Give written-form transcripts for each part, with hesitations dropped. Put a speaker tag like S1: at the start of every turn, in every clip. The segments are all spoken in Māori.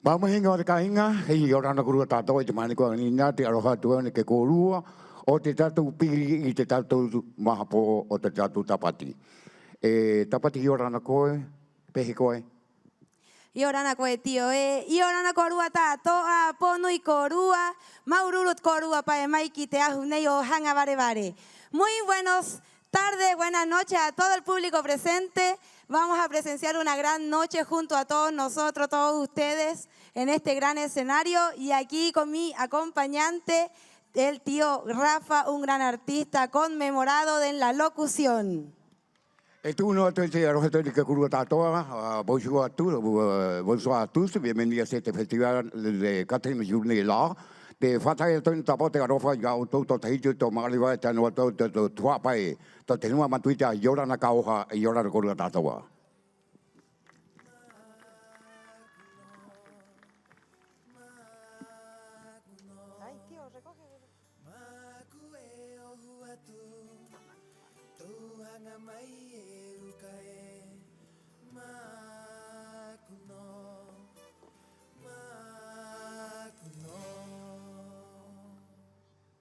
S1: Vamos hinga o te kainga, hei ora na kurua tātou i te mani kua nina, te aroha tua ne ke kōrua, o te tātou piri i te tātou mahapo o te tātou tapati. Tapati i ora na koe, pehe koe.
S2: I ora na koe tio i ora na korua tātoa, ponui korua, maurulut korua pae mai ki te ahu nei o hanga vare vare. Muy buenos tardes, buenas noches a todo el público presente. Vamos a presenciar una gran noche junto a todos nosotros, todos ustedes, en este gran escenario. Y aquí con mi acompañante, el tío Rafa, un gran artista conmemorado en la locución.
S1: Uno te aroha te ke kurua tātoa, bonjour à tous, bienvenue à este festival de 4e journée là. Te whatai tōni tapo te aroha i au tō te hitu tō maariwa e tēnua tō te tuapai, tō te nua matuita i ora na kauha i ora na kurua tātoa.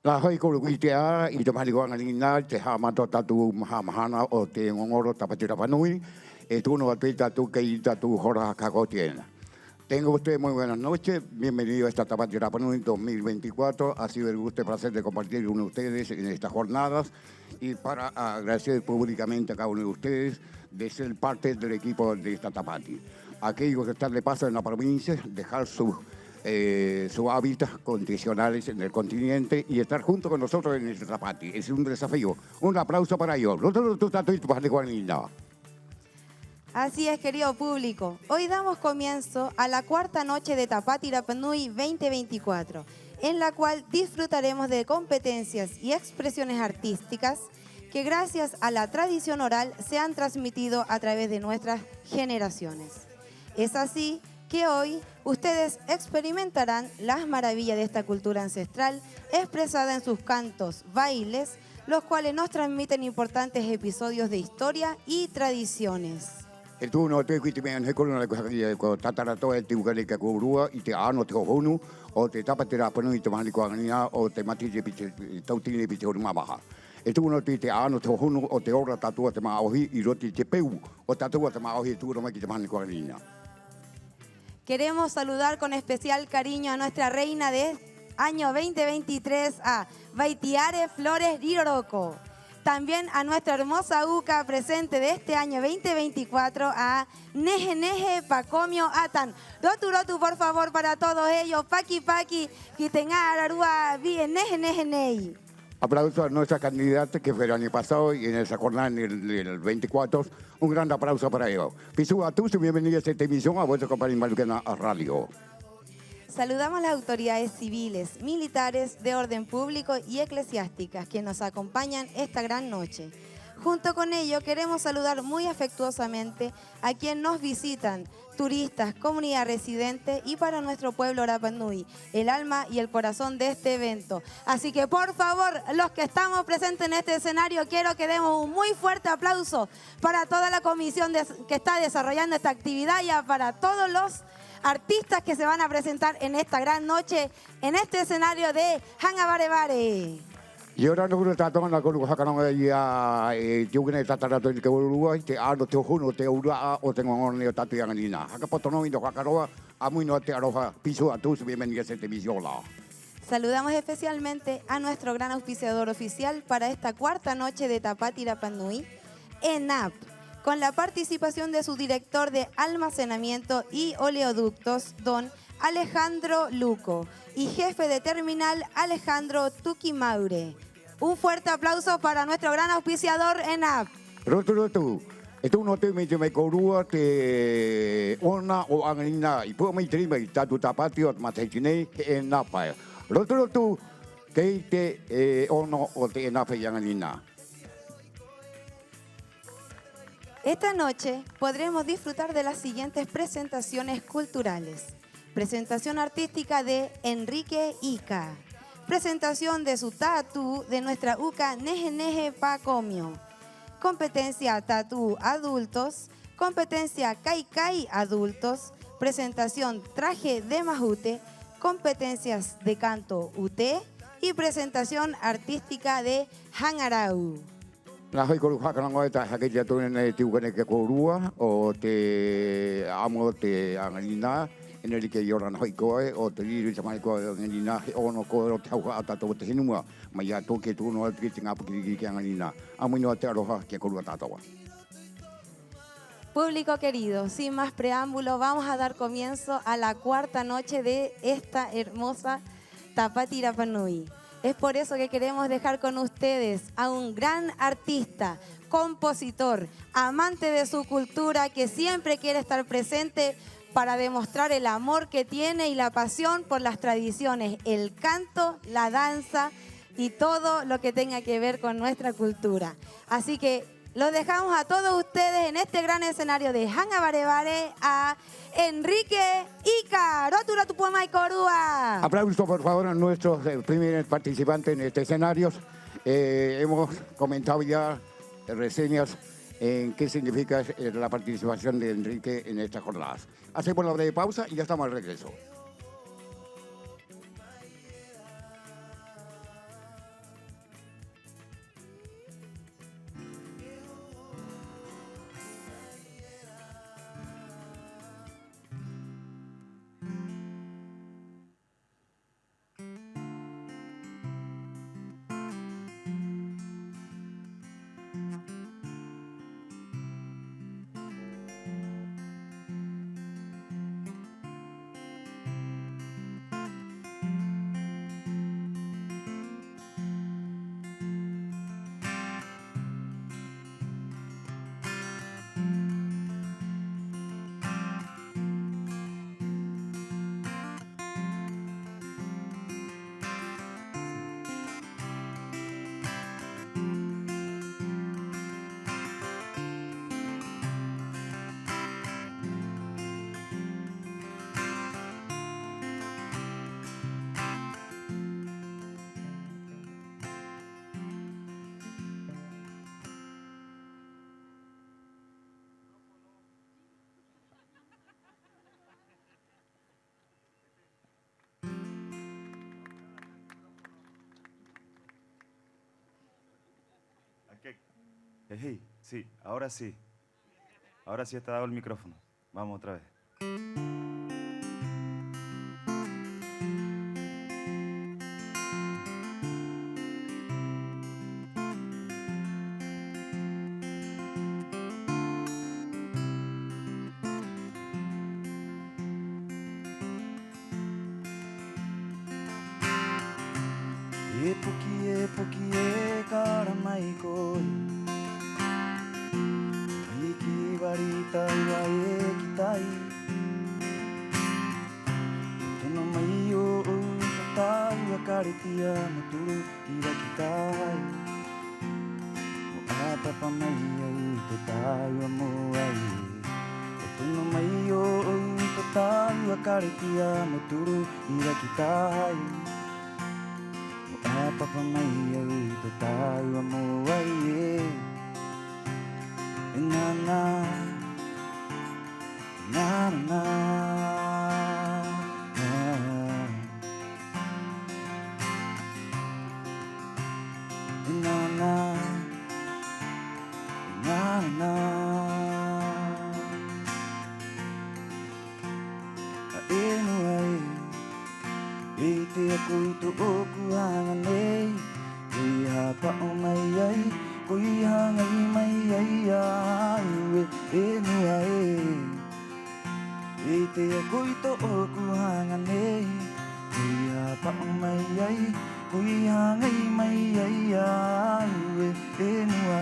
S1: La hoi kolu i te a, i te mahaliwanga nina, te hamato tatu mahamahana o te ngongoro tapati Rapanui, tuno a te tatu kei tatu hora kakotiena. Tengo usted muy buenas noches, bienvenido a esta Tapati Rapanui 2024. Ha sido el gusto y placer de compartir con ustedes en estas jornadas y para agradecer públicamente a cada uno de ustedes de ser parte del equipo de esta Tapati. Aquellos que están de paso en la provincia, dejar sus hábitats condicionales en el continente y estar junto con nosotros en el Tapati. Es un desafío. Un aplauso para ellos.
S2: Así es, querido público. Hoy damos comienzo a la cuarta noche de Tapati Rapanui 2024, en la cual disfrutaremos de competencias y expresiones artísticas que gracias a la tradición oral se han transmitido a través de nuestras generaciones. Es así que hoy ustedes experimentarán las maravillas de esta cultura ancestral expresada en sus cantos, bailes, los cuales nos transmiten importantes episodios de historia y tradiciones.
S1: El turno te kuiti mean he kolona ko tataratoa te ukale ka kurua i te ano te honu o te Tapati Rapanui te mahali ko angania o te matije pite tautine pite orumamaha. El turno te ano te honu o te ora tatua te maohi i roti te peu o tatua te maohi turno mai te mahali ko angania.
S2: Queremos saludar con especial cariño a nuestra reina de año 2023, a Baitiare Flores Riroroco. También a nuestra hermosa UCA presente de este año 2024, a Neje Neje Pacomio Atan. Rotu Rotu, por favor, para todos ellos. Paki Paki, que tenga Ararúa bien Neje Neje Nei.
S1: Aplauso a nuestra candidata que fue el año pasado y en esa jornada en el 24. Un gran aplauso para ellos. Pisu a todos y bienvenidos a esta emisión a vuestra compañía Maluquena Radio.
S2: Saludamos a las autoridades civiles, militares, de orden público y eclesiásticas que nos acompañan esta gran noche. Junto con ello queremos saludar muy afectuosamente a quienes nos visitan, turistas, comunidad residente y para nuestro pueblo Rapanui, el alma y el corazón de este evento. Así que por favor, los que estamos presentes en este escenario, quiero que demos un muy fuerte aplauso para toda la comisión que está desarrollando esta actividad y para todos los artistas que se van a presentar en esta gran noche, en este escenario de Hanga Vare Vare.
S1: Y ahora no quiero tratar con los jacanos de yo que tratar de que Uruguay te ando te uno te ura o tengo un niño tatu yang nina. Acá por todo no jacaroa a muy no te aroja piso a todos bienvenidos a esta emisión.
S2: Saludamos especialmente a nuestro gran auspiciador oficial para esta cuarta noche de Tapati Rapanui, ENAP, con la participación de su director de almacenamiento y oleoductos, don Alejandro Luco, y jefe de terminal, Alejandro Tuquimaure. Un fuerte aplauso para nuestro gran auspiciador ENAP.
S1: Rotu. Esto no te me corúa te ona o anina y por mi trima y tatu Tapati o matechine ENAP. Rotu que te ono o te ENAP yang anina.
S2: Esta noche podremos disfrutar de las siguientes presentaciones culturales. Presentación artística de Enrique Ica. Presentación de su tatu de nuestra UCA Neje Neje Pacomio. Competencia Tatú Adultos. Competencia Kai Kai Adultos. presentación traje de majute, competencias de canto UT y presentación artística de Hangarau.
S1: La hoi koru whakarango e ta hake te atone nei tiukane ke korua o te amo te angalina ene like i ora na hoi koe o te liru te mai koe angalina he ono koe o te hauha atato te hinua mai a tō ke tūno atu ki te ngāpu ki ke angalina amuino te aroha ke korua tātawa.
S2: Público querido, sin más preámbulo, vamos a dar comienzo a la cuarta noche de esta hermosa Tapati Rapa Nui. Es por eso que queremos dejar con ustedes a un gran artista, compositor, amante de su cultura, que siempre quiere estar presente para demostrar el amor que tiene y la pasión por las tradiciones, el canto, la danza y todo lo que tenga que ver con nuestra cultura. Así que los dejamos a todos ustedes en este gran escenario de Hanga Barebare a Enrique Ica, Rotura Tupumai Corúa.
S1: Aplauso por favor a nuestros primeros participantes en este escenario. Hemos comentado ya reseñas en qué significa la participación de Enrique en estas jornadas. Hacemos la breve pausa y ya estamos al regreso.
S3: Hey, sí, ahora sí. Ahora sí está dado el micrófono. Vamos otra vez. Epokie karamai koi Iki warita wa ekitai Tono mai o tatau akaritia maturu irakitai O apapa mai au tatau amoai Tono mai o tatau akaritia maturu irakitai Papa mai au te tau amoai e na na na na na na na anyway e te aku to oku hanga nei Kui hapa o mai ai Kui hanga I mai ai ai E nua e te aku to oku hanga nei Kui hapa o mai ai Kui hanga I mai ai ai E nua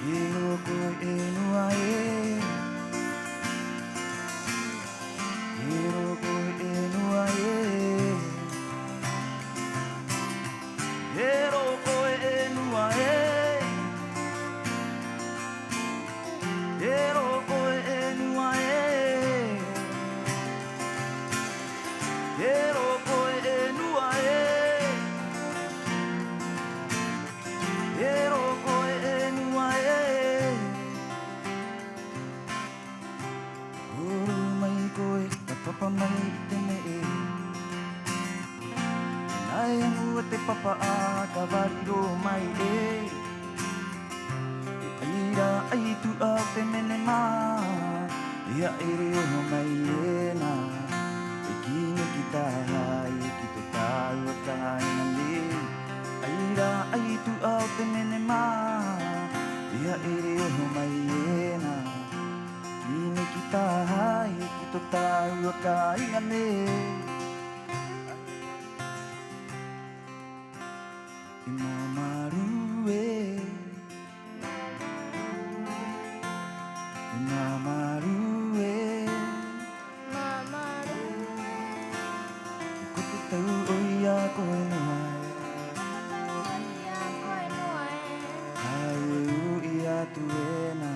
S3: E roko e nua e E roko e nua e E roko e nua e E roko e nua e E roko e nua e E roko e nua e Uru mai koe ka papa mai tene e Nai angu te papa a ka wariro mai e Aira ai tu a te mene mā Ia ere o mai e nā E kine ki tā hai e ki to tāu a ka haina me Aira ai tu a te mene mā Ia ere o mai e nā Kine ki tā hai e ki to tāu a ka haina me I mamaru e I mamaru e Ko te tau o ia koe noai Ai e u ia tu e nā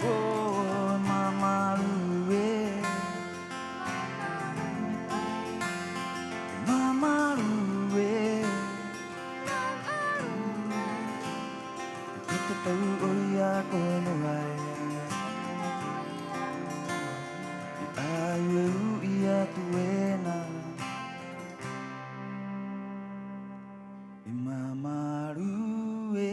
S3: Oh mamaru e Mamaru e Ko te tau o ia koe noai Ai e u ia tu e nā I mamaru e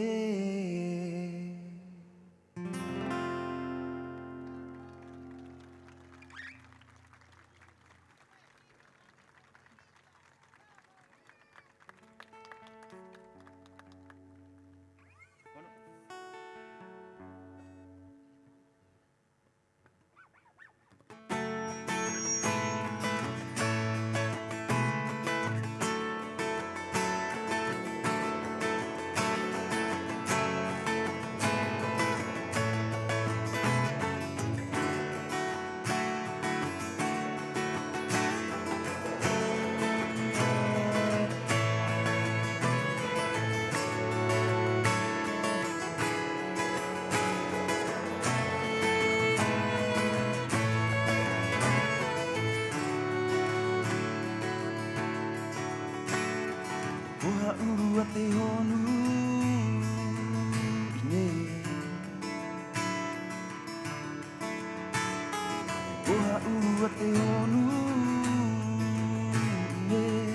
S3: Oha uru a te honu i nei Oha uru a te honu i nei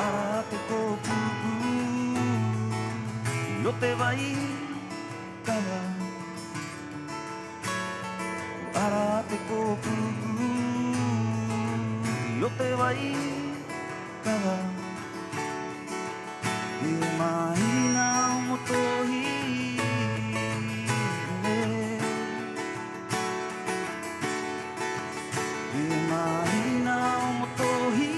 S3: Ara te kōpupu I o te vai kawa Ara te kōpupu I o te vai kawa E mahina o motohi E mahina o motohi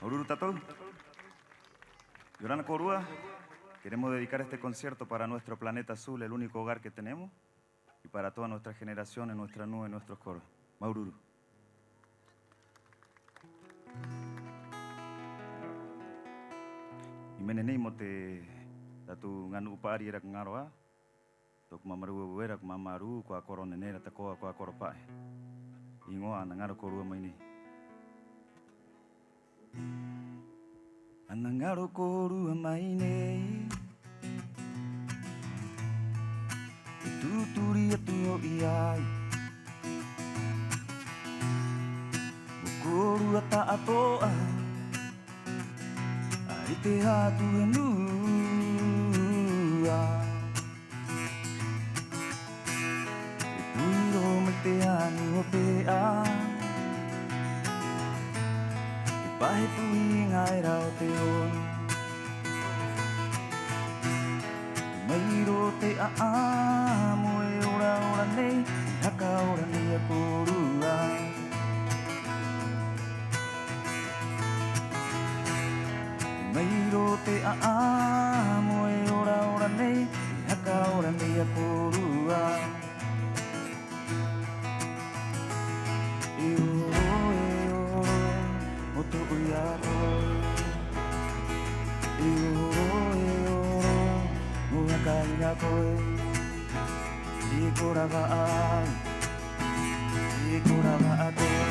S3: Oruru Tatou, Yorana Korua, queremos dedicar este concierto para nuestro planeta azul, el único hogar que tenemos, y para todas nuestras generaciones, nuestra nube, nuestros coros. Maururu. Imenenei mo te tatu nganu upari era ngaroa, tok mamaru era mamaru ko akoro nenera takoa ko akoro pae. Ingoa na ngaro korua mai ni. Anangaro korua mai nei. Tuturi atu o iai. Korua ta atoa. Ai te hatu e nua. E puiro me te anu o pea. E pahe pui ngai rau te onu. Mairo te amo e ora ora nei. Haka ora nei a korua. Mairo te amo e ora ora nei, haka ora nei a korua. E oro, moto ui a koe. E oro, mo haka ina koe. E korava ai, e korava a koe.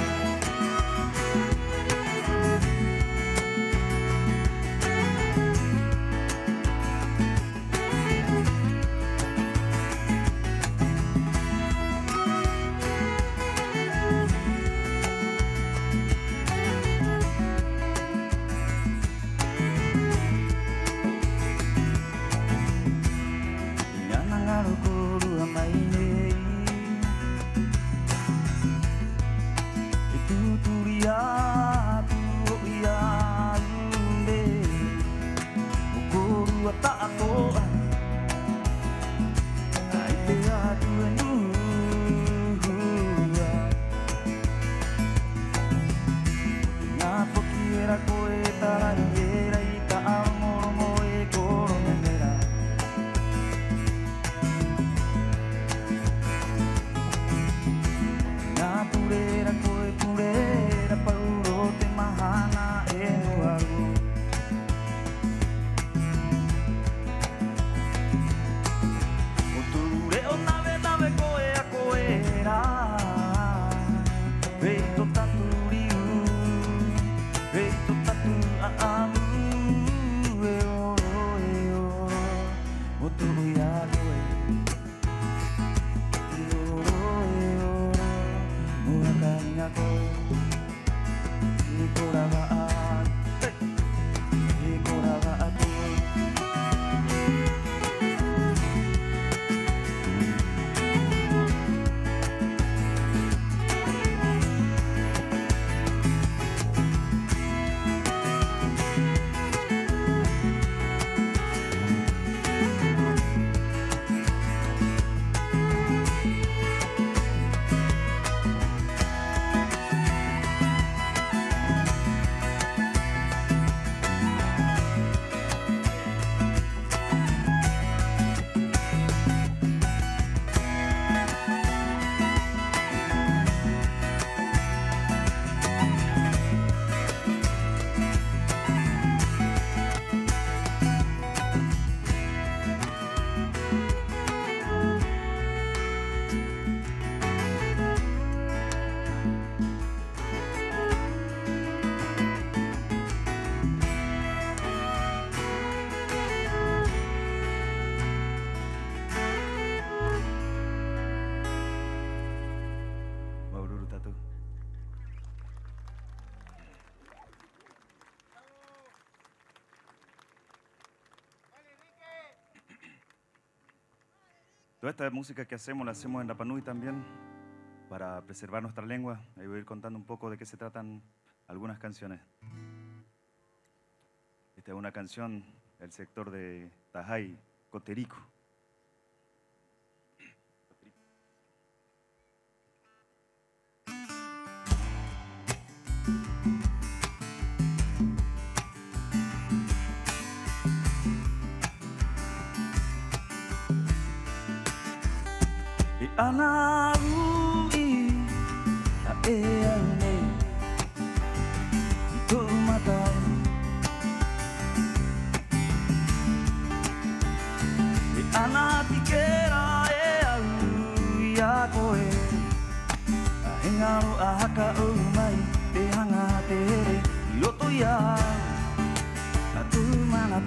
S3: Toda esta música que hacemos la hacemos en Rapa Nui también para preservar nuestra lengua. Ahí voy a ir contando un poco de qué se tratan algunas canciones. Esta es una canción del sector de Tajay, Coterico. Ana ui a e ane tu matai ana tikera e au ia koe a hengaro a haka o mai te hanga te here I roto ia a tu mana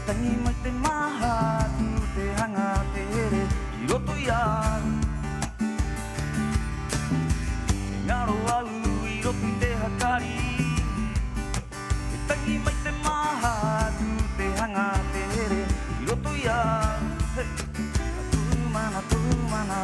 S3: Tangi mai te maha tu te hanga te here I roto ia Ngaro au I roto te hakari E tangi mai te maha tu te hanga te here I roto ia Tu mana Tu mana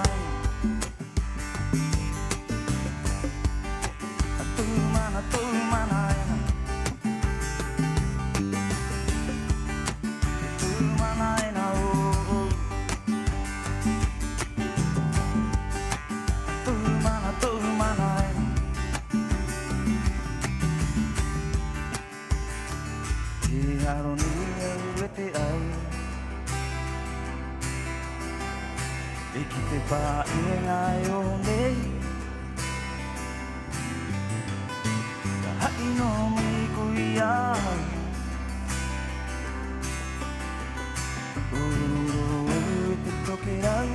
S3: Pa ingai o nei Hai no mi kuia Uru te tokerai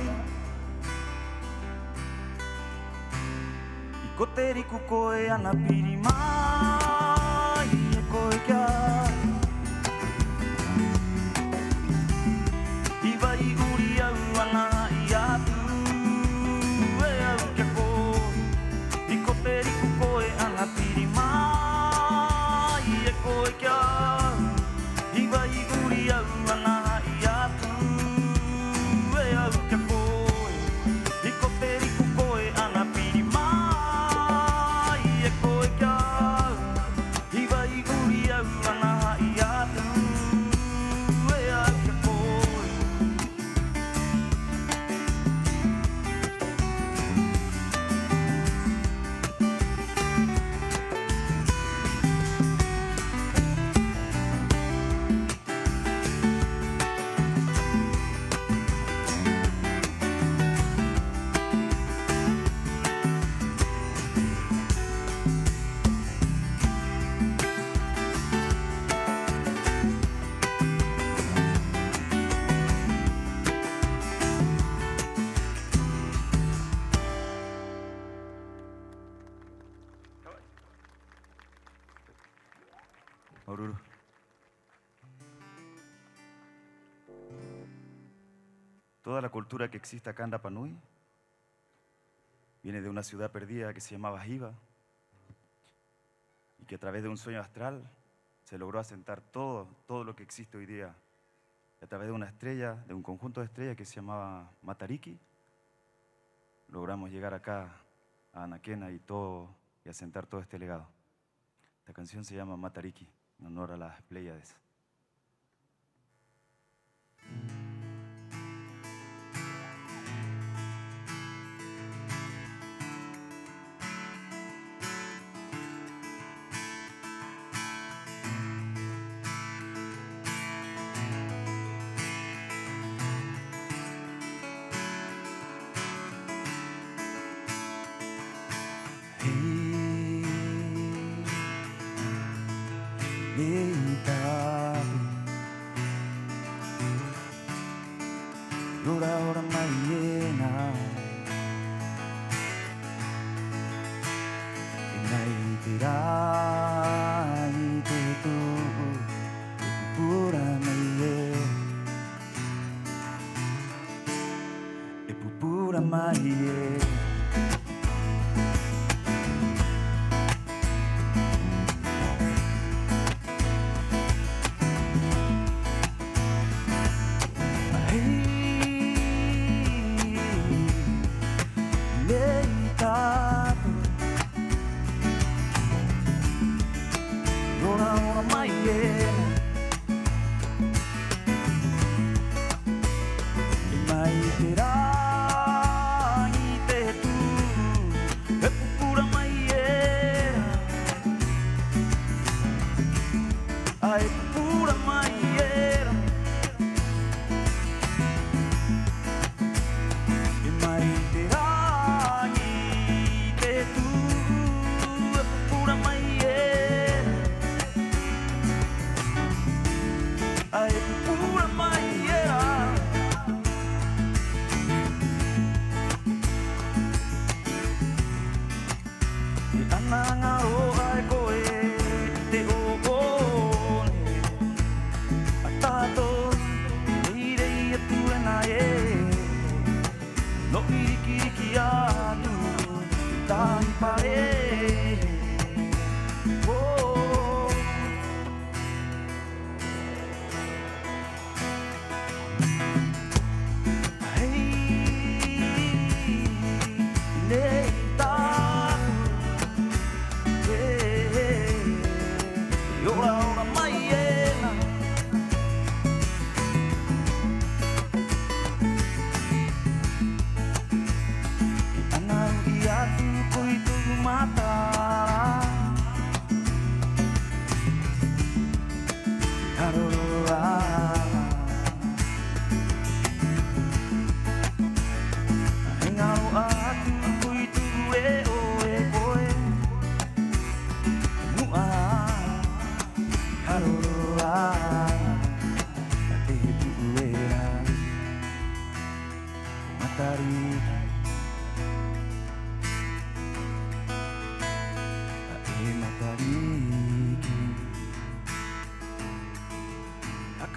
S3: I koteriku koe ana piri mai E koe kia I vai uri au ana I atu Oruro. Toda la cultura que existe acá en Rapa Nui viene de una ciudad perdida que se llamaba Hiva y que a través de un sueño astral se logró asentar todo lo que existe hoy día. Y a través de una estrella, de un conjunto de estrellas que se llamaba Matariki, logramos llegar acá a Anaquena y asentar todo este legado. Esta canción se llama Matariki, en honor a las Pléyades. Hey, Ora ora mai ena E mai te rā I te tū E pupura mai e E pupura mai e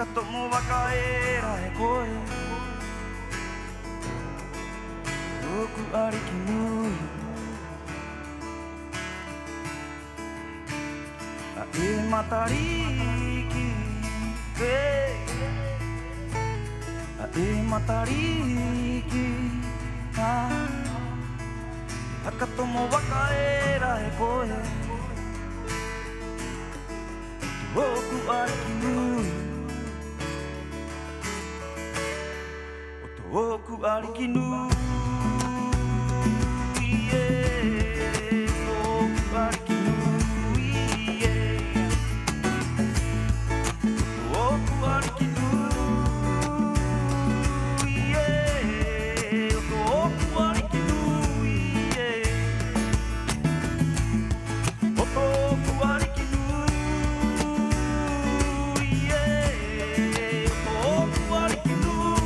S3: Katomo wakaera e koe Oku ariki nui A e matariki A e matariki A katomo wakaera e koe Oku ariki nui Oku ariki nui, oku ariki nui, oku ariki nui, oku ariki nui, oku ariki nui, oku ariki nui.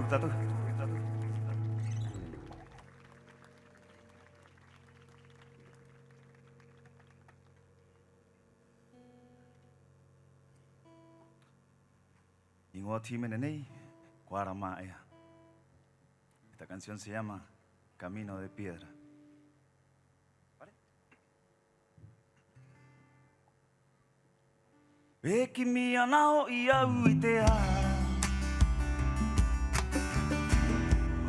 S3: tatu. Esta canción se llama Camino de Piedra. Eki mia nao I au I te ara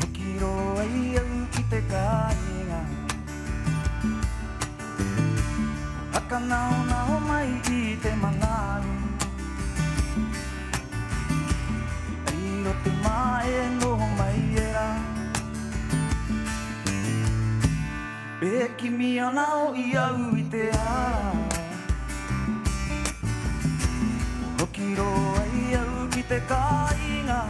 S3: Hokiro ai au ki te kāinga Haka nao mai I te manaru Airo te mae no mai era Eki mia nao I au I te ara Hokiro ai au ki te kāinga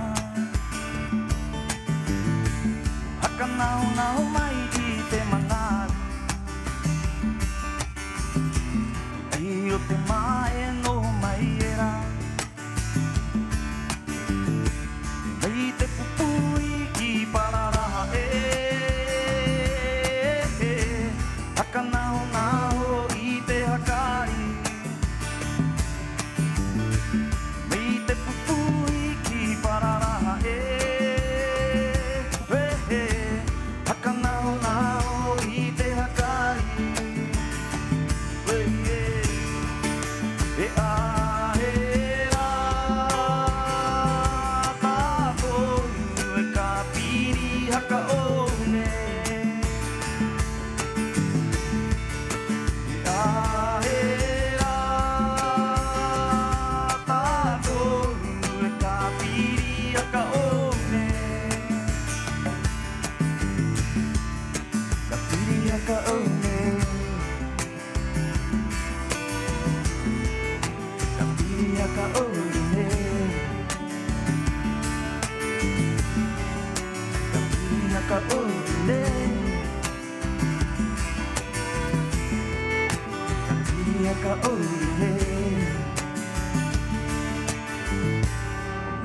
S3: Haka nao mai I te manaru Airo te mae no mai era Hei te pupui I pararaha Haka nao I te hakari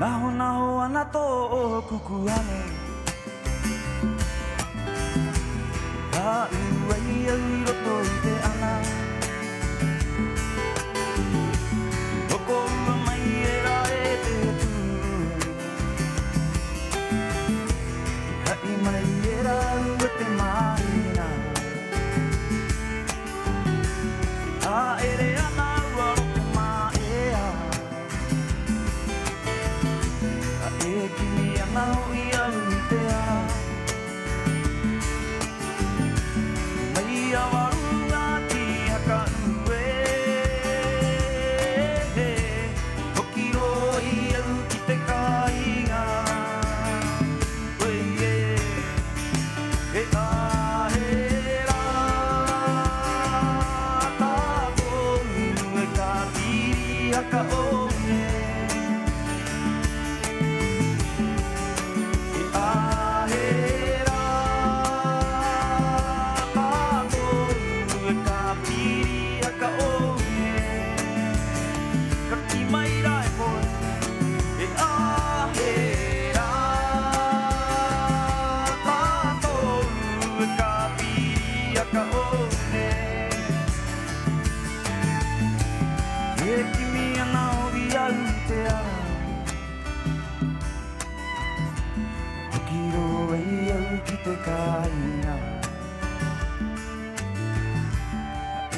S3: Naho ana tō kukuane Ka uai au roto I te ana Hoko ua mai era te tū Hai mai era ua te maina A ere ana ua roto maea Eki mia nao I au I te ara Mai awarunga ki haka ue Hokiro I au ki te kāinga E ahera Tātou e ka piri haka one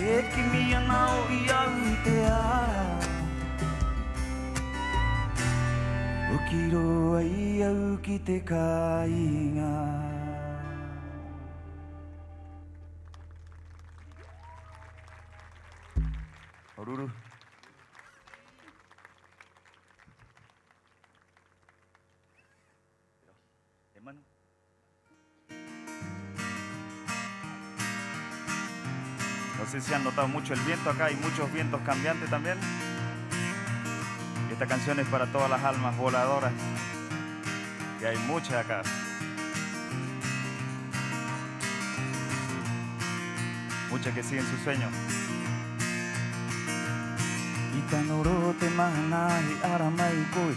S3: Eki mia nao I au te ara Hokiro ai au ki te kāinga Oruru Emanu No sé si han notado mucho el viento acá, hay muchos vientos cambiantes también. Esta canción es para todas las almas voladoras, que hay muchas acá. Muchas que siguen sus sueños. Itanoro te mana I ara mai koe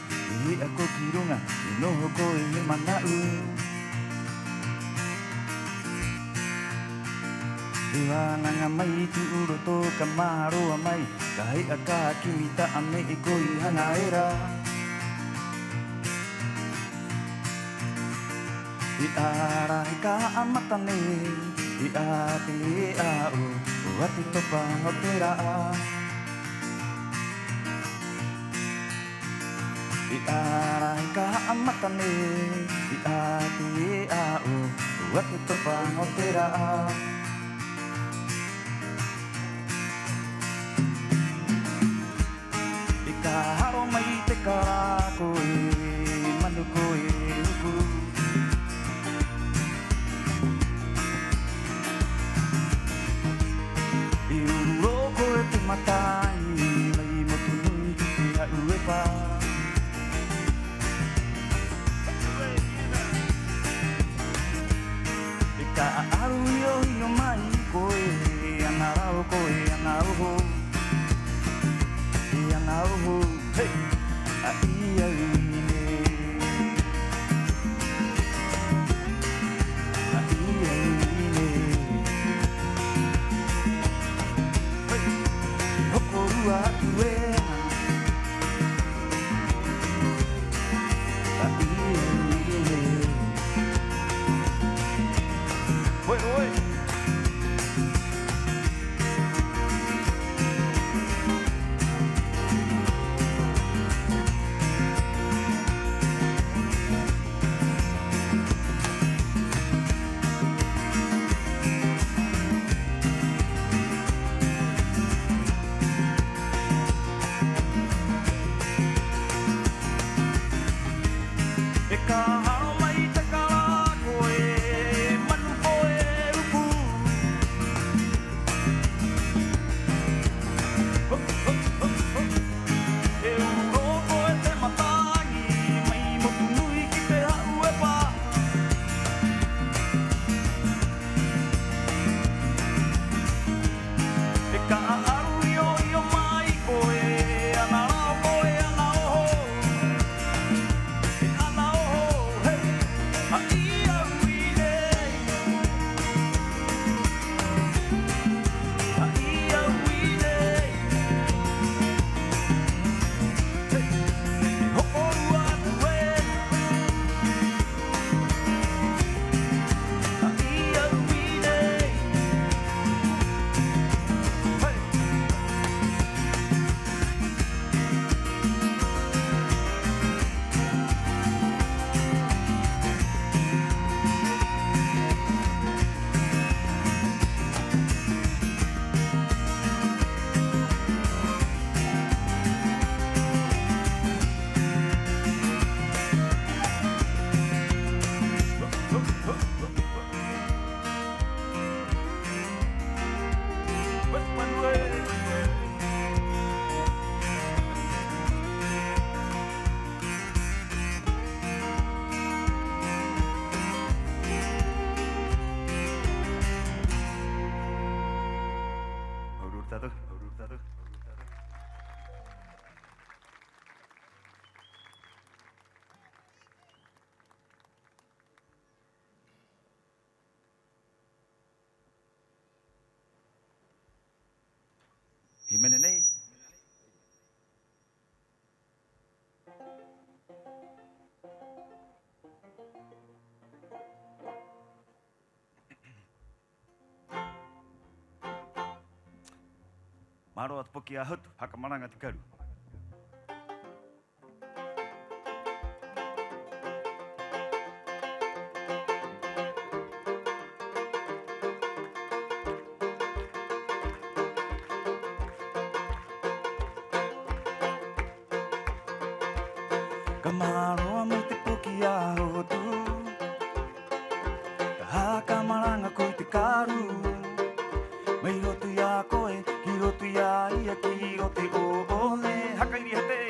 S3: I ako ki runga I no koe he manau E wānanga mai tu uro tō ka maroa mai Ka hei a ka kimita a me e koi hanga era I ara he ka amatane I a te e a o O ati topa o te raa I ara he ka amatane I a te e a o O ati topa o te raa I ka haro mai te kara koe Manu koe uku I uro koe te matai Mai motu nui ki te hau e pā I ka aru io io mai koe Ana rau koe ana uho I ana uho Hey! A ia uine A ia uine Hokorua uena A ia uine Oi, oi E ka haro mai te kara koe, manu koe upu. Ho, ho, ho, ho. E uro koe te matangi, mai motu nui ki te hau e pā. E ka aru io io mai koe, ana rau koe ana oho. Himene nei. Maro atu poki a hutu, haka maranga te karu. Ka maroa mai te poki a hotu Ka haka maranga koe te karu Mai rotu ia koe, ki rotu ia ia ki o te oole Haka iri hate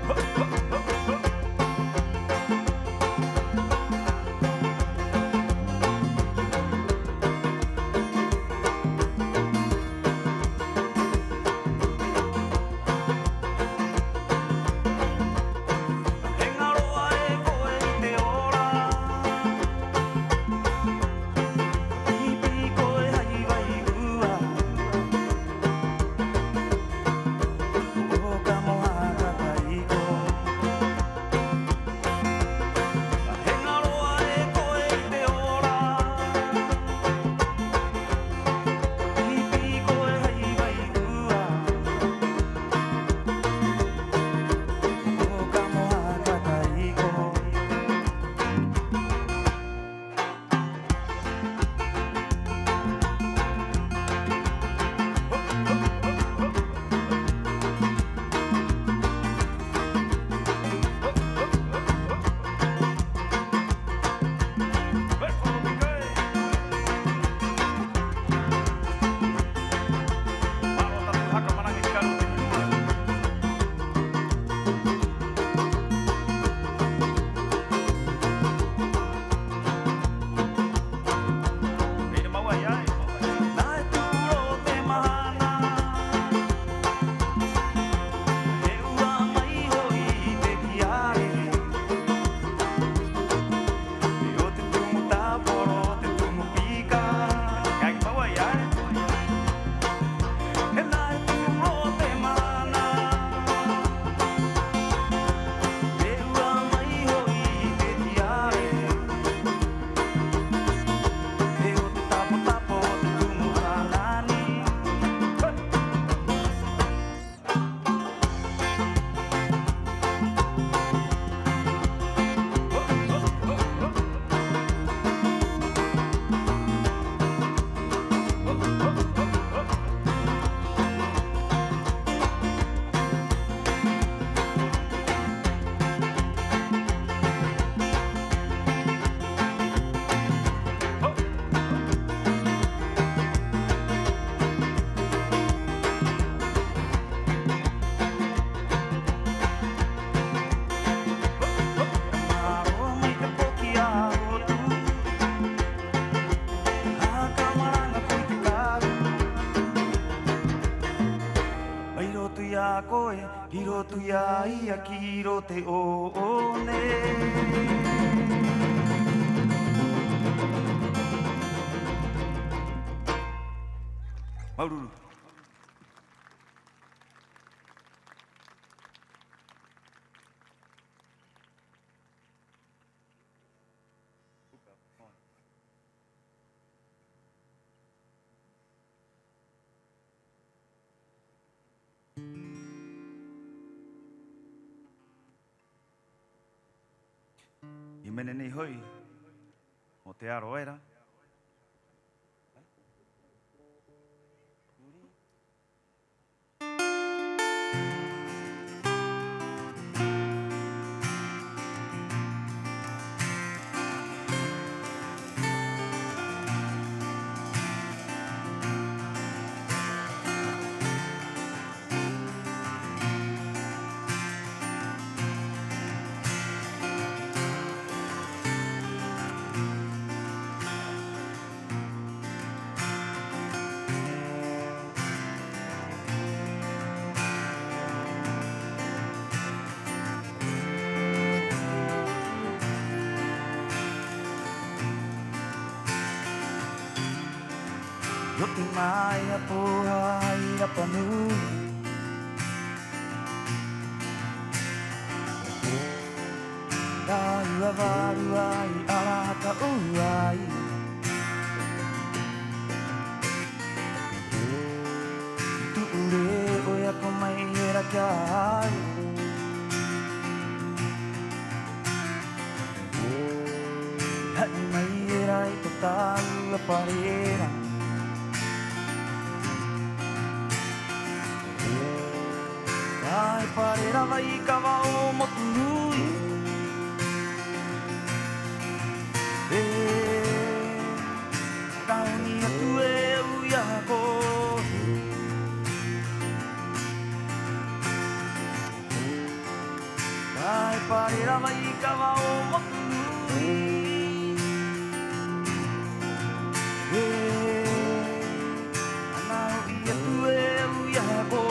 S3: Ho, tu iai a kiro te one. Maururu. I mene nei hoi, o te aro era. Yo te mai a poha I rapanu. Da ua waru ai arata uai. Tu ure oia ko mai era kai. Hai mai era I total a parera. Ai parera vai kawa o motunui. Kauni atu e uia ko. Ai parera vai kawa o motunui. Anau I atu e uia ko.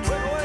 S3: Bueno,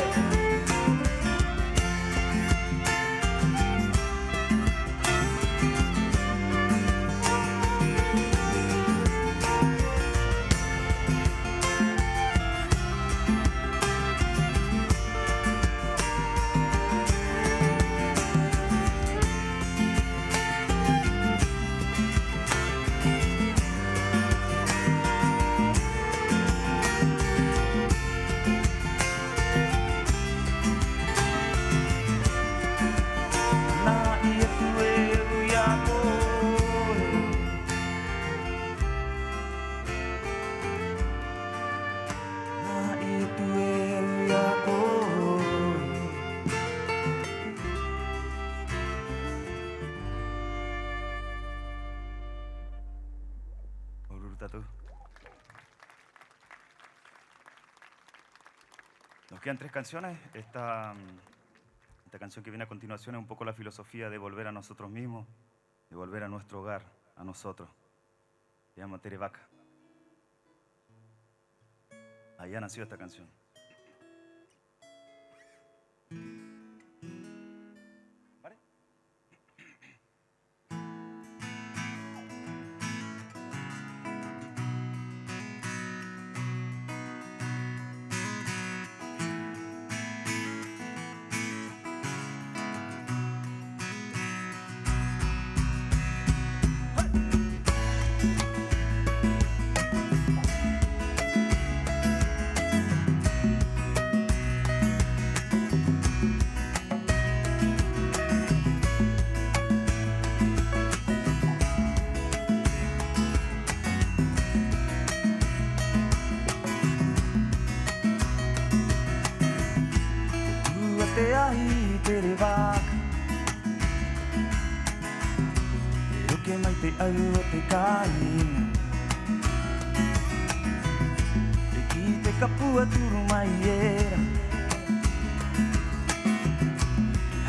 S3: tú. Nos quedan 3 canciones. Esta canción que viene a continuación es un poco la filosofía de volver a nosotros mismos, de volver a nuestro hogar, a nosotros. Se llama Terevaca. Allá nació esta canción. ¿Vale? Te ai Terevaca, e o que mai te au o te kaina, e ki te kapua turu mai era,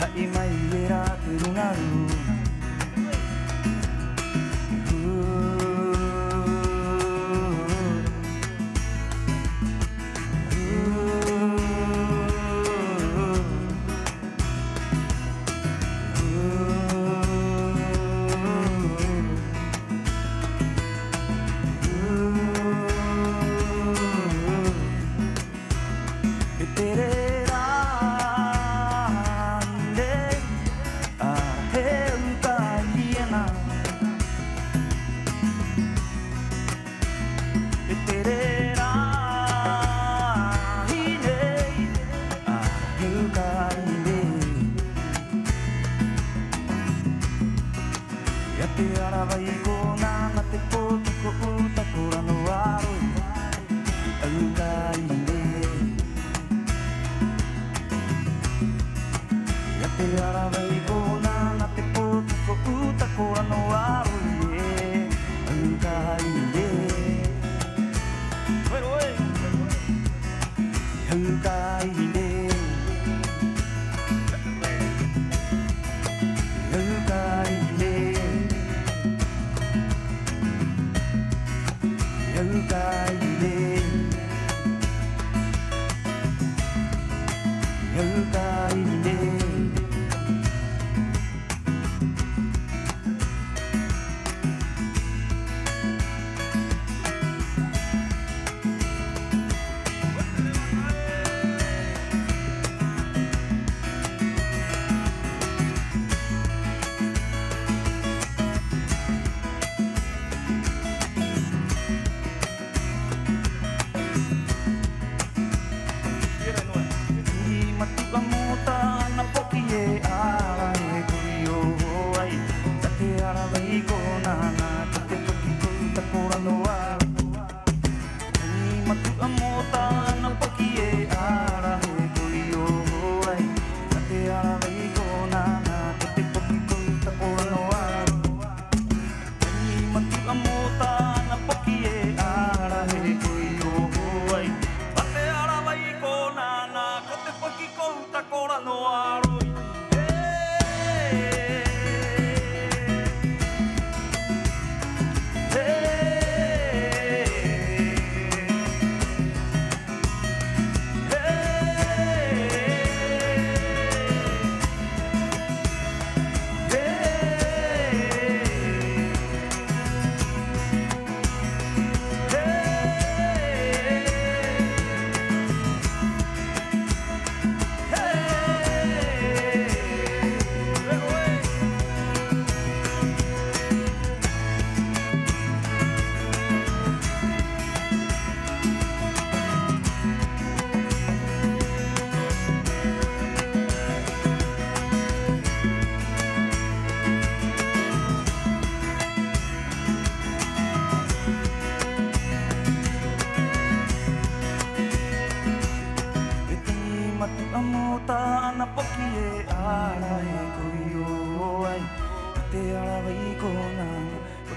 S3: hai mai era te rungaru.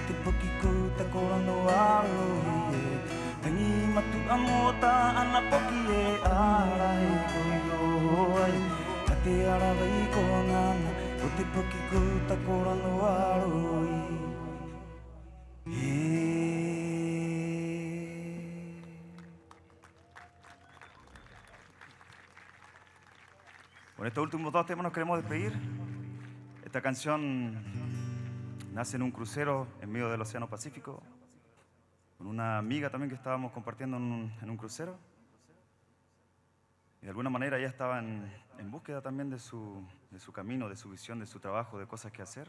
S3: te poki ko ta kora no aro e tangi matu amota ana poki e ara e ko ai te ara vai ko ngana o te poki ko ta kora no aro Con estos últimos dos temas nos queremos despedir. Esta canción nace en un crucero en medio del Océano Pacífico con una amiga también que estábamos compartiendo en un crucero. Y de alguna manera ella estaba en búsqueda también de su camino, de su visión, de su trabajo, de cosas que hacer.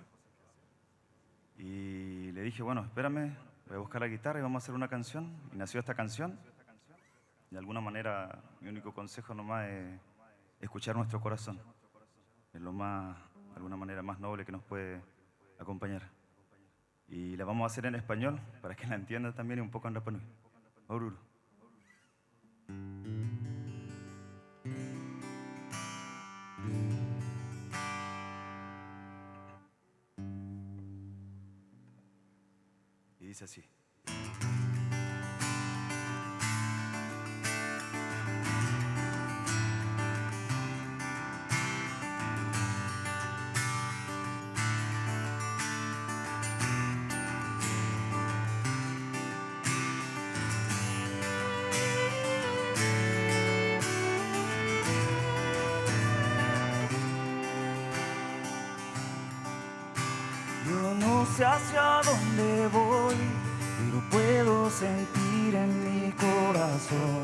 S3: Y le dije, bueno, espérame, voy a buscar la guitarra y vamos a hacer una canción. Y nació esta canción. De alguna manera, mi único consejo nomás es escuchar nuestro corazón. Es lo más, de alguna manera, más noble que nos puede acompañar. Y la vamos a hacer en español para que la entiendan también y un poco en Rapa Nui. Oruro. Y dice así. Yo no sé hacia dónde voy, pero puedo sentir en mi corazón.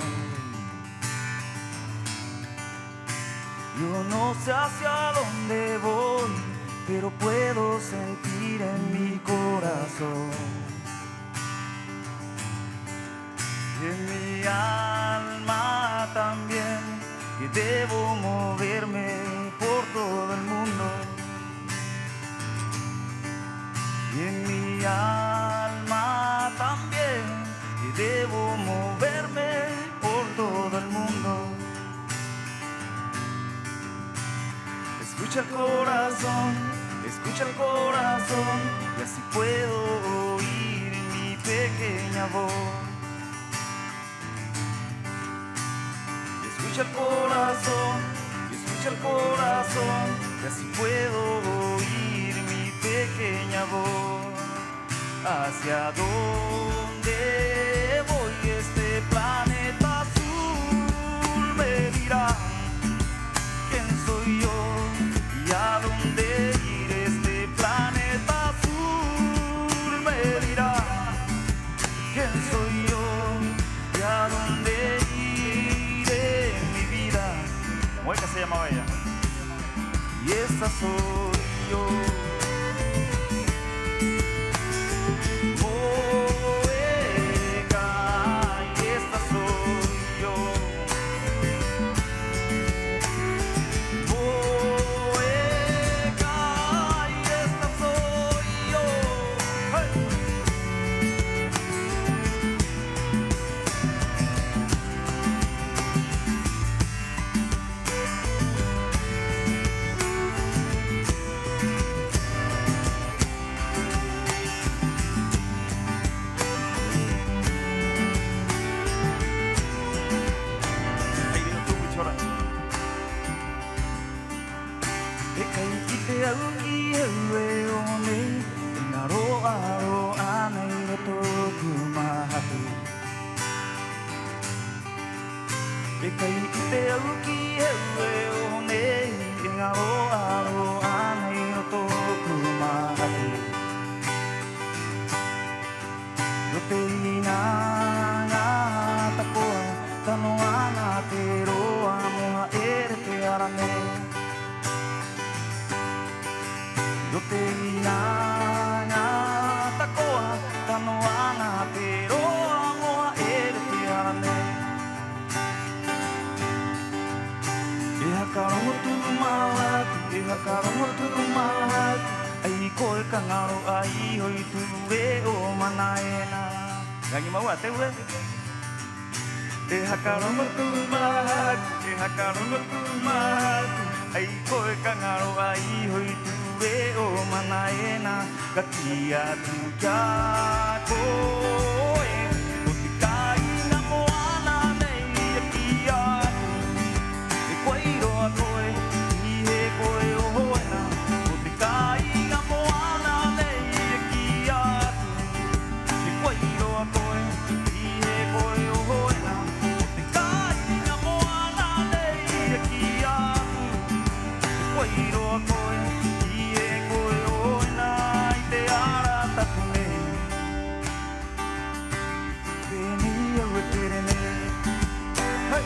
S3: Yo no sé hacia dónde voy, pero puedo sentir en mi corazón. Y en mi alma también, que debo moverme por todo el mundo. Y en mi alma también, que debo moverme por todo el mundo. Escucha el corazón, y así puedo oír mi pequeña voz. Escucha el corazón, y así puedo oír mi pequeña voz. ¿Hacia dónde voy? Este planeta azul me dirá quién soy yo y a dónde ir. Este planeta azul me dirá quién soy yo y a dónde iré en mi vida. ¿Cómo es que se llamaba ella? Y esa soy yo. mana ena kakia tu kia koe o te kainga moana nei e kia e koe roa koe i he koe o hoena o te kainga moana nei e kia e koe roa koe i he koe o hoena o te kainga moana nei e kia e koe roa koe i he koe o hoena i te ara tatu nei Peni o e tere nei Hey!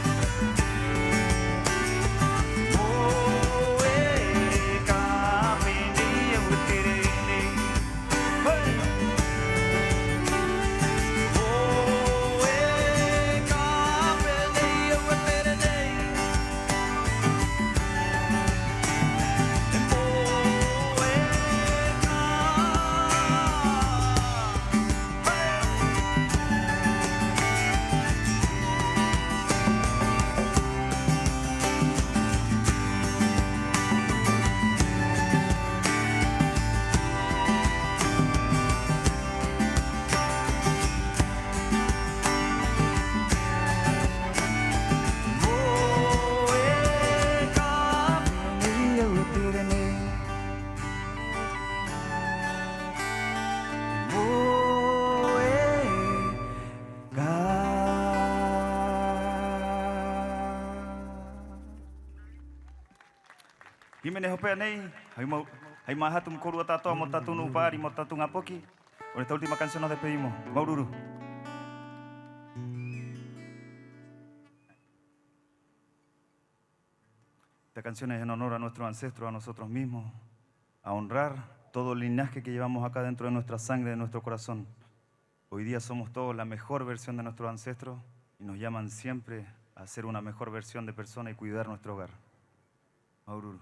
S3: Himene hopea nei, hai mahatu mkorua tatoa mo tatu no upari mo tatu ngapoki. Con esta última canción nos despedimos. Maururu. Esta canción es en honor a nuestros ancestros, a nosotros mismos, a honrar todo el linaje que llevamos acá dentro de nuestra sangre, de nuestro corazón. Hoy día somos todos la mejor versión de nuestros ancestros y nos llaman siempre a ser una mejor versión de persona y cuidar nuestro hogar. Maururu.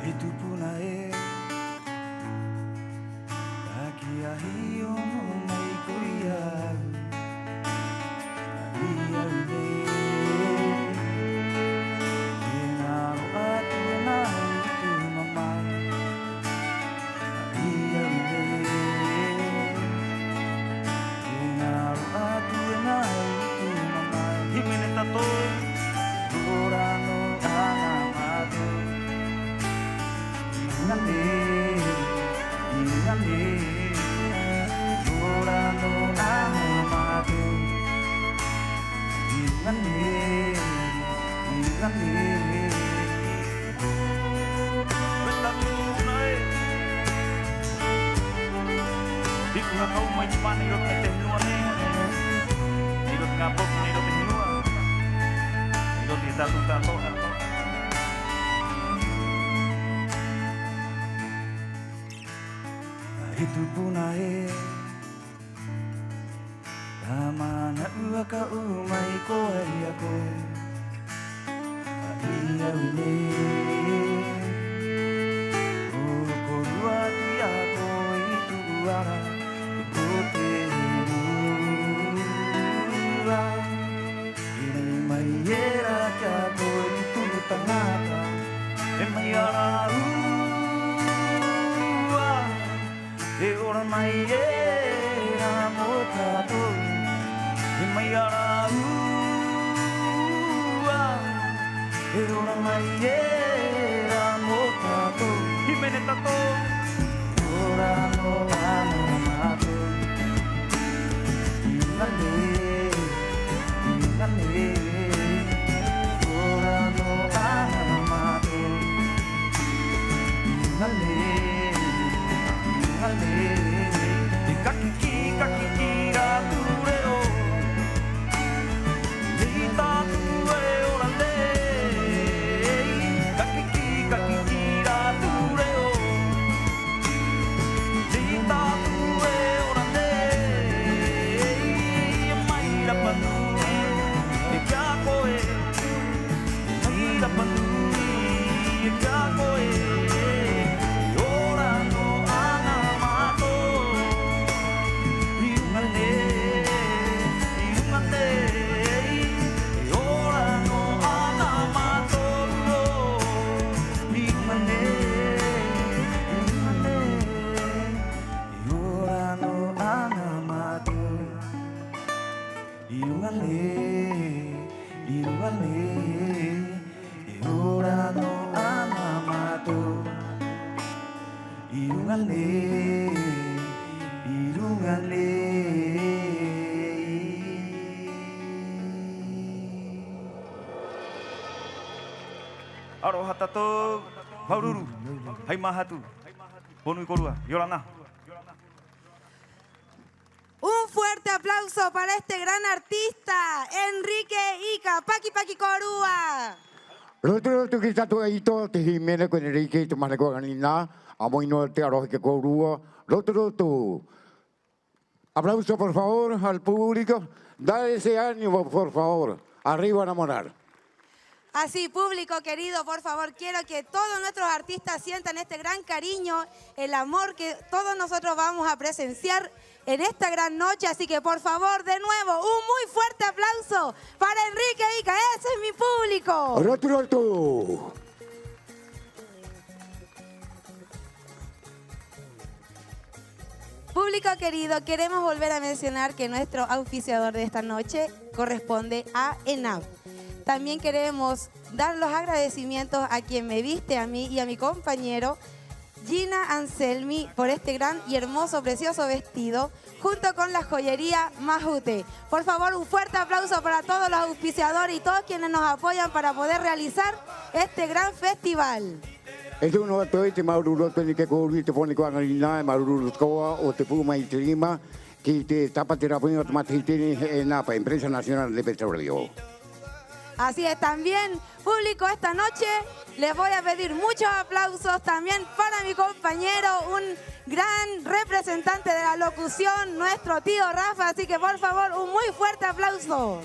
S3: Itu puna e Takia hio no mai kuia Ia une Ina o atu na itu mama Ia une Ina o atu na itu mama Himene tato Ora no anamado Ingane, ora no amado. Ingane. Beta tunai. Ikuna kau mai mana irot teh nuane. Irot ngapok irot teh nua. Irot kita tato. Itu puna e Tamana ua ka umai koe ako Ia une Oko rua tu ako itu uara Iko te rua Ine mai era ka ko itu tangata E mai ara E ora mai era mo tato E mai ara E ora mai era mo tato Himene tato Ora no ano mato Ingane Ora no ano mato Ingane Aroha tatou, Maururu, hai mahatu, ponui korua, Yorana.
S2: Un fuerte aplauso para este gran artista, Enrique Ica, Paki Paki Korua.
S1: Roto ki tatu ai to te himene ko Enrique te mana ko ganina, amo ino te aroha ke korua. Roto. Aplauso por favor al público. Dale ese ánimo por favor. Arriba a enamorar.
S2: Así, público querido, por favor, quiero que todos nuestros artistas sientan este gran cariño, el amor que todos nosotros vamos a presenciar en esta gran noche. Así que, por favor, de nuevo, un muy fuerte aplauso para Enrique Ica. ¡Ese es mi público!
S1: Roto.
S2: Público querido, queremos volver a mencionar que nuestro auspiciador de esta noche corresponde a ENAP. También queremos dar los agradecimientos a quien me viste, a mí y a mi compañero Gina Anselmi, por este gran y hermoso, precioso vestido, junto con la joyería Majute. Por favor, un fuerte aplauso para todos los auspiciadores y todos quienes nos apoyan para poder realizar este gran festival.
S1: Es uno de estos Maururu tiene que cubrir te pone con la Maururu Coa o te puma y trima que te tapa terapia automática en la empresa nacional de petróleo.
S2: Así es, también, público, esta noche les voy a pedir muchos aplausos también para mi compañero, un gran representante de la locución, nuestro tío Rafa, así que por favor, un muy fuerte aplauso.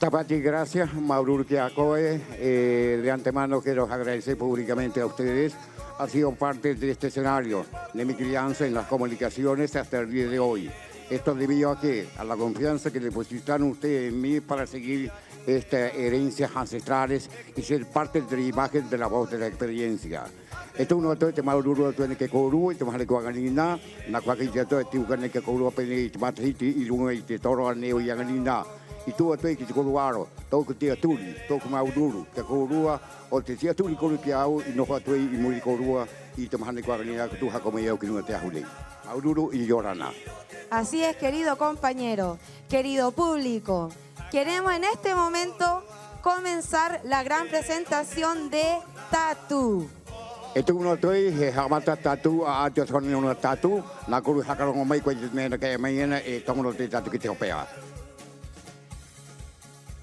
S1: Tapati, gracias, Maururu Kiakoe. De antemano quiero agradecer públicamente a ustedes. Ha sido parte de este escenario de mi crianza en las comunicaciones hasta el día de hoy. Esto debido a que a la confianza que depositaron ustedes en mí para seguir estas herencias ancestrales y ser parte de la imagen de la voz de la experiencia. Esto uno de los Maururu tiene que correr, te vas a guaganina, la cuaquilla de tiene que correr pene matiti y luego te toro al neo y ganina. Y tú te que corruaro, todo que te aturi, todo como Maururu, que corrua o te decía turi corru que hago y no fue y muy corrua y te vas a guaganina que tú has comido que no te ajule. Maururu y Yorana.
S2: Así es, querido compañero, querido público. Queremos en este momento comenzar la gran presentación de Tatu.
S1: Esto uno de hamata Tatu, a yo soy una Tatu, la curu sacaron mai que me que mañana estamos de Tatu que te opera.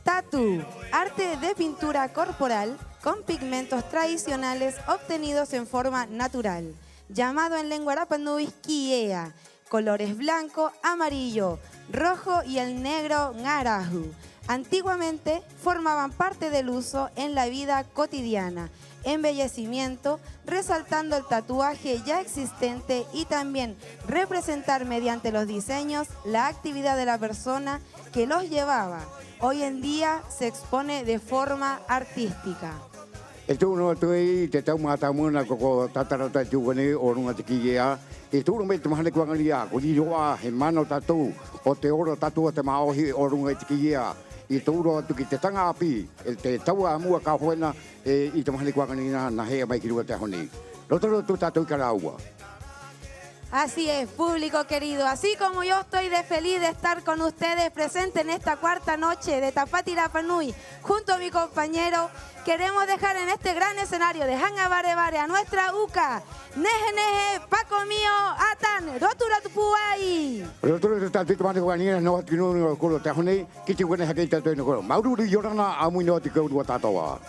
S2: Tatu, arte de pintura corporal con pigmentos tradicionales obtenidos en forma natural, llamado en lengua rapanui kiea, colores blanco, amarillo, rojo y el negro ngarahu. Antiguamente formaban parte del uso en la vida cotidiana, embellecimiento, resaltando el tatuaje ya existente y también representar mediante los diseños la actividad de la persona que los llevaba. Hoy en día se expone de forma artística.
S1: Esto uno de te está matando una coco tatarata jugone o una tequilla. Esto uno me toma de cuangalia, cuidado, hermano tatu, o te oro tatu te maoji o una tequilla. Y todo lo que te están api, el te estaba a mua cajuena y te de cuangalia, na hea mai kiruga te honi. Lo otro tú tatu caragua.
S2: Así es, público querido, así como yo estoy de feliz de estar con ustedes presente en esta cuarta noche de Tapati Rapanui, junto a mi compañero, queremos dejar en este gran escenario de Hanga Bare Bare a nuestra UCA, Neje neje, Paco mío, atan, rotura tu puai.
S1: Rotura tu tatu mane ko ni no tinu no ko ta hone ki ti wena hake ta no ko. Mauru ri yorana amu no ti ko ta wa.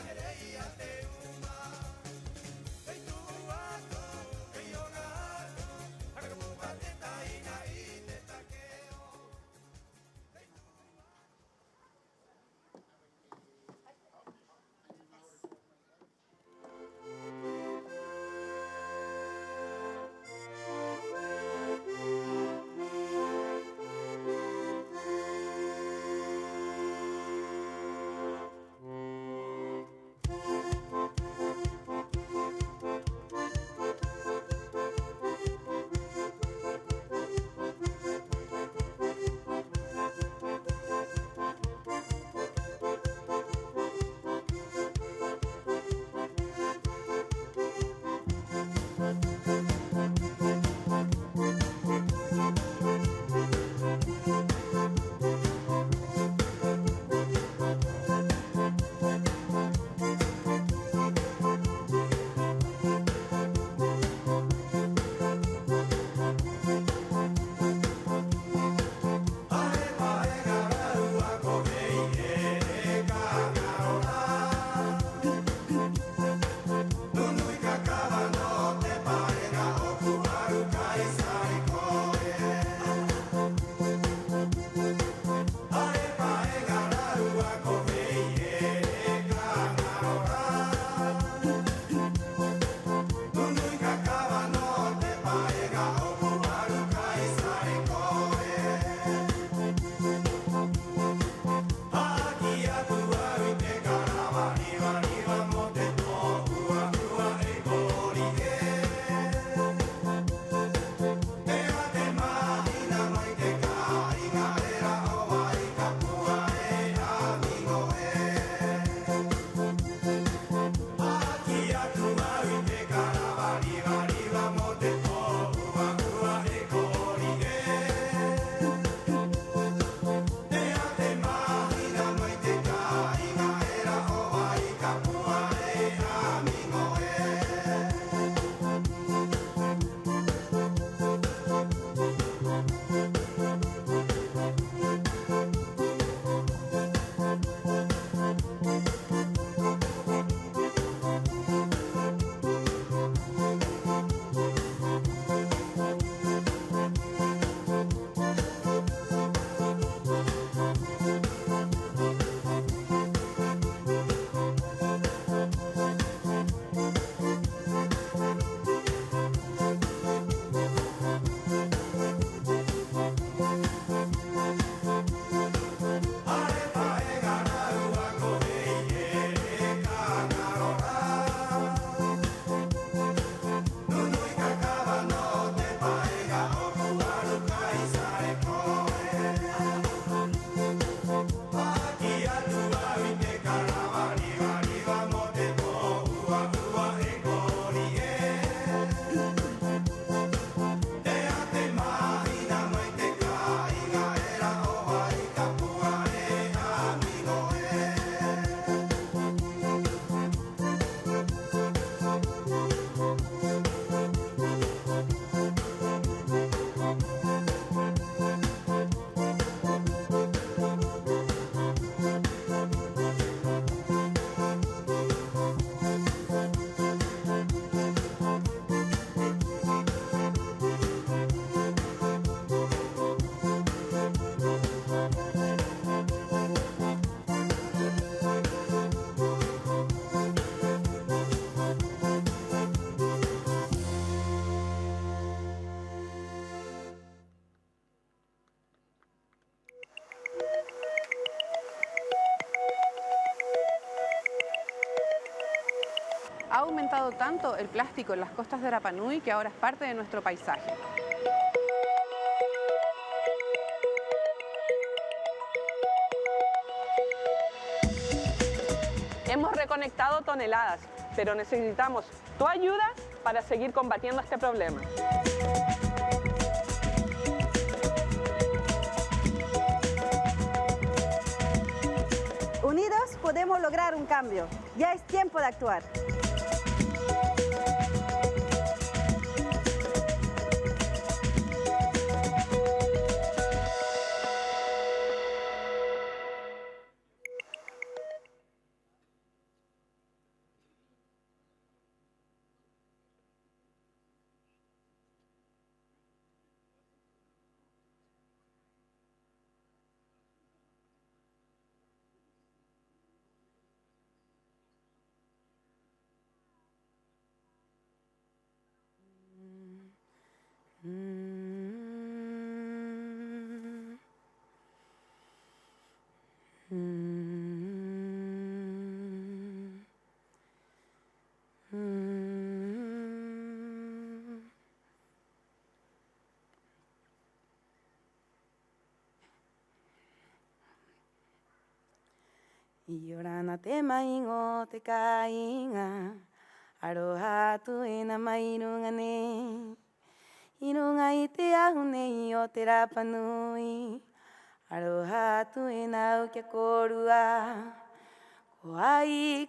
S4: Ha aumentado tanto el plástico en las costas de Rapa Nui que ahora es parte de nuestro paisaje. Hemos reconectado toneladas, pero necesitamos tu ayuda para seguir combatiendo este problema.
S5: Unidos podemos lograr un cambio. Ya es tiempo de actuar. I orana te maingo te kainga, aroha tu e na mairunga nei. I runga i te ahu nei o te Rapanui, aroha tu e na au kia korua. Ko ai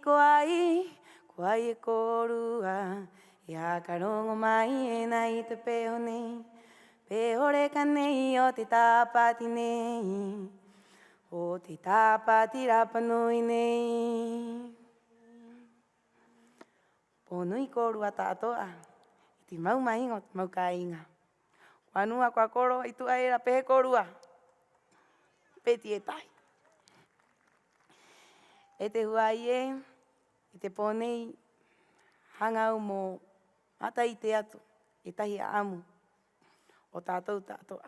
S5: e korua, e hakarongo mai e na i te peho nei. Pehore ka nei o te tāpati nei, o te tāpati Rapanui nei. Ponui korua tātoa, i te mau maingo te mau kāinga. Kua nua kua koro i tua era pehe korua, peti e tai. E te huai i te ponei, hangau mō ata i te atu, e tahi a amu, o tātou tātoa.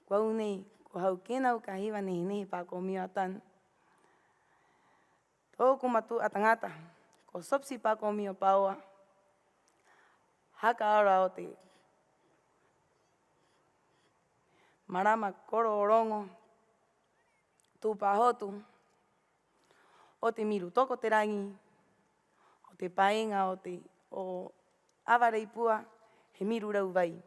S5: Kua unei, ko hau kēnau ka hiwa nehi pāko mio atanu. Tōku matu a tangata, ko sopsi pāko mio paua, haka ora o te marama koro o rongo, tūpahotu, o te miru toko te rangi, o te paenga o awareipua, he miru rau vai.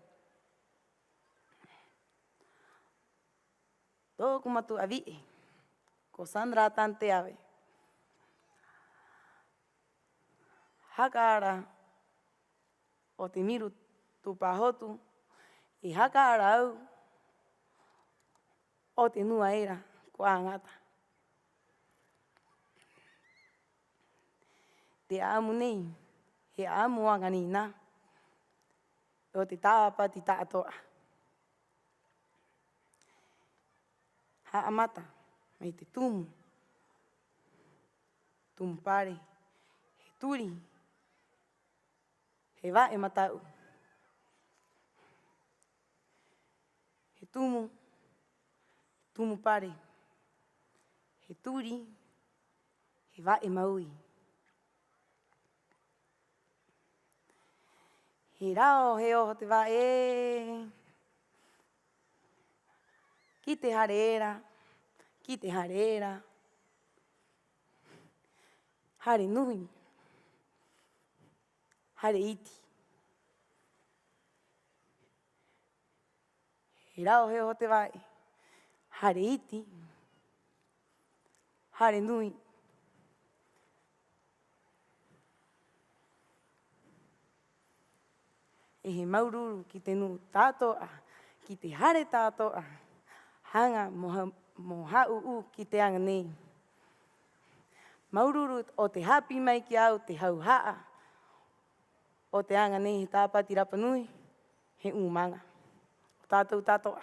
S5: Tōku matu a vie, ko Sandra Tante awe. Haka ara o te miru tūpahotu, i haka ara au o te nua era ko angata. Te amu nei, he amu angani nā, o te tāpati tātoa. Ha amata, mai te tumu pare, he turi, he wae matau. He tumu pare, he turi, he wae maui. He rao he oho te wae, ki te hare era, hare nui, hare iti. He rao he oho te wae, hare iti, hare nui. E he maururu ki te nu tātoa, ki te hare tātoa, hanga mo hau u ki te anga nei. Maururu o te hapi mai ki au te hauhaa, o te anga nei he tāpati Rapanui, he umanga. O tātou tātoa.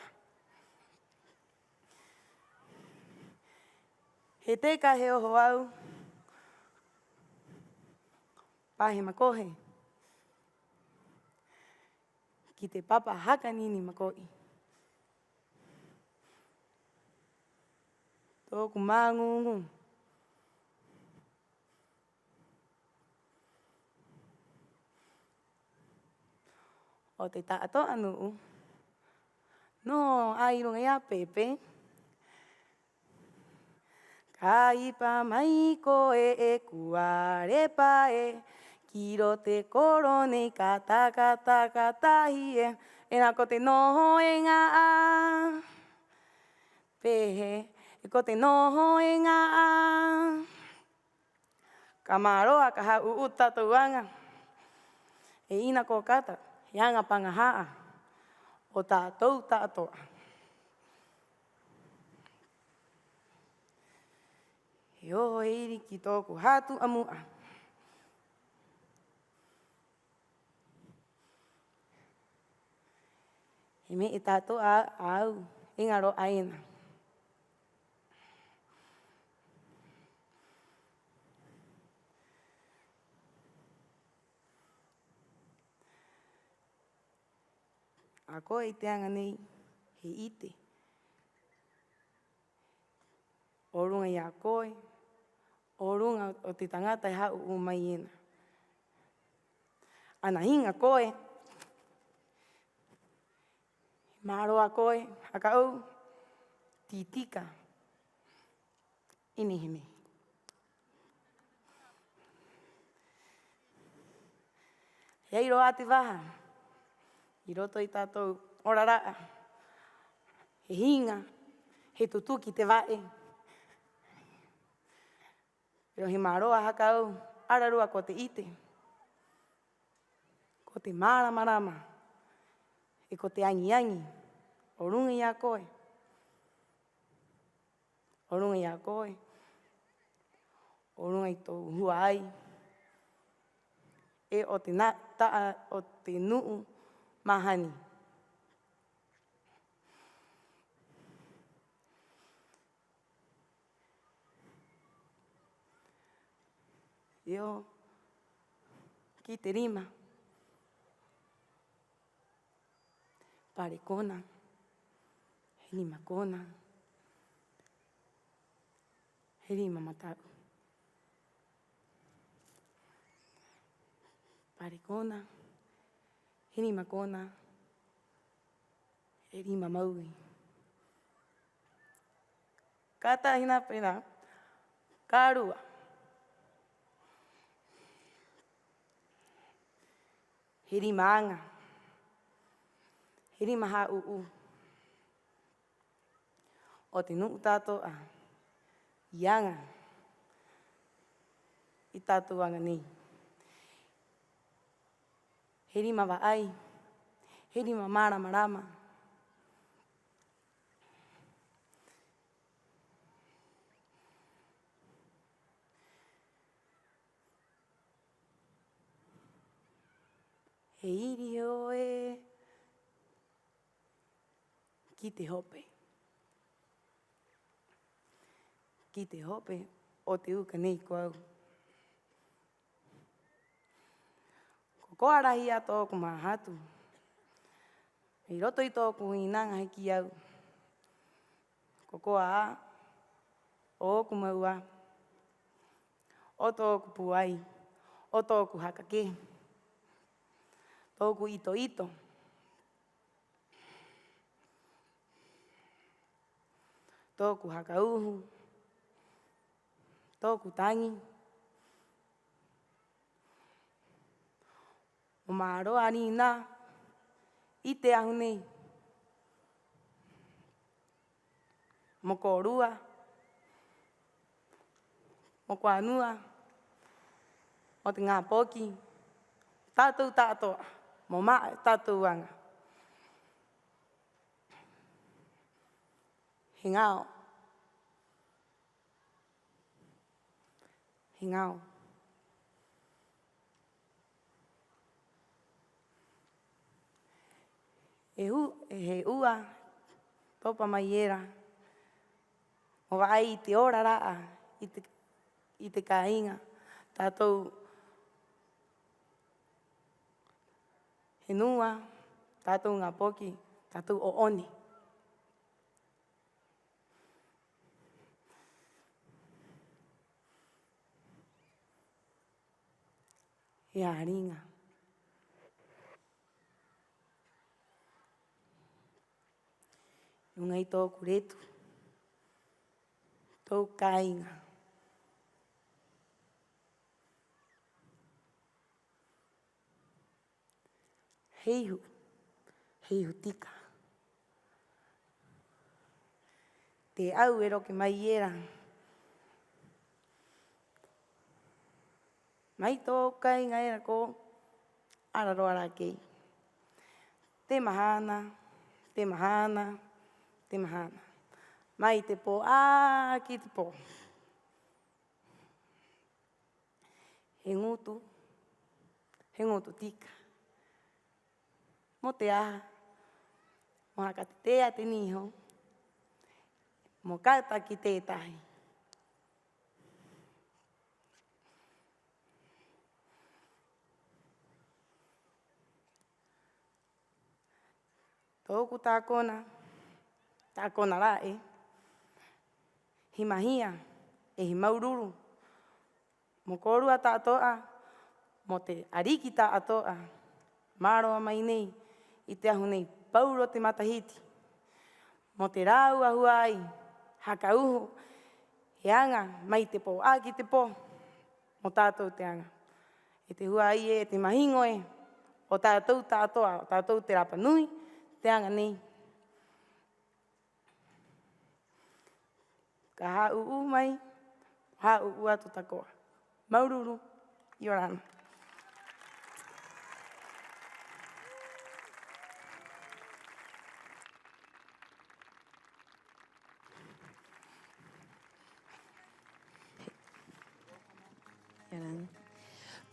S5: He teka he oho au, pahe makohe, ki te papa haka nini makoi. Tōku māngungu. O te tātoa nuu, no airunga ia pepe, ka ipa mai koe e kuare pae, kiro te koro nei kata tahi e, e nā ko te noho e ngā a. Pehe, e ko te noho e ngā a. Ka māroa ka hau u tātou anga, e ina ko kata, he anga panga haa, o tātou tātoa. He oho iri ki tōku hātu amua. He me e tātoa au, engaro aina. A koe i te anga nei, he ite. O runga i a koe, o runga o te tangata e hau o mai ena. Ana hinga koe, māroa koe, haka au, titika. inihime. Hei roa te waha, I roto I tātou oraraa, he hinga, he tutuki te wae. Pero he maroa haka au, ararua ko te ite. Ko te maramarama, e ko te angi, o runga I a koe. O runga I a koe. O runga I tō hua ai. E o te taa, o te nuu mahani. Eo, ki te rima. Pare kona, he rima kona, he rima matau. Pare kona, he rima kona, he rima maui. Ka tahina pena, ka rua. He rima anga. He rima ha uu. O te nuu tātou a. I anga. I tātou anga ni. He rima wa ai. He rima maramarama. He iri oe ki te hope. Ki te hope o te uka nei ko au. Ko koarahi a tōku mahatu. I roto I tōku inanga heki au. Ko koa a, o oku maua, o tōku puai, o tōku hakake. Tōku ito. Tōku hakauhu. Tōku tangi. O maaroa ni nā, I te ahu nei. Moko rua. Moko anua. O te ngā poki. Tātou tātoa. Mo maa tātou anga. He ngāo. He ngāo. He ua, topa mai era. O ai te ora raa, I te kāinga. Tātou he nua, tātou ngā poki, tātou o oni. He ringa. Nunga I tōku retu. Tōku kāinga. Heihu tika. Te au e roke mai era. Mai tō kāinga era ko araroara kei. Te mahana, te mahana, te mahana. Mai te pō, ki te pō. He ngutu tika. Mo te aha, mo haka te tea te niho, mo kauta ki tētahi. Tōku tākona rae, hi mahia, e hi maururu, mo korua tātoa, mo te ariki tātoa, māroa mai nei, I te ahu nei pauro te matahiti. Mo te rāua huai, haka uhu, He anga, mai te pō, ki te pō, mo tātou te anga. E te hua i e te mahingo e, o tātou tātoa, o tātou te rapa nui, te anga nei. Ka hā uu mai, hā uu atu takoa. Maururu, Yorana.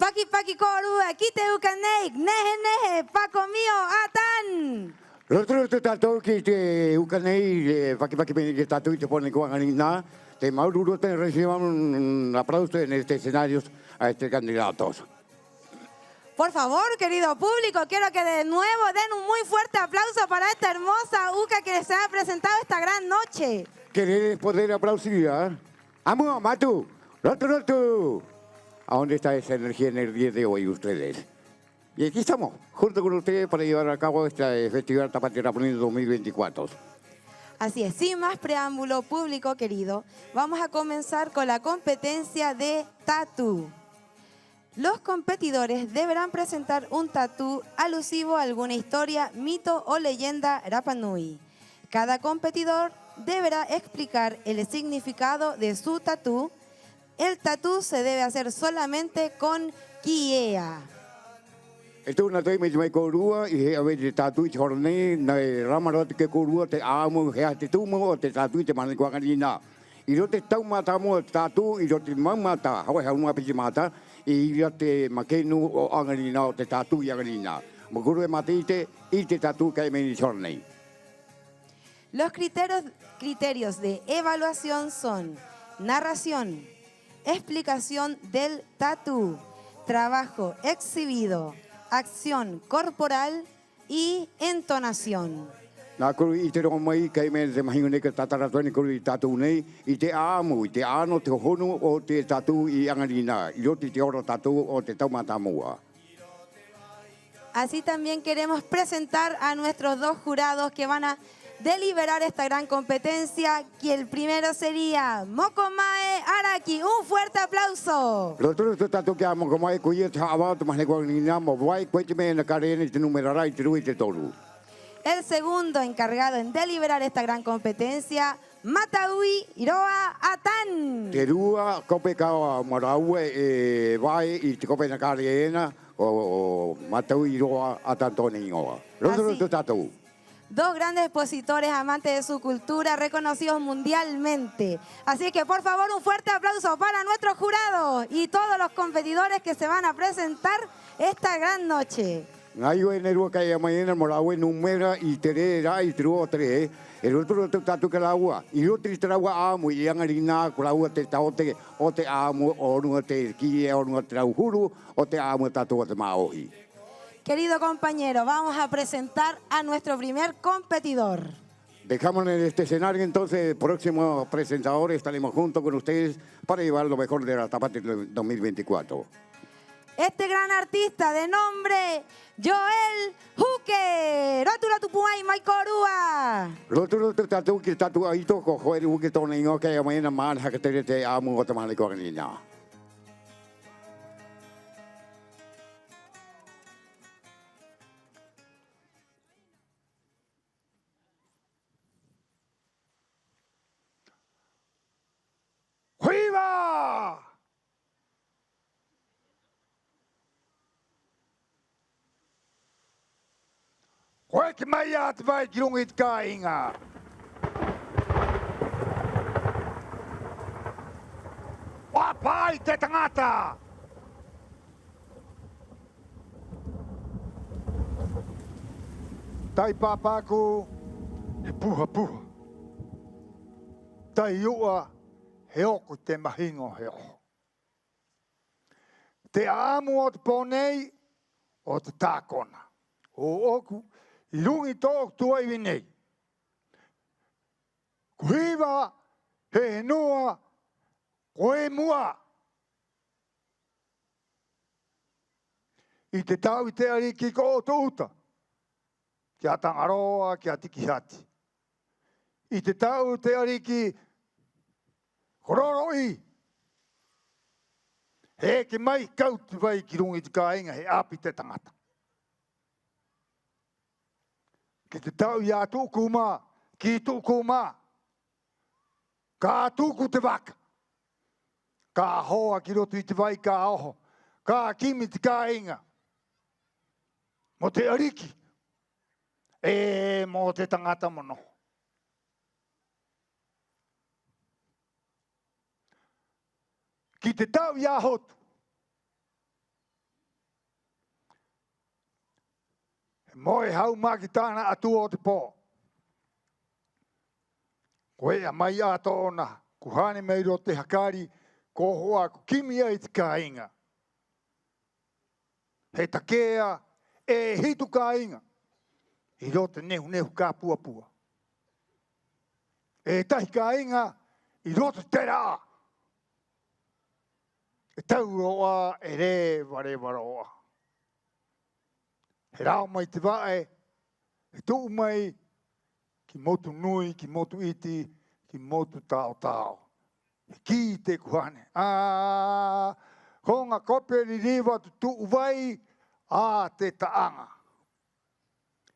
S2: Paki paki korua, kite uka neik, nehe nehe, pako mio, atan!
S1: Roto tātou ki te ukanei, whaki pene ki tātou i te pone kuangani nā, te maururu te reciban un aplauso en este escenarios a este candidatos.
S2: Por favor, querido público, quiero que de nuevo den un muy fuerte aplauso para esta hermosa UCA que se ha presentado esta gran noche.
S1: ¿Querés poder aplaudir? ¡Amo, Matu! ¡Roto! ¿A dónde está esa energía en el día de hoy ustedes? Y aquí estamos, junto con ustedes para llevar a cabo este Festival Tapate Rapanui 2024.
S2: Así es, sin más preámbulo público querido, vamos a comenzar con la competencia de tatú. Los competidores deberán presentar un tatú alusivo a alguna historia, mito o leyenda Rapanui. Cada competidor deberá explicar el significado de su tatú. El tatú se debe hacer solamente con kiea.
S1: Ito na toi me mai korua I he ave te tatu I horne na ramarot ke korua te amo he te tumo o te tatu te mani kwa kanina. I ro te tau mata mo tatu I ro te mamata hawa ha uma piji mata I ro te makenu o anganina o te tatu I anganina. Mo kuru e mate I te tatu kai me ni horne.
S2: Los criterios de evaluación son narración, explicación del tatú, trabajo exhibido, acción corporal y entonación.
S1: Nā kuru I te rongo mai kai me te mahingo nei ka tatara ni kuru I tatu nei I te āmu, I te āno te honu o te tatu I angarina I roti te oro tatu o te taumata mua.
S2: Así también queremos presentar a nuestros dos jurados que van a deliberar esta gran competencia, que el primero sería Mokomae Araki. Un fuerte aplauso.
S1: Roto tatu ke amo komai kuia te hawa te mahne kwa nina mo vai koe te me na karene te numerara I te rui te toru.
S2: El segundo encargado en deliberar esta gran competencia, Mataui Iroa Atan.
S1: Te rua kope kawa maraue vai I te kope na karene o matau I roa atantone ingoa. Roto tatu.
S2: Dos grandes expositores amantes de su cultura, reconocidos mundialmente. Así que, por favor, un fuerte aplauso para nuestros jurados y todos los competidores que se van a presentar esta gran noche.
S1: Ngayo e nerua kai amaina morawe numera I tere ra I trua tere. E roto tatu ka laua. I roto traua amu I angarina ko laua te taote o te amu o runga te ki o runga trau huru o te amu tatu o te maohi.
S2: Querido compañero, vamos a presentar a nuestro primer competidor.
S1: Dejamos en este escenario entonces, próximo presentador, estaremos juntos con ustedes para llevar lo mejor de la Tapate 2024.
S2: Este gran artista de nombre, Joel Huque. Rótulo tupuay maikorua.
S1: Rótulo tatu ki tatu aito ko Joel Huque tone ingo kay amaina man hakatere te amu o tamale ko kanina. ¡Viva! Koe ki mai atu vai ki rungi te kāinga. Wapai te tangata. Tai papaku he puha. Tai ua he oku te mahingo he oho. Te āmu o te ponei o te tākona. O oku I rungi tōku tua I winei. Kuhiwa he noa koe mua. I te tau I te ariki ko o tōuta. Kia tangaroa, kia tiki hati. I te tau te ariki
S6: Kororo i. He ke mai kautu vai ki rungi te kāinga he api te tangata. Ki te tau i a tūku mā, ki tūku mā. Ka tūku te waka. Ka hoa ki roto i te vai ka oho. Ka kimi te kāinga. Mo te ariki. Mo te tangata mono. Ki te tau i a hotu. Moe hau maki tāna atua o te pō. Koe a mai ato ona, kuhane mei ro te hakari, ko hoa ku kimi ai te kāinga. He takea, hitu kāinga. I ro te nehu kā pua pua. Tahi kāinga, i ro te tera. Tau roa, re roa. He rao mai te vae, he tuu mai, ki motu nui, ki motu iti, ki motu tao. He ki te kuhane. Ko ngā koperi riwa tu tuu vai, te taanga.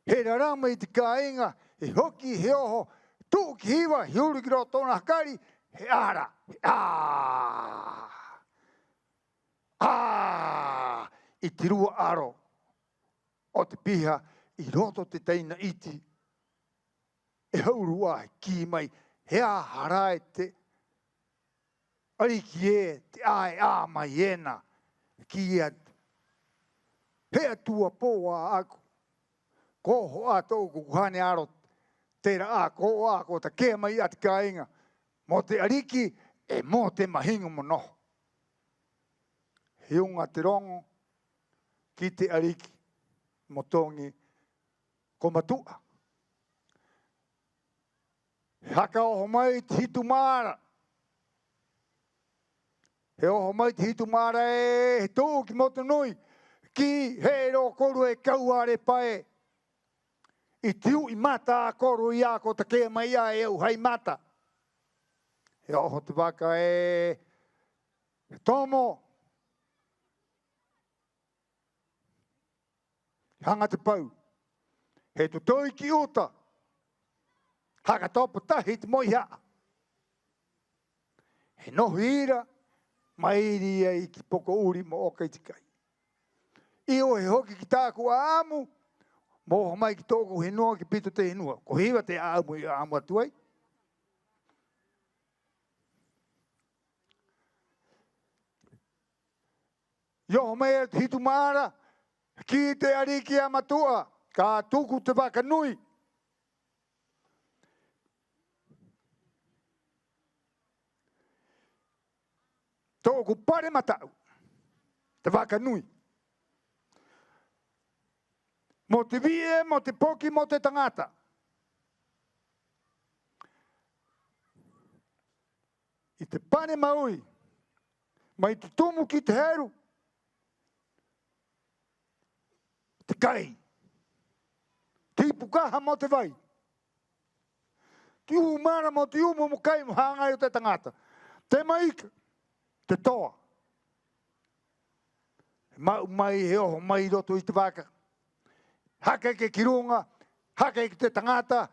S6: He rara mai te kāinga, he hoki, he oho, tuu ki hiwa, he uru ki roa tōna hakari, he ara. I te rua aro o te piha i roto te teina iti. E haurua he ki mai, he a harae te ariki te ae a mai ena ki atu. He atua pōa aku. Ko hoa tō kuhane aro tera a ko a ko ta kea mai ati kāinga. Mo te ariki mo te mahingu monoho. He unga te rongo ki te ariki motongi ko matua. He haka oho mai te hitu māra. He oho mai te hitu māra he tō ki motu nui ki he ro koru e kauare pae. I tiu i mata a koru i a ko ta kea mai a e au hai mata. He oho te waka tomo. Hanga te pau. He tu toi ki uta. Haka topa tahi te moi haa. He nohi ira. Mairi ai ki poko uri mo okai tikai. I o he hoki ki tāku a amu. Moho mai ki tōku he noa ki pito te hinua. Ko hiwa te amu i amu atuai. Ioho mai e hitu maara. Ki te ariki a matua, ka tuku te waka nui. Tōku pare matau, te waka nui. Mo te vie, mo te poki, mo te tangata. I te pane maui, mai te tumu ki te heru. Te kai. Te ipukaha mo te vai. Te umara mo te umu mo kai mo hangai o te tangata. Te maika. Te toa. Mai he oho mai roto i te waka. Haka ke kirunga. Haka ke te tangata.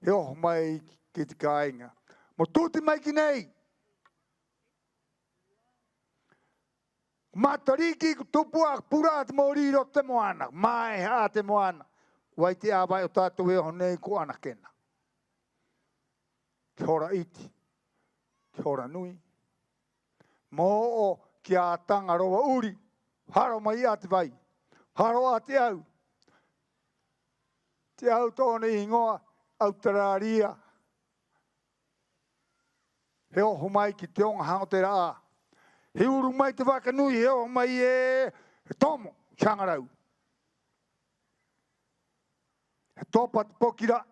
S6: He oho mai ke te kāinga. Mo tūti mai ki nei. Matariki tupua pura te moriro te moana. Mai ha te moana. Wai te awai o tātou e honei ko ana kena. Ki hora iti. Ki hora nui. Mo o ki a tanga roa uri. Haro mai a te vai. Haro a te au. Te au tōne ingoa. Autararia. He oho mai ki te onga hango te raa. He uru mai te waka nui, he oho mai he tomo, changarau. He topa te pokira.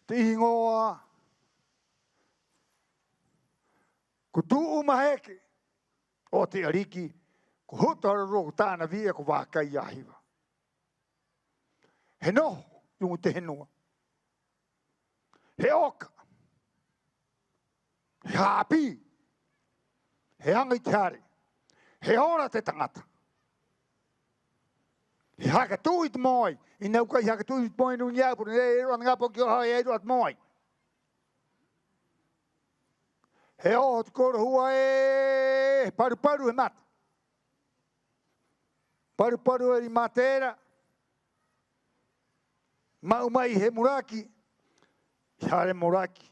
S6: Te ingoa. Ko tuu maheke. O te ariki. Ko hutara roho tāna via ko wākai ahiwa. He noho, yungu te henua. He oka. He haapi. He anga i te hare. He ora te tangata. He haka tui te moi. I nau kai haka tui te moi nungi au. Pura e ero ngapo ki o hai e ero at moi. He oho te koro hua e paru paru he mata. Paru paru e ri matera. Mau mai he muraki. Hare muraki.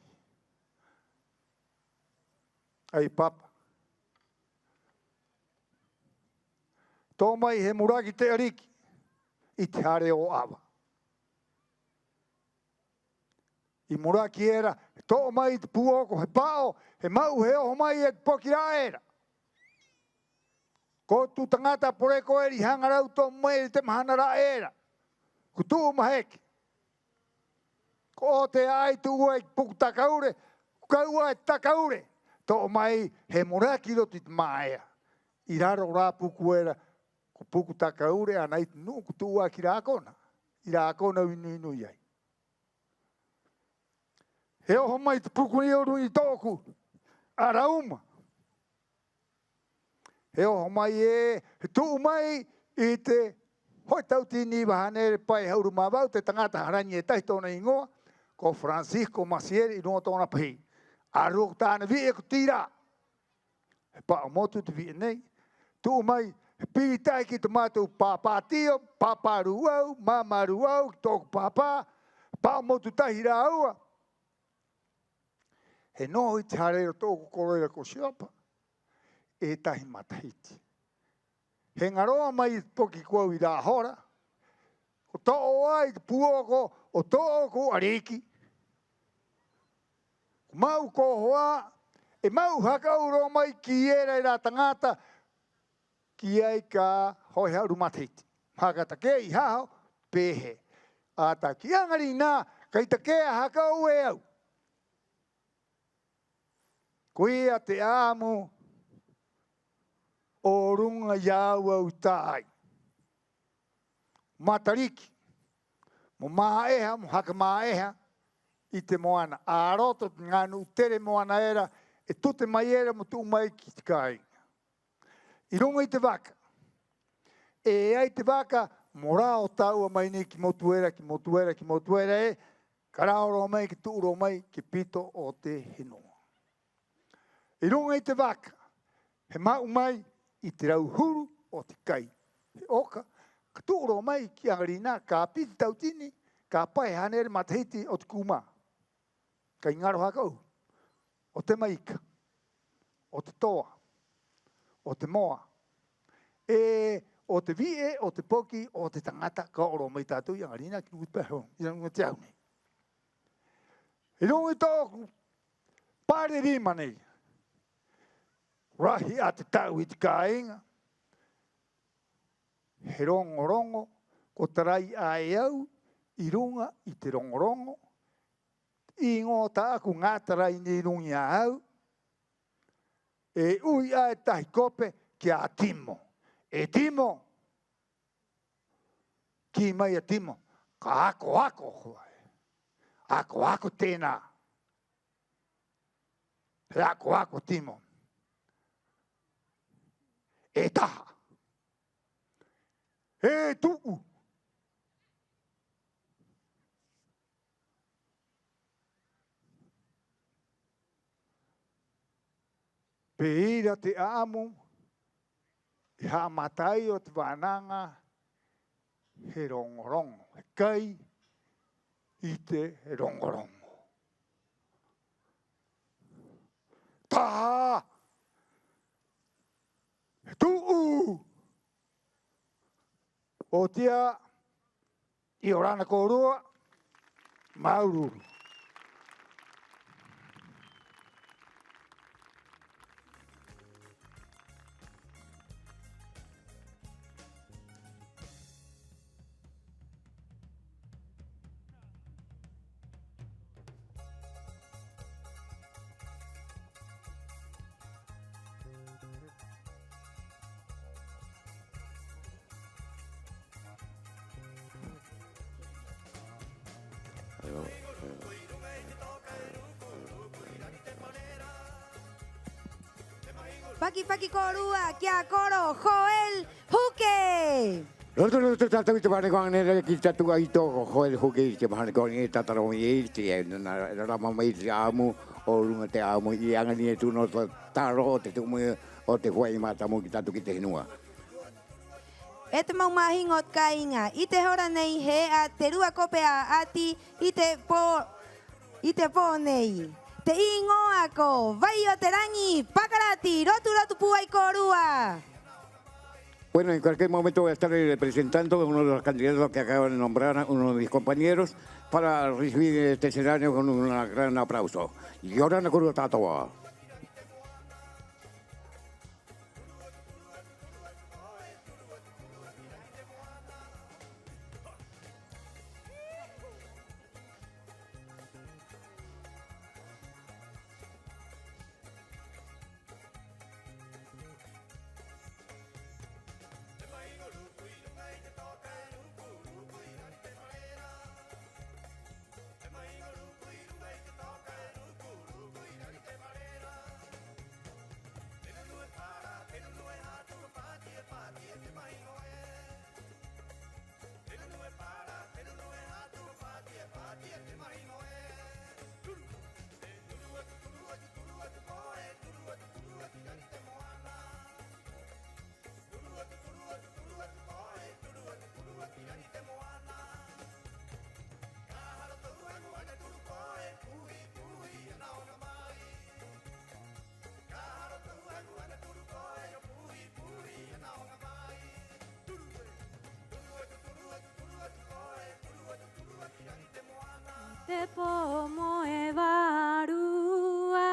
S6: Ai papa. Tō mai he muraki te ariki. I te hare o awa. I muraki era. Tō mai te puoko he pao. He mau he oho mai e poki rā era. Ko tu tangata pore ko eri hangarau tō mai te mahana rā era. Ku tū maheke. Ko te ai tu ua i puku takaure. Kaua e takaure. Tō mai he muraki roti te maea. I raro rā puku era. Ko puku takaure anai te nuu ku tū ua ki rā kona. I rā kona inu inu iai. He oho mai te puku ni oru i tōku. Arauma. He oho mai e. He tū mai i te hoi tau tini wahane pai hauru mawau. Te tangata harani e tahi tōna ingoa. Ko Francisco Macieri i runga tōna pahi. Aruk tāna vi e ko tira. He pa o motu te vi e nei. Tū mai he piri tai ki te mātou pāpātio. Pāpāru au. Māmaru au. Tōku pāpā. Pa o motu tahi rā ua. He noho i te harero tōku koroira ko siopa. E tahi matahiti. He ngaroa mai poki kua i rā hora. Ko tō ai te puoko o tōku ariki. Mau ko hoa. E mau haka uro mai ki era i rā tangata. Ki ai ka hoi hauru matahiti. Haka take i hao pehe. A ta ki angari nā. Kai take a haka ue au. Kuia te āmu o runga iau au tāi. Matariki. Mo māeha, mo haka māeha i te moana. Āroto ngānu tere moana era e tute mai era mo tū mai ki te kāinga. I runga i te waka. E ai te waka mo rā o tāua mai ni ki motu era, ki motu era, ki motu era e. Ka rāoro mai, ki tūro mai, ki pito o te hinoa. I runga i te waka, he mau mai i te rauhuru o te kai. He oka, ka tūro mai ki angarina, ka piti tautini, ka pai hanere matahiti o te kuma. Ka ingaro hakau, o te maika, o te toa, o te moa, o te vie, o te poki, o te tangata, ka oro mai tātou i angarina, ki nungu peho, i nungu te aune. I runga i tōku, pāre rima nei. Rahi a te tau i te kāinga. He rongorongo, ko tarai ai au, i runga i te rongorongo. I ngō tāku ngā tarai ni rungi a au. E ui a e tahi kope ki a timo. E timo. Ki mai a timo. Ka ako ako huai. Ako ako tēnā. He ako ako timo. E taha. E tuku. Peira te amo. I ha matai o te wānanga. He rongorongo. He kai. I te rongorongo. Taha. Tu'u! O tia, i orana korua, maururu.
S2: Paki Paki Korua, Kia Koro, Joel Huque.
S1: Roto tatu te pare kong nere ki tatu ai to Joel Huque te pare kong ni tataro i te na rama mai te amu o lunga te amu i anga ni tu no taro te tu mo o te huai mata mo ki tatu ki te hinua.
S2: E te maumahingot kainga, i te hora nei he a te rua kopea ati i te po nei. Te ingoa ko, vai o te rangi, pakarati, rotu puai korua.
S1: Bueno, en cualquier momento voy a estar representando a uno de los candidatos que acaban de nombrar, a uno de mis compañeros, para recibir este escenario con un gran aplauso. Y ahora no curva tatoa.
S5: Te pomo e varua,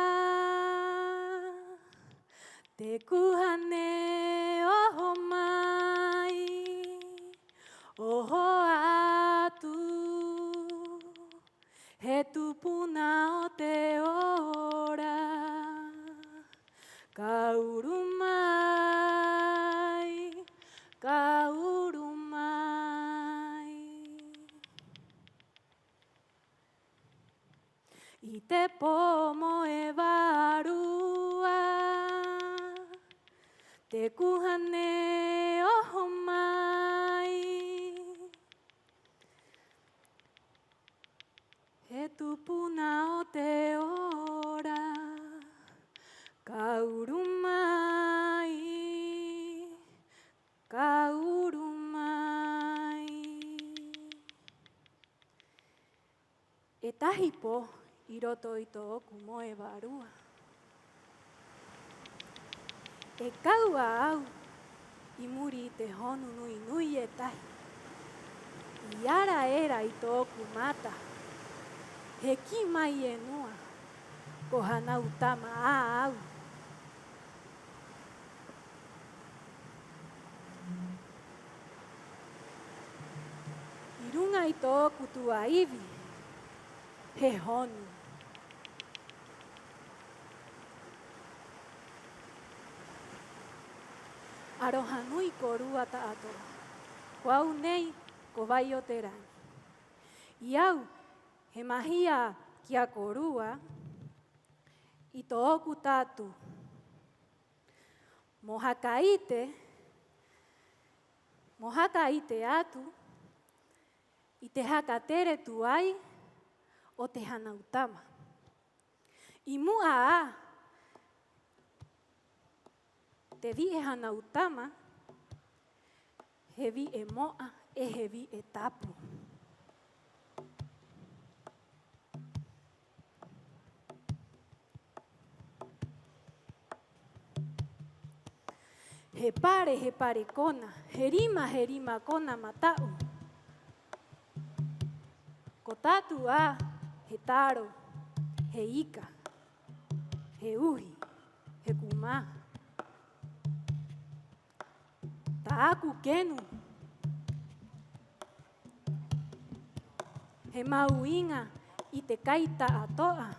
S5: te kuhane oho mai, oho atu, he tupuna o te ora, kauru mai, kauru mai. I te pomo e varua, te kuhane oho mai, he tupuna o te ora, kauru mai, kauru mai. E tahi po, i roto i tō oku moe varua. E kaua au, i muri i te honu nui nui e tahi. I ara era i tō oku mata. He ki mai e noa, ko hana utama a au. I runga i tō oku tua iwi, he honu. Aroha nui ko rua tātoa, ko au nei ko vai o te rangi. I au, he mahia kia ko rua, i tō oku tātu. Mohaka ite atu, i te haka tere tu ai o te hana utama. I mua a, te vi e hana utama, he vi e moa e he vi e tapu. He pare kona, he rima kona matau. Ko tatu a, he taro, he ika, he uhi, he kuma. Ta aku kenu. He mauinga i te kaita atoa.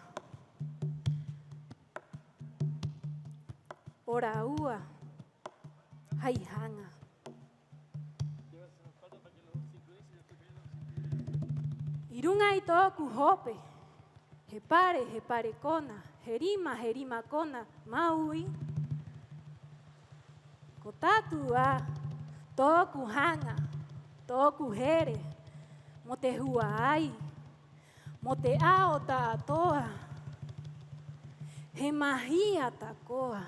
S5: Ora ua, hai hanga. I runga i tōku hope, he pare kona, he rima kona, maui,
S7: Ko tatua, tōku hanga, tōku here, mo te hua ai, mo te ao tā toa, he mahia tā koa.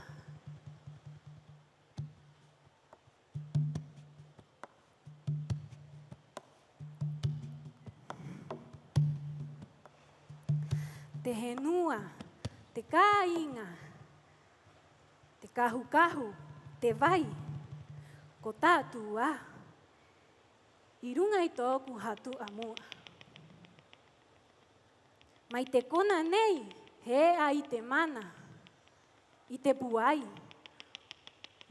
S7: Te henua, te kāinga, te kahu, te vai, ko tātua, i runga i tōku hatu a mua. Mai te kona nei, he a i te mana, i te puai,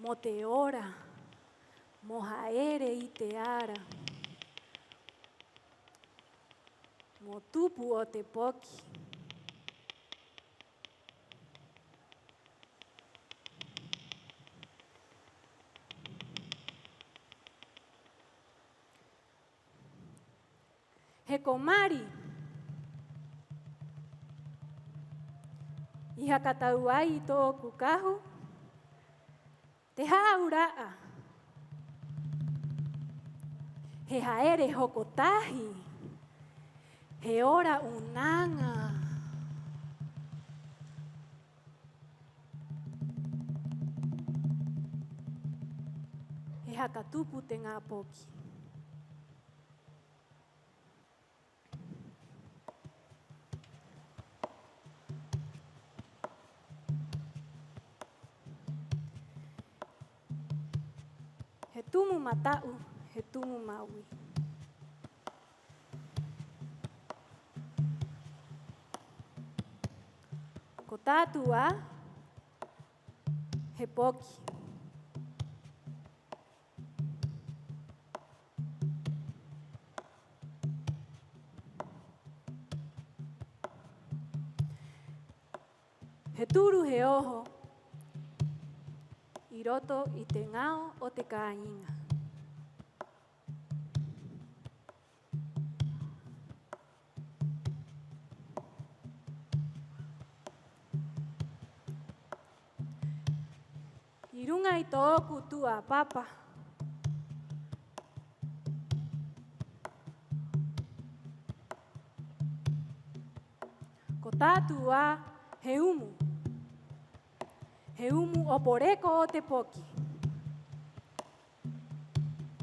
S7: mo te ora, mo haere i te ara, mo tupu o te poki. He komari, i hakatau ai i tōku kahu, te hauraa. He haere hokotahi, he ora unanga. He hakatupu te ngā poki. He tumu matau, he tumu maui. Ko tātua, he poki. He turu he oho, i roto i te ngao o te kāinga. I runga i tōku tua papa, ko tātua he umu. He umu o poreko o te poki.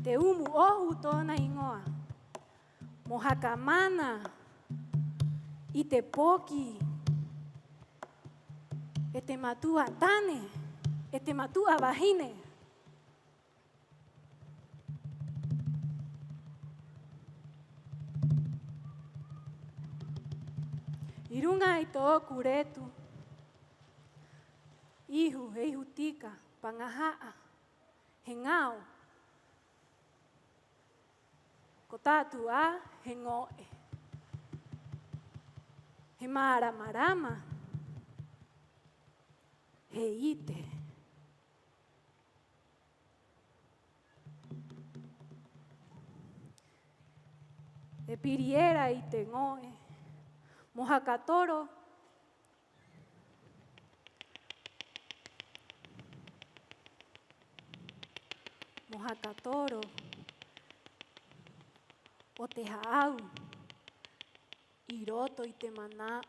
S7: Te umu ohu tōna ingoa. Mo haka mana i te poki. E te matua tane, e te matua wahine. I runga i tōku retu, ihu, ihu tika, pangahaa, he ngao. Ko tātua, he ngoe. He maramarama, he ite. E piriera i te ngoe, mohakatoro, mohakatoro, o te haau, i roto i te manau.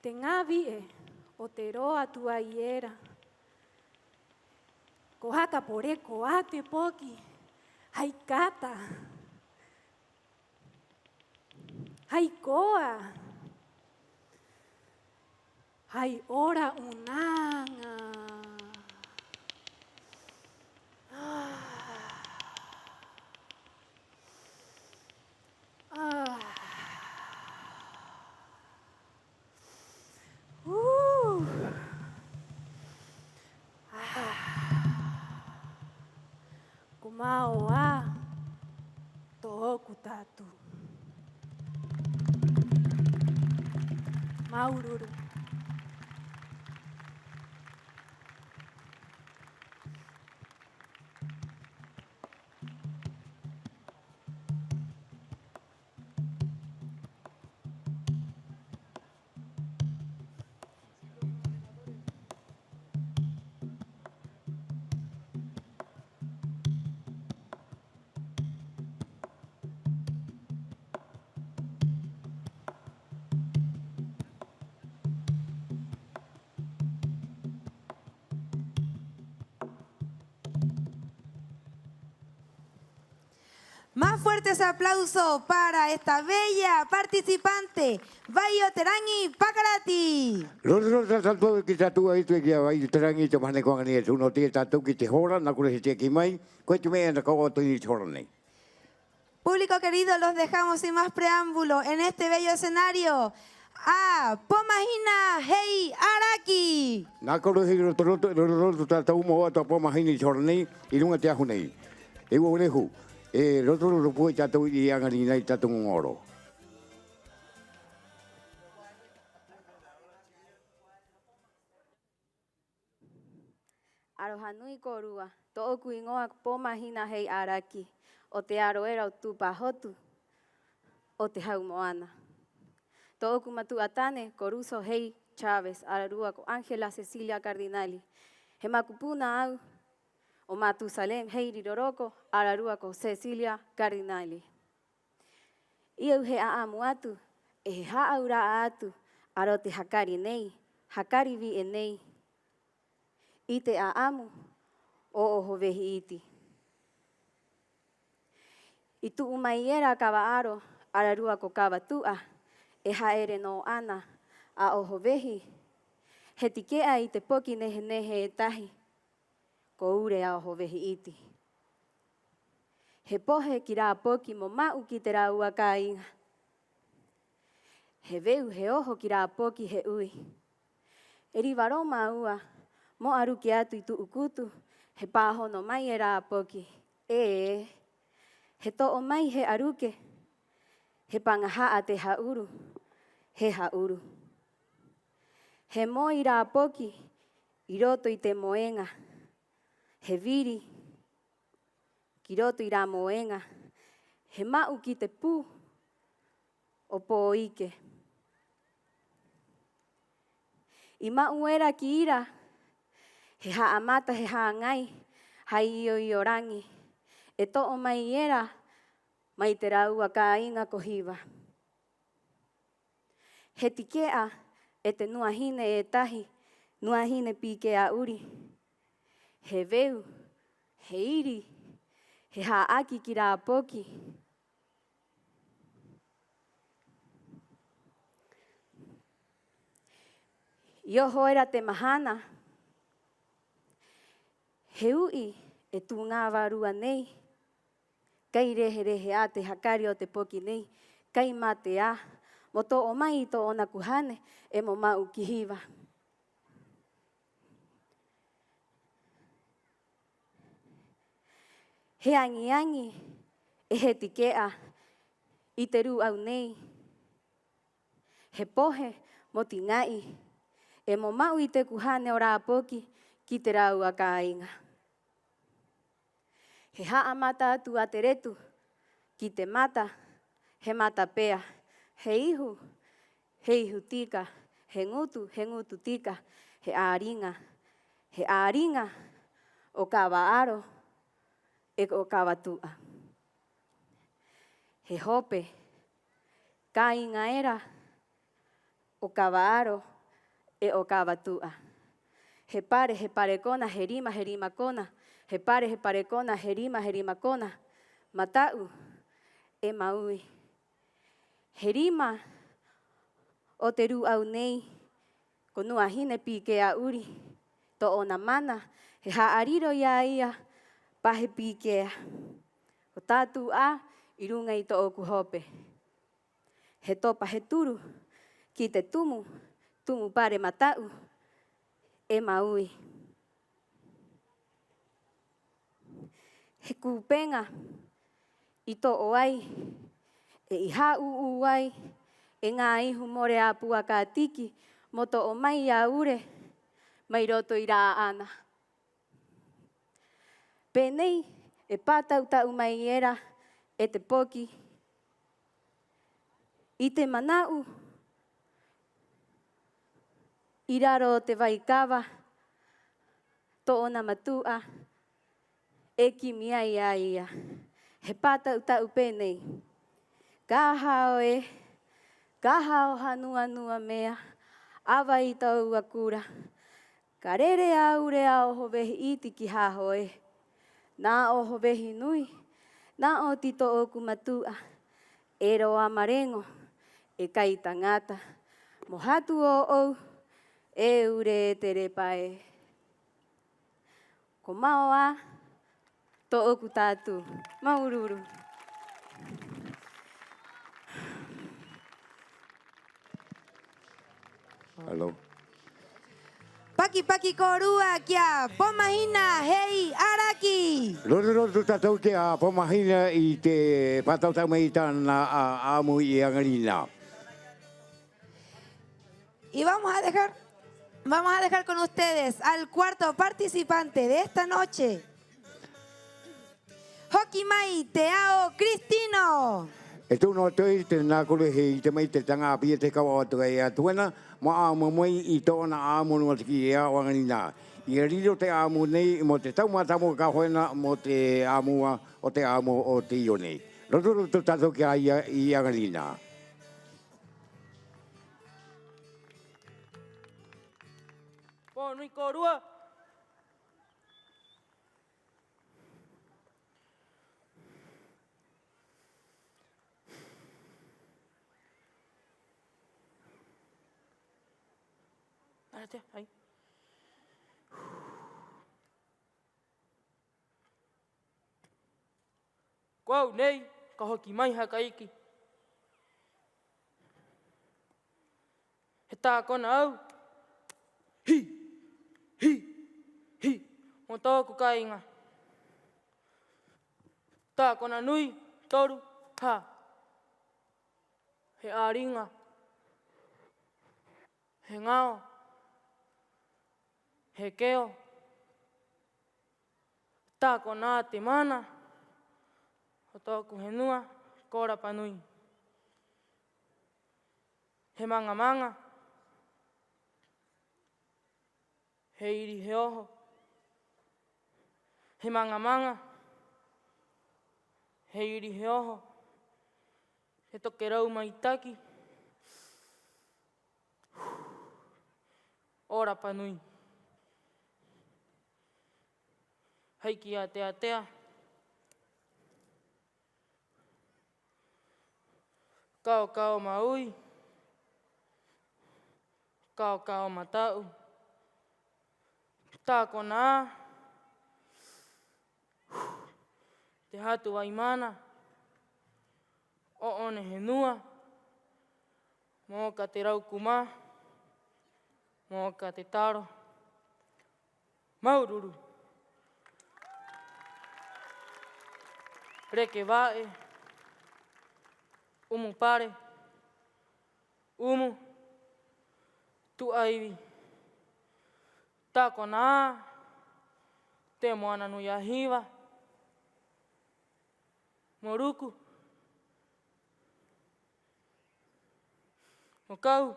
S7: Te ngāwie o te roa tua iera, ko haka poreko a te poki, hai kata, hai koa, hai ora unanga. Kumao a tōku tātu. Maururu.
S2: Más fuertes aplausos para esta bella participante, Bayo Terangi Pakarati.
S1: Roro tatu ki tatu ai tu ki ai terangi te mane ko ngani tu no te tatu ki te hora na kure te ki mai ko te me na ko tu ni hora nei.
S2: Público querido, los dejamos sin más preámbulo en este bello escenario a Pomahina Hei Araki.
S1: Na ko ro ro tatu mo to po mahini hora nei I lunga te ahu nei. E wo le hu. E ro pu tatu I anga ni nei tatu ngoro.
S5: Aroha nui korua, to'oku ingoa Pomahina Hei Araki, o te aroera o tupa hotu, o te haumoana. To'oku matu atane, Coruso Hei Chávez, ararua ko Ángela Cecilia Cardinali. He makupuna au, o Matusalem Hei Riroroko, ararua ko Cecilia Cardinali. Iau he aamu atu, e he haaura atu, aro te hakari nei, hakari vi e nei. I te aamu o oho vehi iti. I tu umaiera kawa aro, ararua ko kawa tua, e haere no ana, a oho vehi. He tikea I te poki nehe e tahi, ko ure a oho vehi iti. He pohe ki rā poki mo mau ki te rā ua ka inga. He veu he oho ki rā poki he ui. E riwaroma ua, mo aru ki atu I tu ukutu, he pāhono mai e rā poki. He to'o mai he aruke, he pangaha a te hauru, he hauru. He moi rā poki, I roto I te moenga, he viri, ki roto I rā moenga, he mau ki te pū, o pō ike. I mau era ki ira, he haamata he haangai, hai I orangi. E to'o mai era, mai te raua ka inga ko hiwa. He tikea, e te nuahine e tahi, nuahine pike a uri. He veu, he iri, he haaki ki rā poki. Ioho era te mahana, he ui e tu ngā warua nei, kai rehe a te hakari o te poki nei, kai mate a, mo to o mai to ona kuhane, e mo mau ki hiwa. He angi, e he tikea, I te ru au nei, he pohe mo ti ngai, e mo mau I te kuhane o rā poki, ki te rau a ka inga. He haamata atu a te retu, ki te mata, he mata pea. He ihu tika, he ngutu tika, he āringa, o kawa aro, e o kawa tua. He hope, ka inga era, o kawa aro, e o kawa tua. He pare kona, he rima kona, he pare kona, he rima kona, matau, e maui. He rima, o te ru au nei, ko nua hine pike a uri, to ona mana, he haariro ia, pahe pike a. O tātu a, I runga I to oku hope. He topa he turu, ki te tumu pare matau, e maui. He kupenga, I to o ai, e I hau ai, e ngā ihu more a pua ka tiki, mo to o mai a ure, mai roto I rā ana. Penei, e pātau mai era, e te poki, I te manau, I raro o te waikawa, to ona matua, e ki mia ia. He pātau penei. Ka hao hanua mea, awa I tau akura. Ka rere a ure a oho vehi iti ki haho e. Nā oho vehi nui, Na o tito o kumatua, e roa marengo, e kai tangata, mohatu o, e ure tere pae. Ko maoa, to oku tātu, maururu.
S1: Hello.
S2: Paki paki korua kia, pomahina, hei, araki.
S1: Roto tātou te a pomahina i te patautau mei tāna a amu i Angarina.
S2: Y vamos a dejar con ustedes al cuarto participante de esta noche. Hokimai Teao Cristino.
S1: E tūno atoi te nākore hei te mei te tanga apia te kawa atu e atuena, mo āmu mai i tōna āmu nua tiki e a Wanganina. I riro te āmu nei mo te taumatamu ka hoena mo te āmua o te āmu o te io nei. Roto tātou ki a i Angarina.
S8: Pōnui korua. Arate, ai. Kau nei, ka hoki mai haka iki. He tā kona au. Hi, mo tōku ka inga. Tā kona nui, toru, ha. He āringa. He ngao. He keo. Tā kona te mana. O tōku he nua, kōra panui. He manga manga. He iri he oho. He manga manga. He iri he oho. He toke rau mai taki. Ora panui. Heiki a te atea. Kao kao maui. Kao kao matau. Tā kona te hatu ai mana. O one he nua. Mō ka te raukuma. Mō ka te taro. Maururu. Reke vae. Umu pare. Umu. Tu aiwi. Tā kona te moana nui a hiwa. Moruku. Mo kau.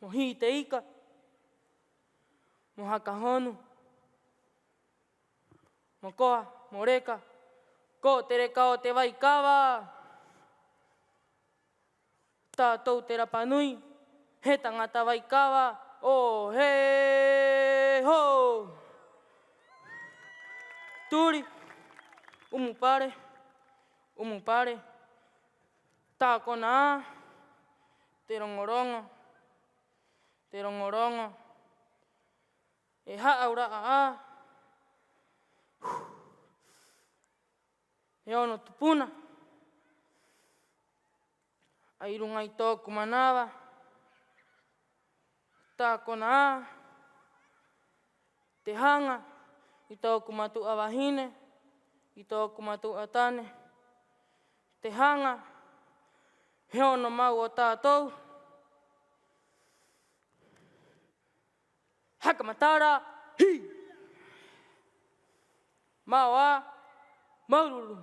S8: Mo hi te ika. Mo haka honu. Mo koa, mo reka. Ko te reka o te waikawa. Tātou te rapanui, he tangata waikawa, o he ho. Turi, umu pare, tā kona te rongorongo, e haaura a, e ono tupuna. Ai runga i tōku manawa. Tā kona a. Te hanga. I tōku matu a wahine. I tōku matu a tane. Te hanga. He ono mau o tātou. Haka matara. Hi. Mau a. Maururu.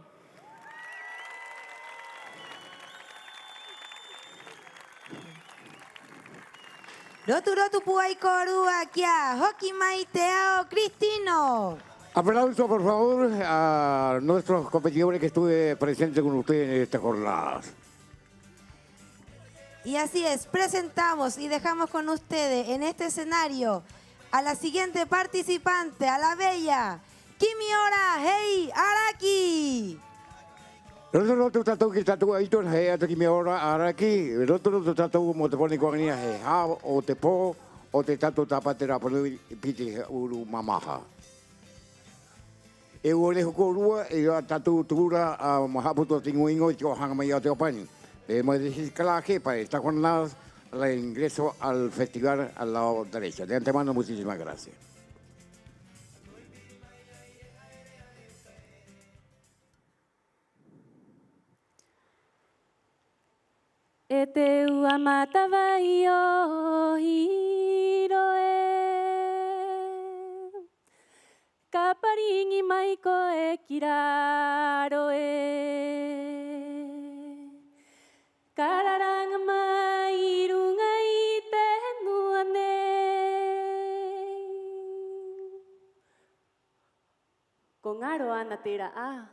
S2: Rotu puai korua kia, Hokimai Teao Cristino.
S1: Aplauso, por favor, a nuestros competidores que estuve presentes con ustedes en esta jornada.
S2: Y así es, presentamos y dejamos con ustedes en este escenario a la siguiente participante, a la bella Kimiora Hei Araki.
S1: Roto tatu ki tatu ai ton he ata ki me ora araki. Roto tatu mo te poni koangia he ha o te po o te tatu tapatera polu piti uru mamaha. E o le hoko rua e a tatu tura a mahaputo tinguingo i o hanga mai a te opani. E mo de kala que pa está con la ingreso al festival al lado derecho. De antemano muchísimas gracias.
S7: E te ua matawai o hiroe. Ka paringi mai ko e kiraroe. Kararanga mai i runga i te nua nei. Ko ngaro ana te raa.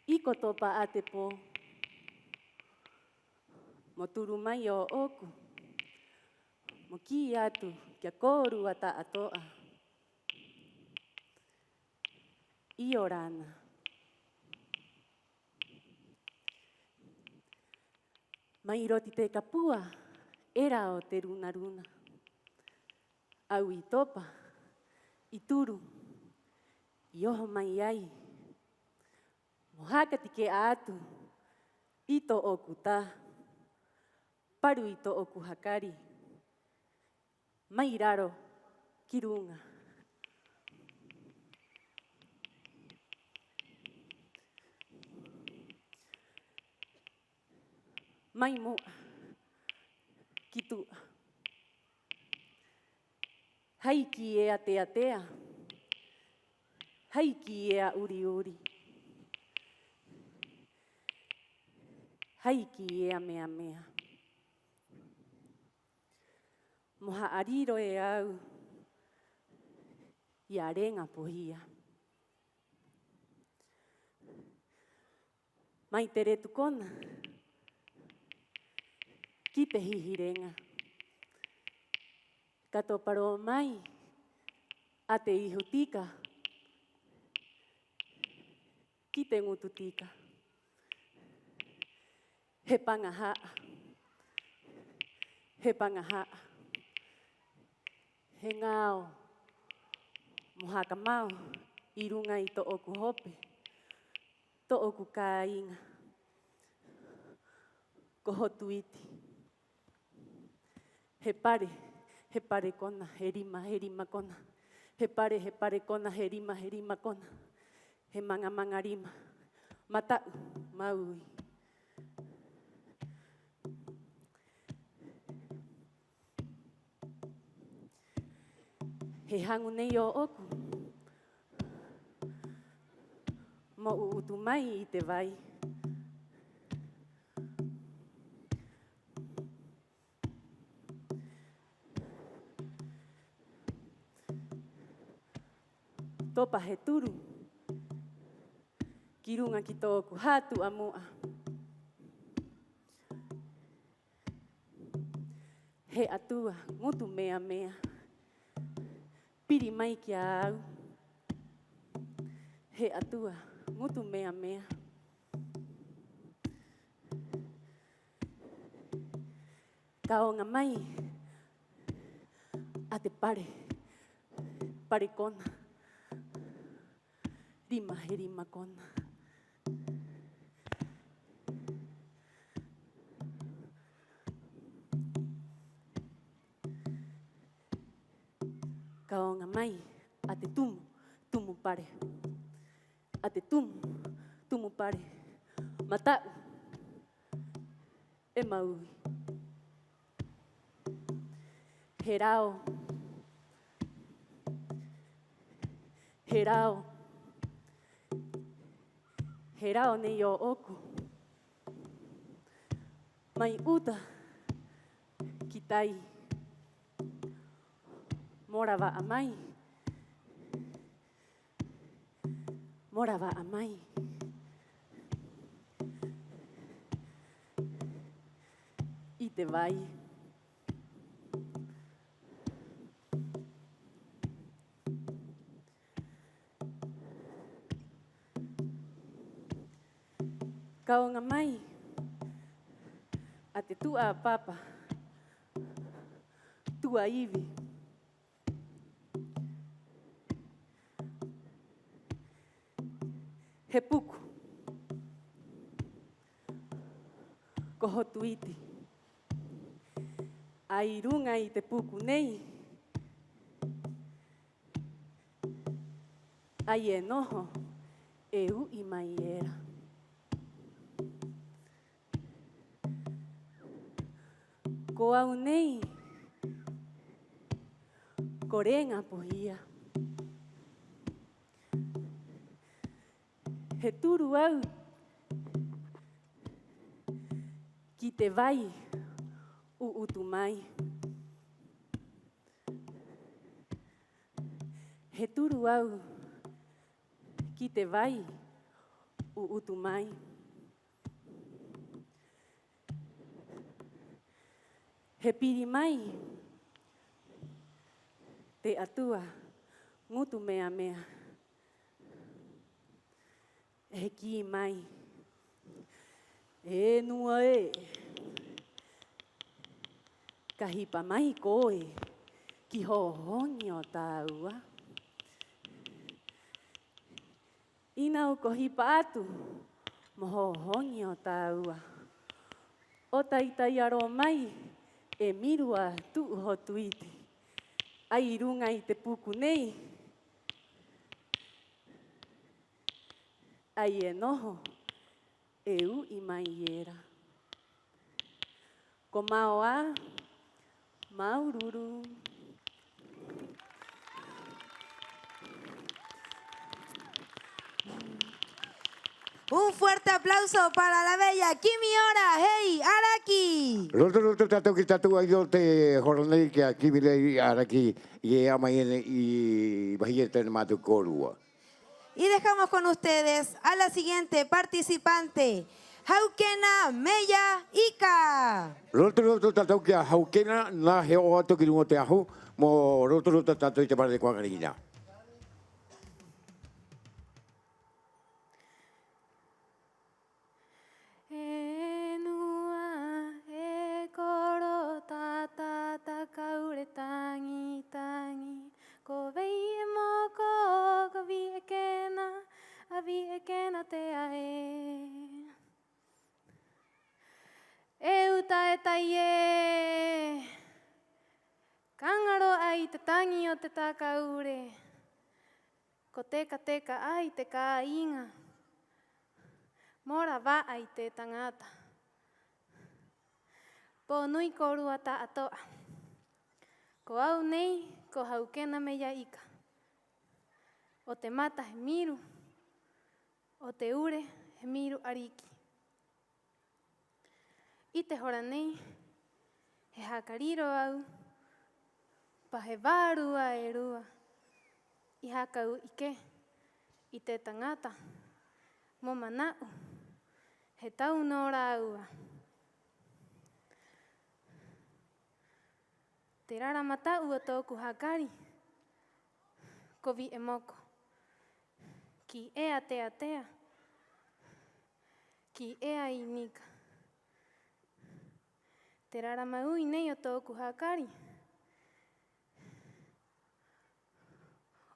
S7: Iko topa a te po. Mo turu mai o oku, mo ki atu kia koru ata atoa. I o rana. Mai roti te kapua, era o te runa runa. Au i topa, i turu, i oho mai ai. Mo hakati ke atu, i to oku ta. Paru i to oku hakari. Mai raro ki runga. Mai mua ki tua. Haiki e atea tea. Haiki e a uri uri. Haiki e a mea mea. Moha ariro e au i a renga pohia. Mai te retu kona, ki te hihirenga. Kato paro mai, a te iho tika, ki te ngutu tika. He pangahaa, he pangahaa. He ngāo, mohaka mau, i runga i to oku hope, to oku ka inga. Ko hotu iti. He pare kona, he rima kona. He pare kona, he rima kona. He manga rima. Matau, maui. He hangu nei o oku. Mo utu mai i te vai. Topa he turu. Ki runga ki tō oku hātu a mua. He atua, ngutu mea mea. Piri mai ki a au. He atua, ngutu mea mea. Ka onga mai, a te pare kona. Rima he rima kona. Ka onga mai, a te tumu pare. A te tumu pare. Matau, e maui. He rao. He rao. He rao nei o oku. Mai uta, ki tai. Mora wa amai. Mora wa amai. I te vai. Kaonga mai, a te tua papa, tua iwi. He puku, ko hotu iti. Ai runga i te puku nei, ai e noho e ui mai era. Ko au nei, ko renga pohia. He turu au, ki te vai u utu mai. He turu au, ki te vai u utu mai. He piri mai, te atua, ngutu mea mea. He ki mai, e nua e. Ka hipa mai koe, ki hohongi o tāua. Ina u ko hipa atu, mo hohongi o tāua. O taitai aro mai, e mirua tu hotu iti. Ai runga i te puku nei. Ai e noho, e ui mai era. Ko mao a, maururu.
S2: Un fuerte aplauso para la bella Kimi Ora, hey, Araki.
S1: Roto tatou ki tatou ai o te horonei ki a Kimirei Araki i e amaiene i wahiete na mātou kōrua.
S2: Y dejamos con ustedes a la siguiente participante, Haukena Meya Ika.
S1: Roto tatou ki a haukena nā he o atu ki rungo te ahu mo roto tatou i te mare kuangarina.
S5: Kaure tangi tangi, ko vei e moko, ko vi e kena te ae. E uta e tai e, kangaro ai te tangi o te takaure, ko teka ai te ka inga, mora wa ai te tangata. Po nui korua ta atoa. Ko au nei, ko Haukena Meya Ika. O te mata he miru, o te ure he miru ariki. I te hora nei, he hakariro au, pa he vārua e rua. I hakau ike, i te tangata, mo manau, he tau nora aua. Te rara mata ua tōku hakari, ko vi e moko. Ki ea tea, ki ea i nika. Te rara maui nei o tōku hakari,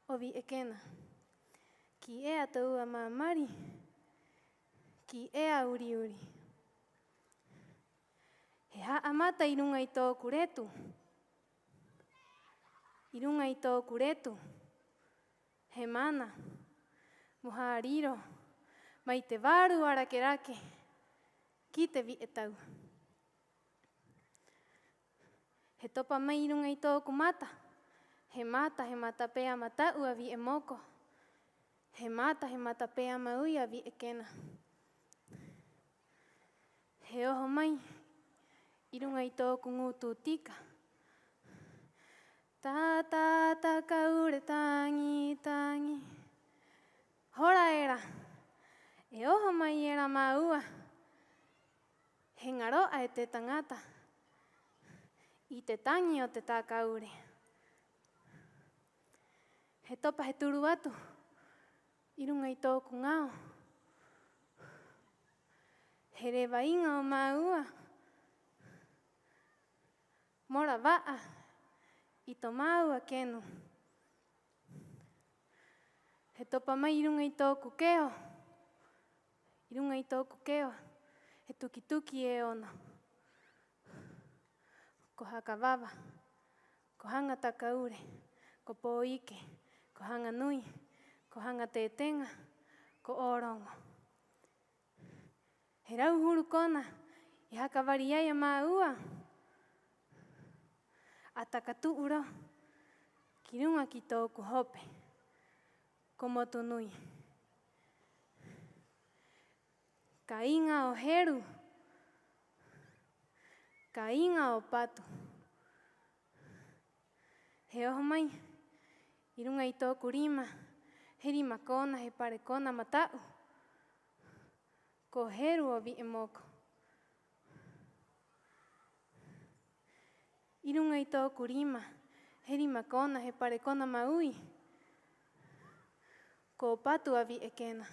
S5: o vi e kena. Ki ea taua mamari, ki ea uri uri. He haa mata i runga i tōku retu, I runga i tōku retu, he mana, moha riro, mai te wāru arake, ki te vi e tau. He topa mai i runga i tōku mata, he mata pea mata ua vi e moko, he mata pea maui a vi e kena. He oho mai, i runga i tōku ngutu tika, ta kaure tangi. Hora era, e oho mai era maua, he ngaroa e te tangata, i te tangi o te tā kaure. He topa he turu atu, i runga i tōku ngao. Hereva inga o maua. Mora va'a. I to maua kenu. He topa mai I runga I tōku keo. I runga I tōku keo. He tuki tuki e ono. Ko haka wawa. Ko hanga takaure. Ko pōike. Ko hanga nui. Ko hanga tētenga. Ko orongo. He rauhuru kona. I haka wari ai a maua. A takatu uro. Ki runga ki tōku hope. Ko motu nui. Ka inga o heru. Ka inga o patu. He oho mai. I runga I tōku rima. He rima kona, he pare kona matau. Ko heru o vi e moko. I runga I tōku rima. He rima kona, he pare kona maui. Ko patu a vi e kena.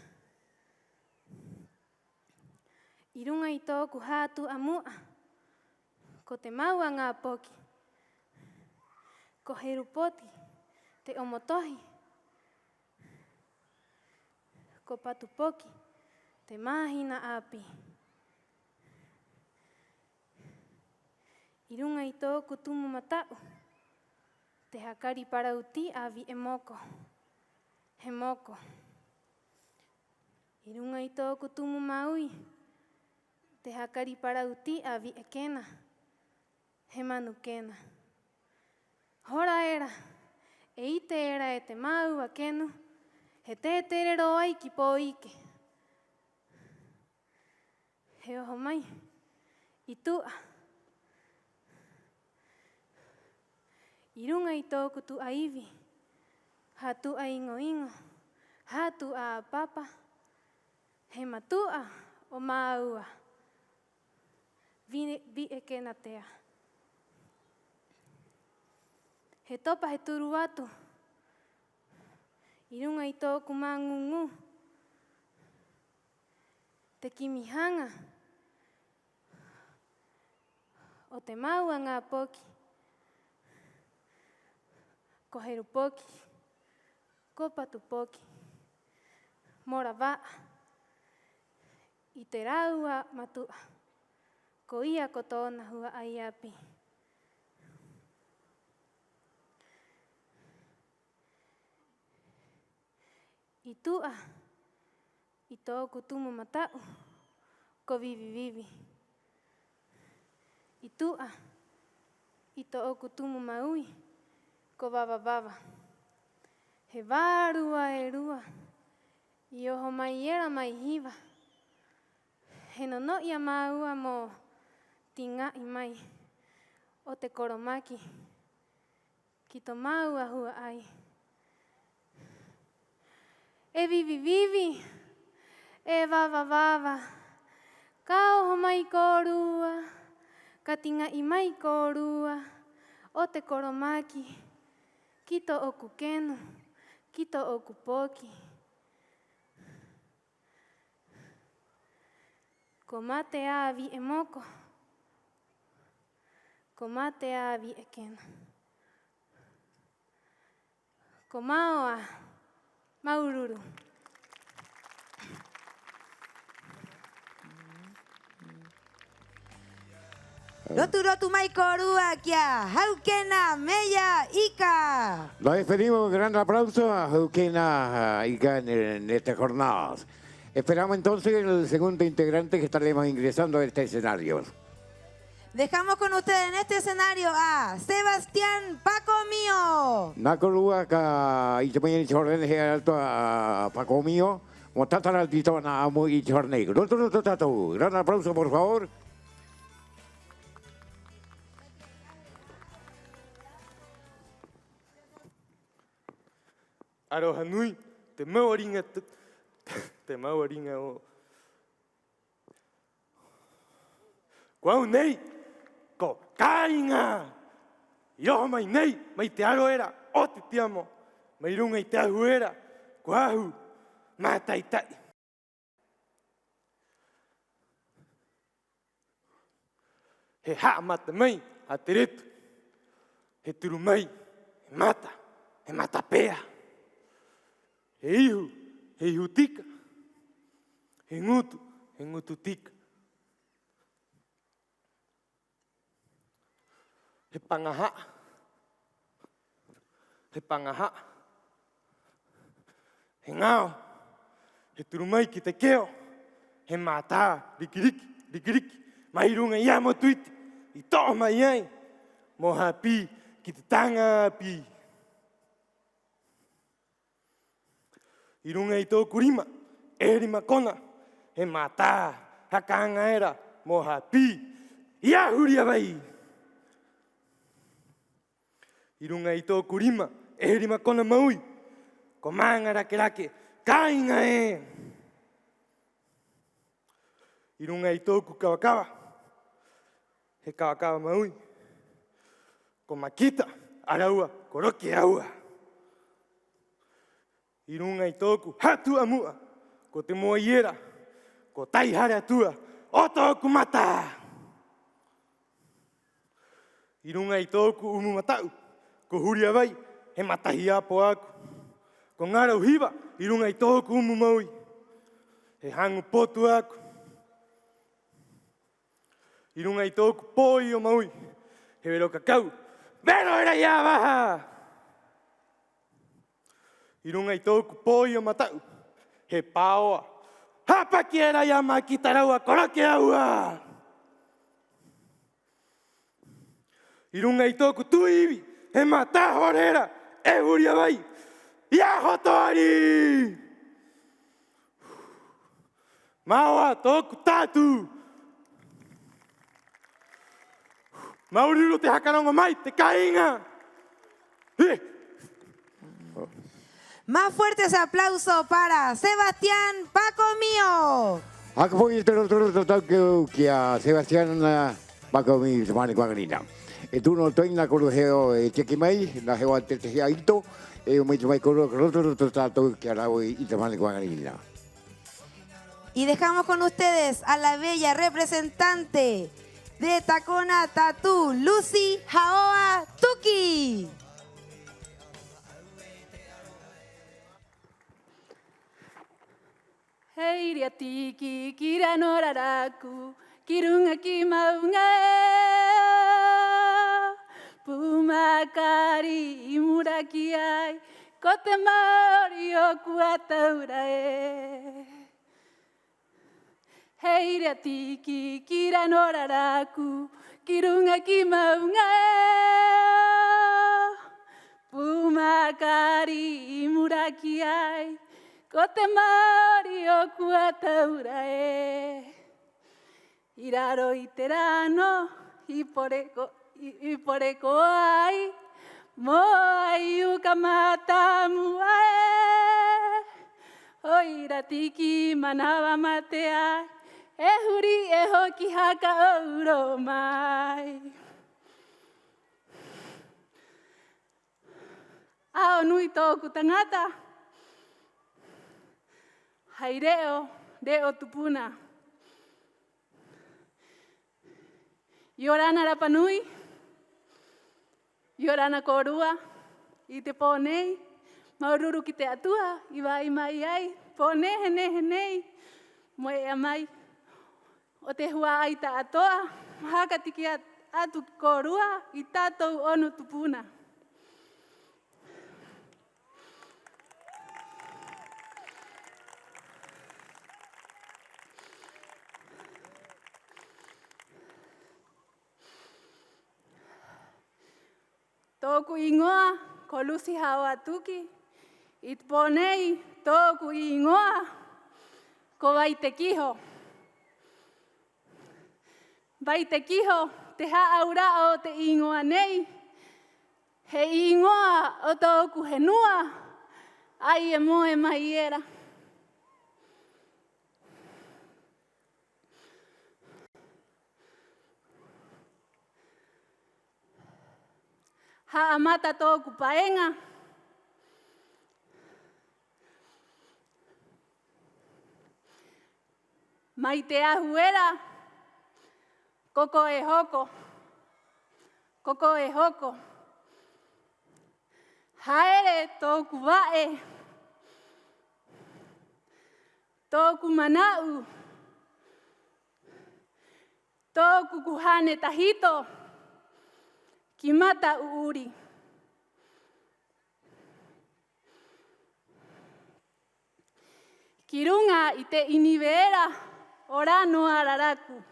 S5: I runga I tōku hātu a mua. Ko te maua ngā poki. Ko heru poti. Te omotohi. Ko patu poki. Te mahina api. I runga I tōku tumu matau. Te hakari parauti a vi e moko. He moko. I runga I tōku tumu maui. Te hakari parauti a vi e kena. He manu kena. Hora era. E ite era e te maua kenu. He tēterero ai ki pōike. He oho mai. I tua. I runga I tōku tu aivi. Hatu a ingo ingo. Hatu a papa. He matua o maua. Vi e kena tea. He topa he turu atu. I runga I tōku mangungu. Te kimihanga. O te maua ngā poki. Ko heru poki. Ko patu poki. Mora va'a. I te raua matua. Ko ia ko tōna hua ai api. I tua. I tōku tumu matau. Ko vivi vivi. I tua. I tōku tumu maui. Ko wawa wawa. He wārua e rua. I oho mai era mai hiva. He nono ia maua mo tinga I mai. O te koromaki. Ki to maua hua ai. E vivi vivi. E wawa wawa. Ka oho mai ko rua. Ka tinga I mai ko rua. O te koromaki. Ki to oku kenu. Ki to oku poki. Ko mate avi e moko. Ko mate avi e kena. Ko maoa. Maururu.
S2: Rotu rotu mai korua kia. Haukena meia ika.
S1: Lo despedimos, gran aplauso a Haukena Ika en esta jornada. Esperamos entonces el segundo integrante que estaremos ingresando a este escenario.
S2: Dejamos con ustedes en este escenario a Sebastián Paco Mío.
S1: Nakolua ka itamen chorden he alto a Paco Mío. Motata al tito na amo y chornegro. Rotu. Gran aplauso por favor.
S9: Aroha nui, te mauaringa o. Kuau nei, ko kainga. Ioho mai nei, mai te aro era, o te tiamo. Mai runga I te ahu era, kuahu, mātaitai. he haa mata mai a te retu. He turu mai, he mata pea. He ihu tika. He ngutu tika. He pangaha. He ngao. He turu mai ki te keo. He mātā, rikiriki. Mai runga ia mo tuiti. I toa mai ai. Mo ha pi ki te tanga pi. I runga I tōku rima. E rima kona. He mātā, hakanga era. Mo ha pi. Ia huria vai. I runga I tōku rima. E rima kona maui. Ko maanga rake. Kāinga e. I runga I tōku kawakawa. He kawakawa maui. Ko makita, araua, ko roke aua. I runga I tōku hatu amua. Ko te moa iera. Ko tai hare atua. O tōku mata. I runga I tōku umu matau. Ko huria vai. He matahi apo aku. Ko ngara uhiwa. I runga I tōku umu maui. He hangu potu aku. I runga I tōku pōi o maui. He wero kakau. Vero era ia waha. I runga I tōku pōi o matau. He pāoa. Hapaki era ia mā ki taraua korake aua. I runga I tōku tuiwi. He mata horera. E huria vai. Ia hotori. Maua tōku tātu. Mauriro te hakaronga mai, te kāinga.
S2: Más fuertes aplausos para Sebastián Paco Mío.
S1: Ako po ito tau kia Sebastián Paco Mío te mani kwanganina. E tuno toina kuru heo e teki mai, na heo a te hea ito, e o mai te mai kuru tau kia rau I te mani kwanganina.
S2: Y dejamos con ustedes a la bella representante de Takona Tattoo, Lucy Haoa Tuki.
S7: Hei ria tiki, kira no raraku, kirunga ki maunga. Pumakari imuraki ai, kote maori o kuataura e. Hei ria tiki, kira no raraku, kirunga ki maunga. Pumakari imuraki ai, kote maori o kuataura e. Iraro iterano, iporeko ai, mo ai ukamata muae. Oira tiki manawa matea, e huri e hoki haka ouro mai. Ao nui tōku tangata. Hai reo tupuna. Yorana Rapanui, Yorana Korua, I te pōnei, maururu ki te atua, I wai mai ai, pōne henei, moe a mai. O te hua ai ta atoa, haka tiki atu korua, I tātou onu tupuna. Tōku ingoa, ko Lucy Haoa Tuki. I te pōnei, tōku ingoa, ko vai te kiho. Vai te kiho, te haaura o te ingoa nei. He ingoa o tōku henua, ai e moe mai era. Haamata tōku paenga. Mai te ahuera, Koko e hoko. Koko e hoko. Haere tōku wae. Tōku manau. Tōku kuhane tahito. Ki mata uuri. Ki runga i te iniwera o rano araraku.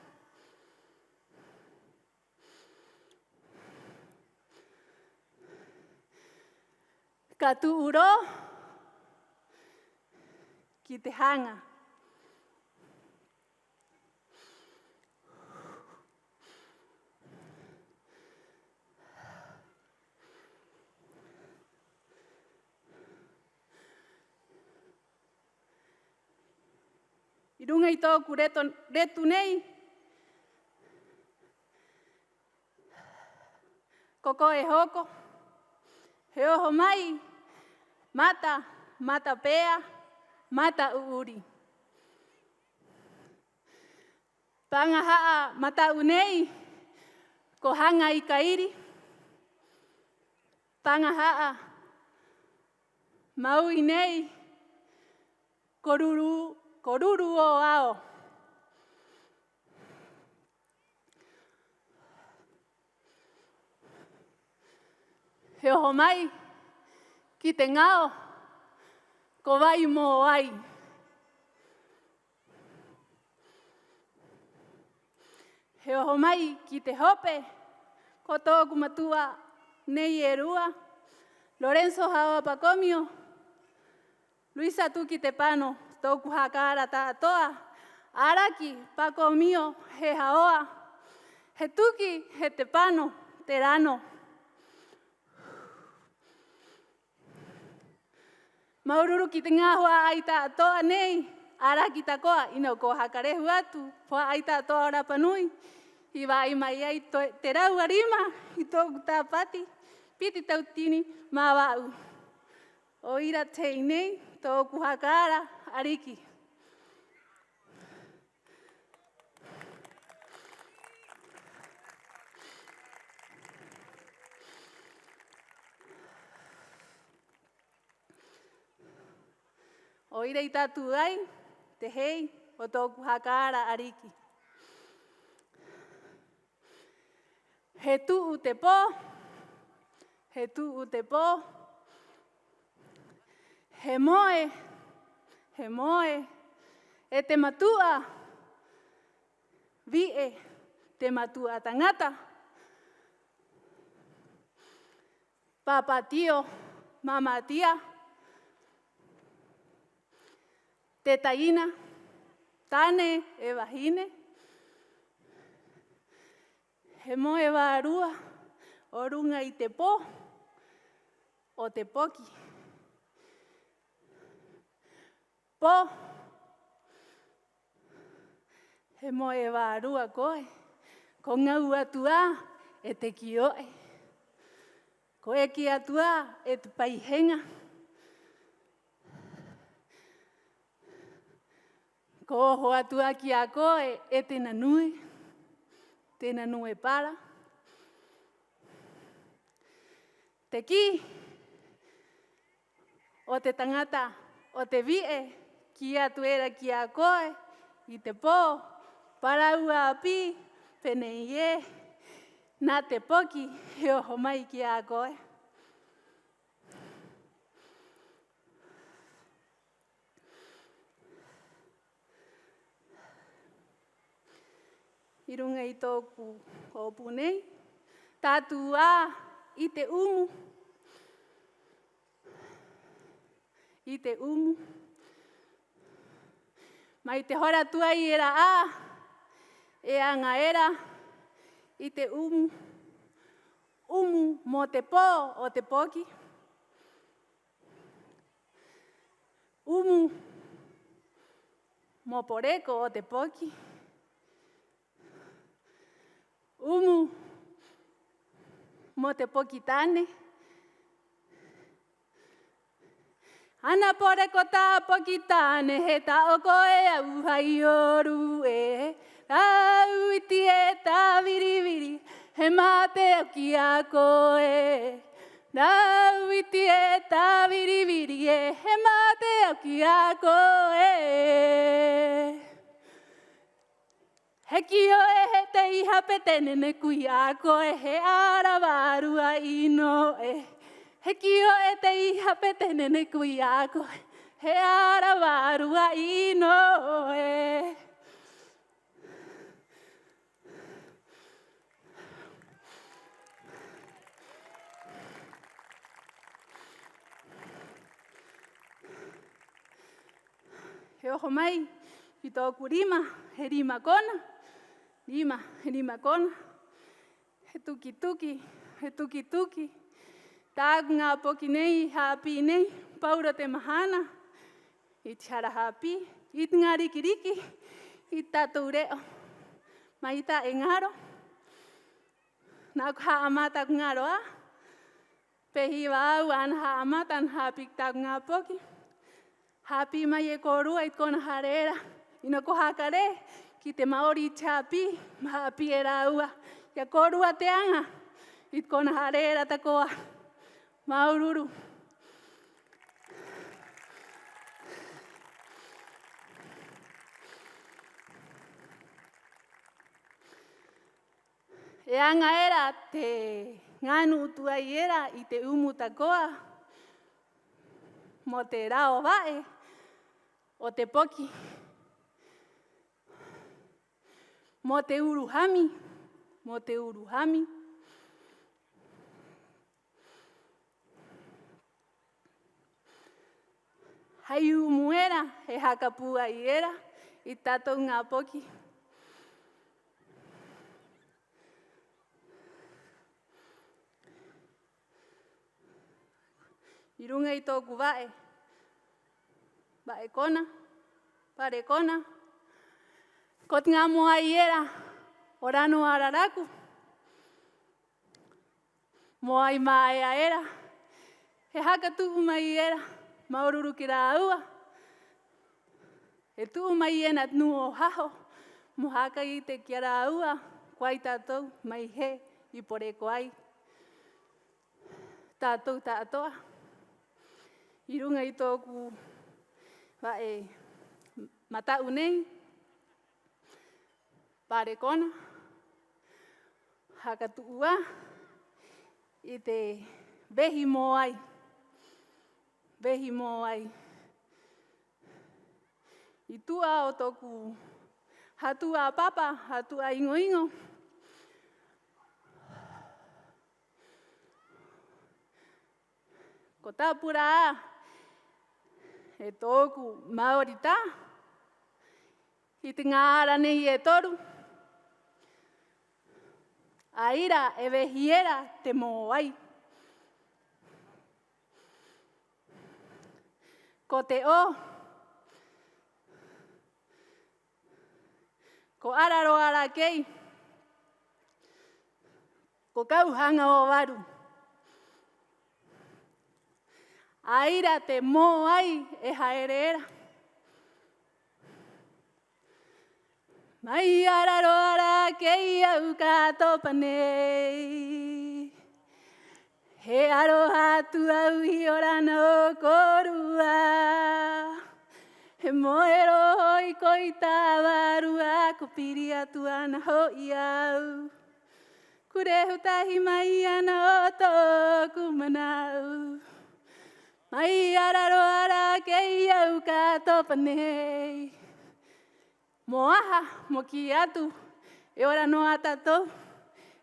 S7: Ka tuuro ki te hanga. I runga i tōku retu nei, koko e hoko, he oho mai, mata pea, mata uuri. Panga haa mata unei, ko hanga i kairi. Panga haa, mau i nei, koruru o ao. He oho mai, ki te ngao, ko vai mō ai. He oho mai ki te hope, ko tōku matua nei e rua, Lorenzo Hawa Pacomio, Luisa Tuki te pano, tōku hakara tātoa, Araki Pacomio he haoa, he tuki he te pano, te rano. Maururu ki te ngāhua ai tātoa nei, Araki takoa, ino ko hakarehu atu, poa ai tātoa Rapanui, i wai mai ai te rau arima, i tōku tāpati, piti tautini, mā wau. O ira tei nei, tōku hakara, ariki. O ira i tātu ai, te hei, o tōku hakara, ariki. He tuu te pō, he tuu te pō, he moe, e te matua, vie, te matua tangata, papatio, mamatia, te taina, tane e wahine, he moe wārua, o runga i te pō, o te poki. Pō, he moe wārua koe, ko ngau atua e te kioe. Ko e ki atua e te paihenga. Ko oho atua ki a koe e te nanui, te nanue para. Te ki, o te tangata, o te vie, ki atu era ki a koe, i te pō, paraua api, penei e, nā te poki, he oho mai ki a koe. I runga i tōku hopu nei, tātu ā i te umu. I te umu. Mai te hora tua i era ā, e anga era, i te umu. Umu mō te pō o te poki. Umu mō poreko o te poki. Umu mō te poki tāne. Ana poreko tā poki tāne, he tā o koe au hai oru e. Rau witi e tā viriviri, he mā te auki a koe. Nā witi e tā viriviri e, he mā te auki a koe. He kio e he te iha petenene kui a koe, he arawaru a ino e. He kio e te iha petenene kui a koe, he arawaru a ino e. He oho mai, i tōku rima, he rima kona. Rima, he rima kona. He tuki tuki, he tuki tuki. Tāku ngā poki nei, hāpi nei, paura te mahana. I tiara hāpi, i te ngā riki riki, i tātou reo. Mai tā e ngaro. Nā ku haa amata ku ngaro a. Pehi wa au ana haa amata, ana hāpi tāku ngā poki. Hāpi mai e korua i kona hareera. Ina ko hakare ki te Maori te hāpi, hāpi e rāua. Ia korua te anga i kona hareera ta koa. Maururu. E anga era te nganu utua i era i te umu ta koa. Mo te rao vae. O te poki, mo te uruhami, mo te uruhami. Hai umuera, he hakapua i era, i tātou ngā poki. I runga i tōku vae. Bae kona, pare kona. Ko te ngā moa i era, o rano araraku. Moa i mae a era. He haka tuu mai i era, maururu ki rā ua. He tuu mai i ena nu o haho, mo haka i te kia rā ua, kwai tātou mai he i pore koai. Tātou tātoa. I runga i tōku vae matau nei, pare kona, hakatua, i te behi moai, behi moai. I tua o tōku hatua papa, hatua ingo ingo. Ko tāpura a, e tōku Māori tā, i te ngāra nei e toru. Aira e wehiera te moai. Ko te o, ko araro ara kei, ko kauhanga o waru. Aira te moai e haereera. Mai araro ara kei au kātopa nei. He aro hatu au i orana o korua. He moero hoi koi tā warua, ko piri atu ana hoi au. Kurehu tahi mai ana o tōku manau. Mai araro ara kei au kātopa nei. Mo aha, mo ki atu, e ora no a tātou,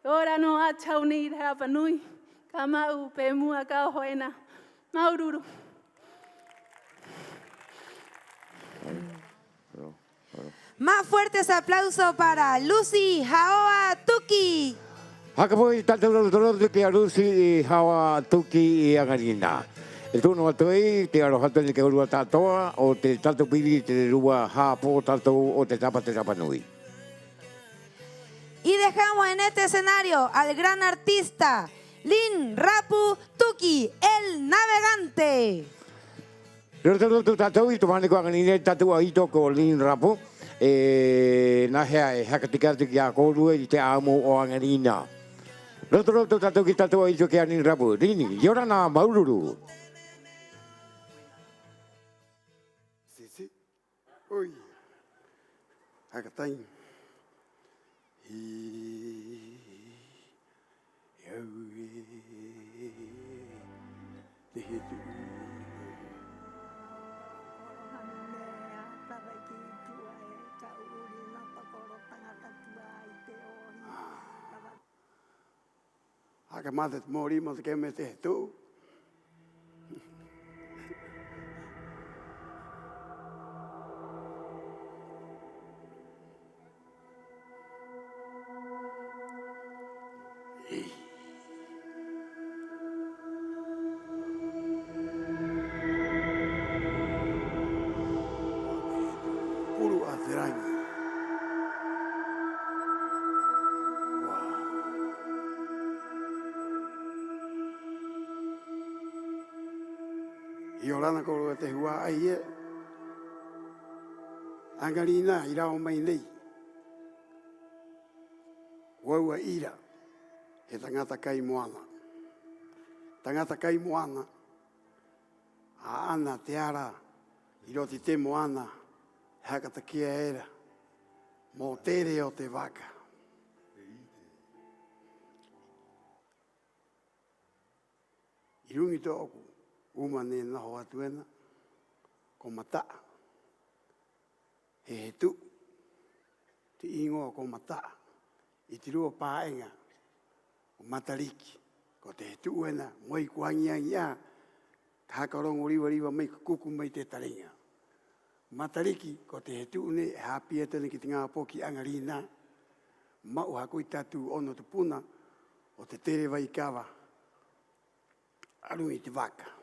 S7: e ora no a tau nei rapa nui, ka mau pe mua ka hoena, maururu.
S2: Más fuertes aplausos para Lucy Haoa Tuki.
S1: Hakapoi tātou toro ki a Lucy i Haoa Tuki i Angarina. E tūno atoi, te arohata ni ke urua tātoa, o te tātou piri te rua hāpō tātou o te tapa nui.
S2: Y dejamos en este escenario al gran artista Lin Rapu Tuki, el navegante.
S1: Rero tātou tātou i tō mane ko Angarina tātou a ito ko Lin Rapu. na hea e hakatika te kia kōrua i te amo o Angarina. Roto tātou ki tātou i ke ani rapu. Rini, iora nā maururu.
S10: Sisi, oi, hakatai. Haka matet mori mo te keme te tu. Puro aterangi. I orana ko te hua ai e. Angarina i rao mai nei. Waua ira. He tangata kai moana. Tangata kai moana. A ana te ara. I roti te moana. Hakata kia era. Mō tere o te waka. I rungi tō oku. Umane naho atuena, ko mata. He tu, te ingoa ko mata. I te rua pāenga, ko matariki. Ko te he tu uena, moi kuangiangi a, ka hakarongo riwa mai kuku mai te taringa. Matariki, ko te he tu une, e hapia tene ki te ngā poki Angarina. Mau hakoi tatu ono te puna, o te tere vai kawa. Arungi te waka.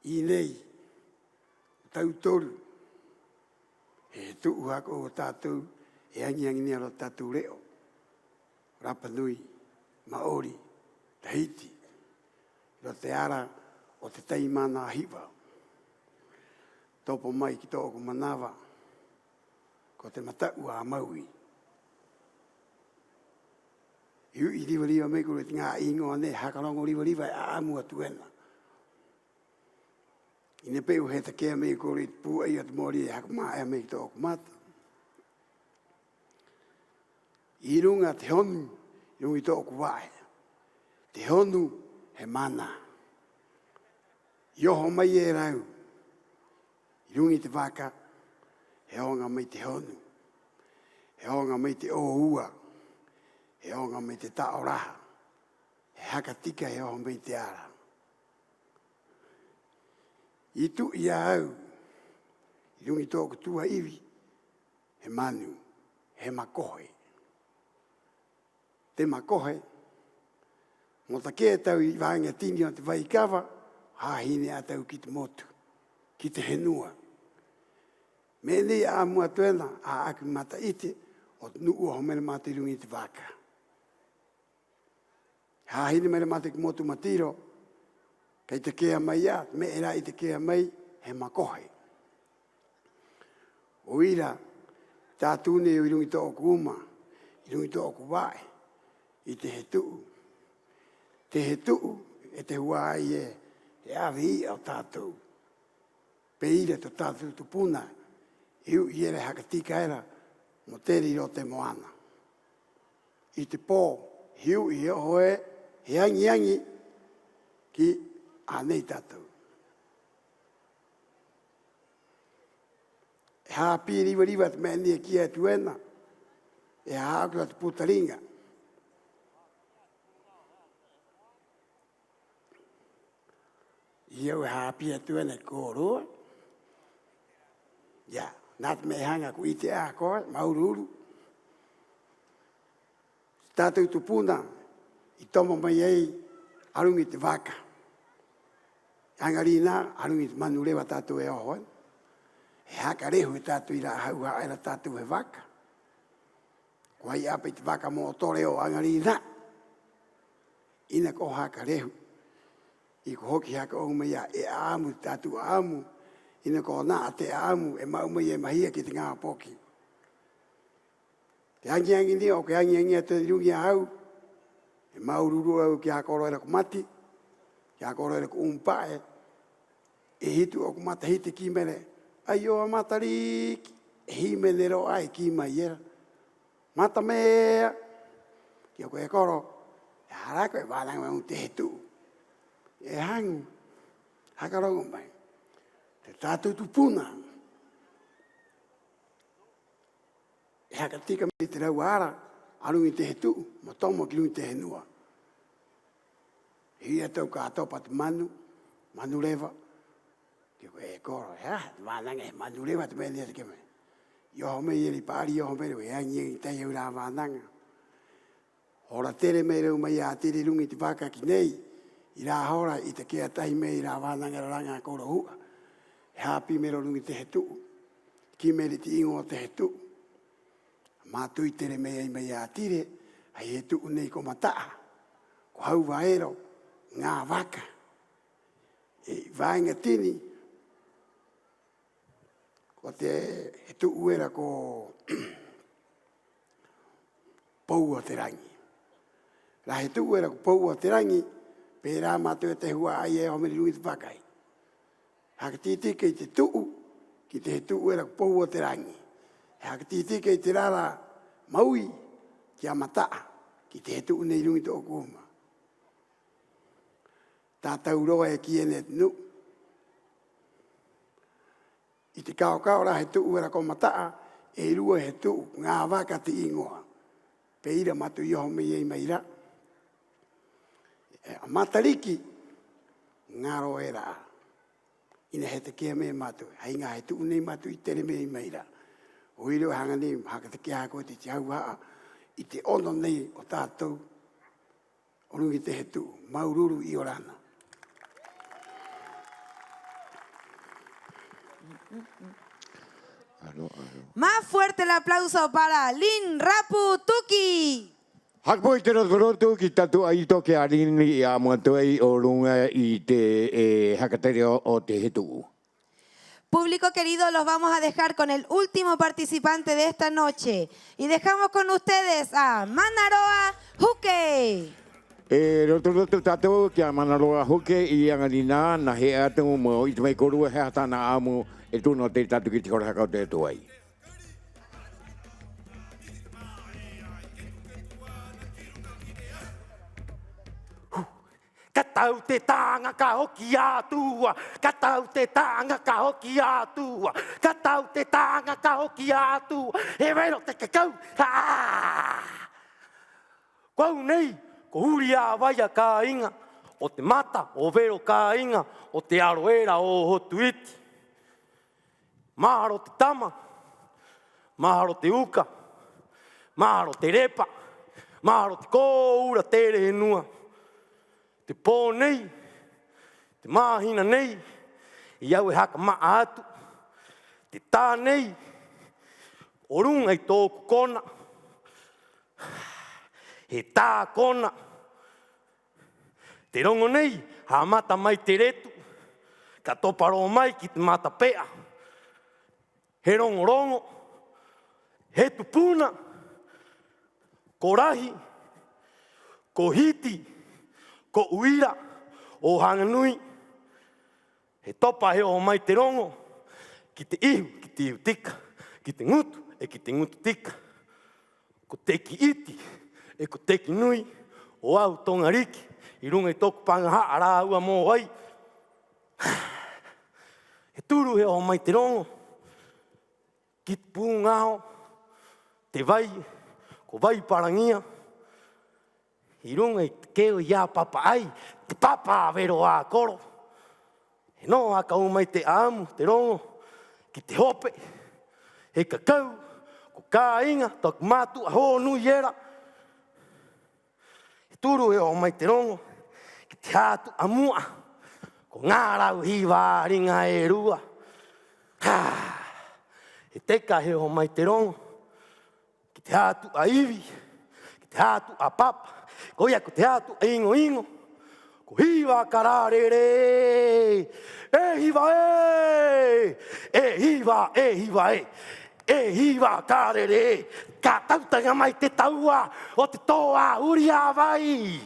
S10: I nei, tau toru, he tuu hako o tātou, e angiangi ni aro tātou reo, Rapa Nui, Maori, Tahiti, ro te ara o te teimana hiwa. Topo mai ki tōku manawa, ko te matau a Maui. Iu i riwa me kore te ngā ingoa ne, hakarongo riwa e āmua tuena. I ne peo he te kea mei kore te pū ai at mori e haka maa e mei ki tōku mata. I runga te honu, i rungi tōku wae. Te honu he mana. Ioho mai e rau. I rungi te waka, he onga mai te honu. He onga mai te ohua. He onga mai te taoraha. He haka tika he onga mai te ara. I tu i au, i rungi tōku tua iwi, he manu, he makohe. Te makohe, mo ta kea tau i wāinga tini o te waikawa, hāhine a tau ki te motu, ki te henua. Me nei a mua tuena, a aku mata ite, o nu uho mele mata i rungi te waka. Hāhine mele mata ki motu matiro, kei te kea mai a, me era i te kea mai, he makohe. O ira, tātune i rungi tōku uma, i rungi tōku wae, i te he tuu. Te he tuu, e te huai e awi i au tātou. Pe ira to tātou tupuna, iu i ere hakatika era, mo teri ro te moana. I te pō, hiu i ohoe, he angi ki anei tātou. E hāpi riwa te mea kia tuena, e hākura te putaringa. Iau e hāpi tuena e kōroa. Ia, nāt me hanga ku ite a koe, maururu. Tātou tupuna, i tomo mai ei, arungi te waka. Angarina, arungi te manu rewa tātou e ohoe. E haka rehu e tātou i rā hau haera tātou he waka. Kua i ape te waka mo o tore o Angarina. Ina ko haka rehu. I ko hoki haka o mea e āmu tātou āmu. ina ko na te amu e mau mai e mahia ki te ngā poki. Te angi ni o ke angi te rungi au, e mau ruru au ki hakoro e la kumati, ki hakoro e la kumpae, e hitu o kumata hiti ki mene, ai o matari, e hi mene ro ai ki mai era. Mata mea, ki o koe koro, e harako e wānanga mai te hetu. E hangu, hakarongo mai. Te tātou tupuna. E haka tika me te rau ara, arungi te hetu, ma tomo ki lungi te henua. Hia tau kātou pati manu lewa. Ki koe e koro, wānanga e manu lewa te mea te keme. Ioho me eri pāri, ioho me reu, e angi e tai au rā wānanga. Hora tere me reu mai a tere rungi te whaka ki nei, i rā hora i te kia tahi me i rā wānanga ranga koro hua. E hapi me ro rungi te hetu, ki me te ingo te hetu. Mātui tere me ai mai a tire, ai hetu nei ko mataa, ko hau waero, ngā waka. E vāinga tini, ko te hetu uera ko paua te rangi. La hetu uera ko paua te rangi, pe rā mātua te hua ai e homeri rungi te whakai. Haka titi kei te tuu, ki te hetu uera ko paua te rangi. Haka titi kei te rara maui, ki a mataa, ki te hetu nei rungi te okuma. Tātau roa e ki ene nu. I te kao ra he tuu era ko mataa, e rua he tuu, ngā waka te ingoa. Pe ira matu ioho me iei maira. A matariki, ngā roa e rā. Ina he te kia me matu, hei ngā he tuu nei matu i tere me i maira. O iro hanga nei, haka te kia hako te te hau haa, i te ono nei o tātou, o rungi te he tuu, maururu i orana.
S2: Más fuerte el aplauso para Lin Rapu Tuki.
S1: Hakpoi te rotorotu ki tatu ai toke arini i a muatuei o runga i te hakatereo o te hetu.
S2: Público querido, los vamos a dejar con el último participante de esta noche. Y dejamos con ustedes a Manaroa Huke.
S1: Rotorotu tatu ki a Manaroa Huke i angarina na he atu mo i te mei korua he hatana amu e tūno te tatu ki te korahakau te tuai.
S9: Katau te tanga ka hoki atua, katau te tanga ka hoki atua, katau te tanga ka hoki atua, e wero te kakau, Kau nei, ko huri a waia ka inga, o te mata, o wero ka inga, o te aroera o hotu iti. Maharo te tama, maharo te uka, maharo te repa, maharo te koura tere henua. Te pō nei, te māhina nei, i au e haka maa atu. Te tā nei, o runga i tōku kona. He tā kona. Te rongo nei, ha mata mai te retu. Ka toparo mai ki te mata pea. He rongo rongo, he tupuna, ko rahi, ko hiti, ko uira, o hanganui. He topa he o mai te rongo, ki te ihu tika, ki te ngutu, e ki te ngutu tika. Ko teki iti, e ko teki nui, o au tonga riki, i runga i toku panga haa rā ua mō wai. He turu he o mai te rongo, ki te pūngao, te vai, ko vai parangia, i runga i te keo i a papa ai, te papa vero a koro. He no haka umai te amu, te rongo, ki te hope, he kakau, ko ka inga, taku mātu a ho nui era. He turu he o mai te rongo, ki te hātu a mua, ko ngā rau hiwa ringa e rua. He teka he o mai te rongo, ki te hātu a iwi, ki te hātu a papa, ko ia ko te hātu a ingo ingo,
S11: Hiva kararere, hiva hiva karere, ka tautanga mai te taua o te toa uria vai.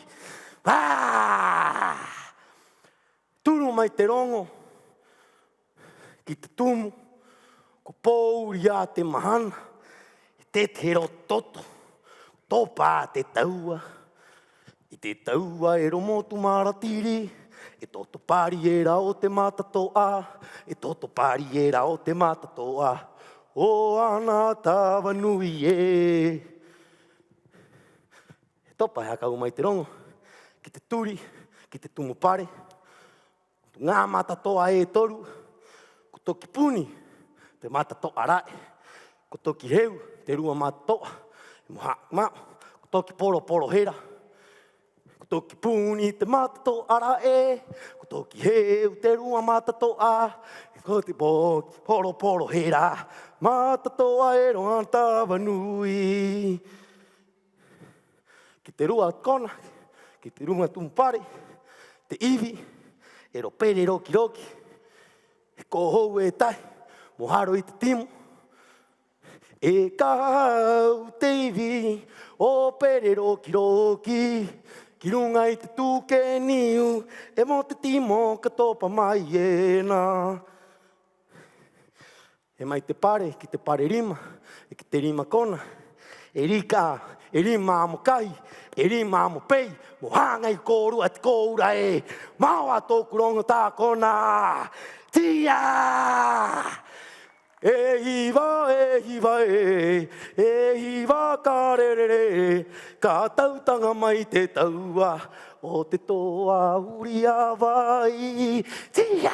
S11: Turu mai te rongo, ki te tumu, ko pouria te mahana, te tero toto, topa te taua. I te taua e romo tu maratiri, e toto pari e rao te matatoa, e toto pari e rao te matatoa, o ana tawa nui e. E topa hea kau mai te rongo, ki te turi, ki te tumu pare, ngā matatoa e toru, ko toki puni, te matatoa rae, ko toki heu, te rua matatoa, e moha mau, ko toki poro poro hera, ko toki puni te matato ara e, ko toki heu te rua matato a, ko te poro poro hera, matato a e roa tawa nui. Ki te rua kona, ki te rua tumpare, te iwi, e ro pere roki roki, e ko hou e tai, moharo i te timu, e kau te iwi, o pere roki roki, ki runga i te tūke niu, e mo te timo ka topa mai e nā. E mai te pare, ki te pare rima, e ki te rima kona, e rika, e rima amo kai, e rima amo pei, mo hanga i kōrua te kōura e, maua tōku rongo tā kona, tia! E hiva karere, ka tautanga mai te taua, o te toa uria vai. Tia!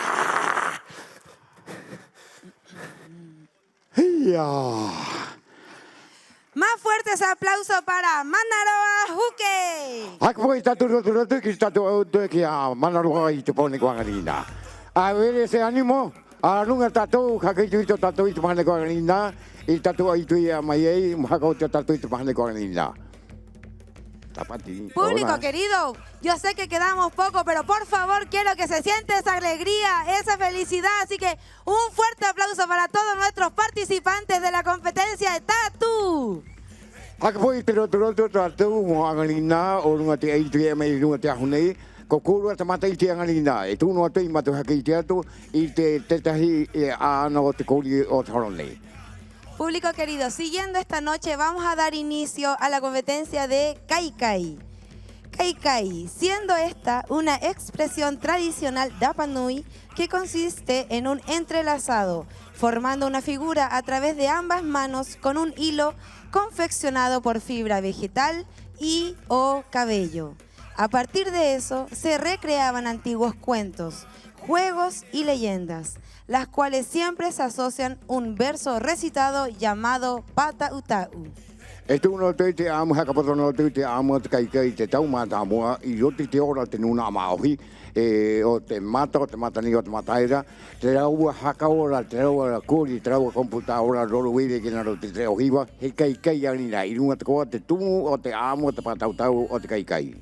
S2: Más fuertes aplausos para Manaroa Huke.
S1: Haka po i tatu ki tatu au ki a Manaroa i te pone kuangarina. A vere se animo. A runga tatou, haka i tuito tatou i te mahane koanganina, i tatou ai tui a mai ei, haka o te tatou i te mahane koanganina.
S2: Público querido, yo sé que quedamos poco, pero por favor quiero que se siente esa alegría, esa felicidad. Así que un fuerte aplauso para todos nuestros participantes de la competencia de Tatu.
S1: Haka po i te roto tatou, mohanganina, o runga te ai tui a mai runga te ahunei, ko kūrua te mata i te angarina, e tūno atu i matu haka i te atu, i te tetahi e āna o te kōri o te horone.
S2: Público querido, siguiendo esta noche vamos a dar inicio a la competencia de Kaikai. Kaikai, siendo esta una expresión tradicional Rapa Nui que consiste en un entrelazado, formando una figura a través de ambas manos con un hilo confeccionado por fibra vegetal y o cabello. A partir de eso se recreaban antiguos cuentos, juegos y leyendas, las cuales siempre se asocian un verso recitado llamado Pata Utau.
S1: E tūno tui te āmu haka patono tui te āmu te kaikai te taumata mua i roti te ora te nuna maohi o te mata o te matani o te mataira te raua haka ora, te raua kōri, te raua komputa ora roro wire ki naro te reo hiwa he kaikai anina i runga te koa te tumu o te āmu o te Pata Utau o te kaikai.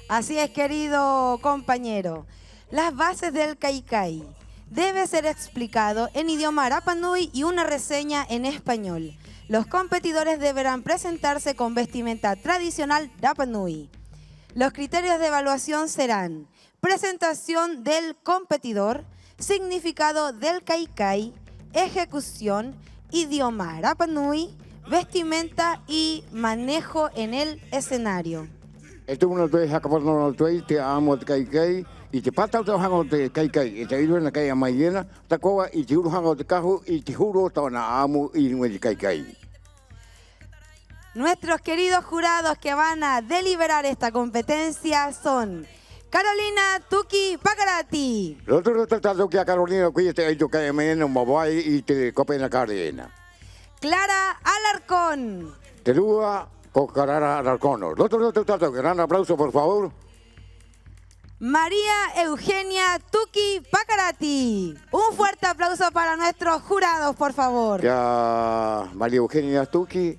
S2: Así es, querido compañero. Las bases del Kaikai. Debe ser explicado en idioma Rapa Nui y una reseña en español. Los competidores deberán presentarse con vestimenta tradicional Rapa Nui. Los criterios de evaluación serán presentación del competidor, significado del Kaikai, ejecución, idioma Rapa Nui, vestimenta y manejo en el escenario.
S1: E tūno tui haka patono tui te āmu te kaikai, i te Pata Utau hanga o te kaikai, i te iru na kai a mai ena, ta koa i te uru hanga o te kahu, i te huro o tawana āmu i runga te kaikai.
S2: Nuestros queridos jurados que van a deliberar esta competencia son Carolina Tuki Pakarati.
S1: Roto tato ki a Carolina kui te aito kai a mai ena mawai i te kopena karena.
S2: Clara Alarcón.
S1: Te rua ko Carara Alarcono. Roto tato, gran aplauso por favor.
S2: María Eugenia Tuki Pakarati. Un fuerte aplauso para nuestros jurados, por favor.
S1: Ya María Eugenia Tuki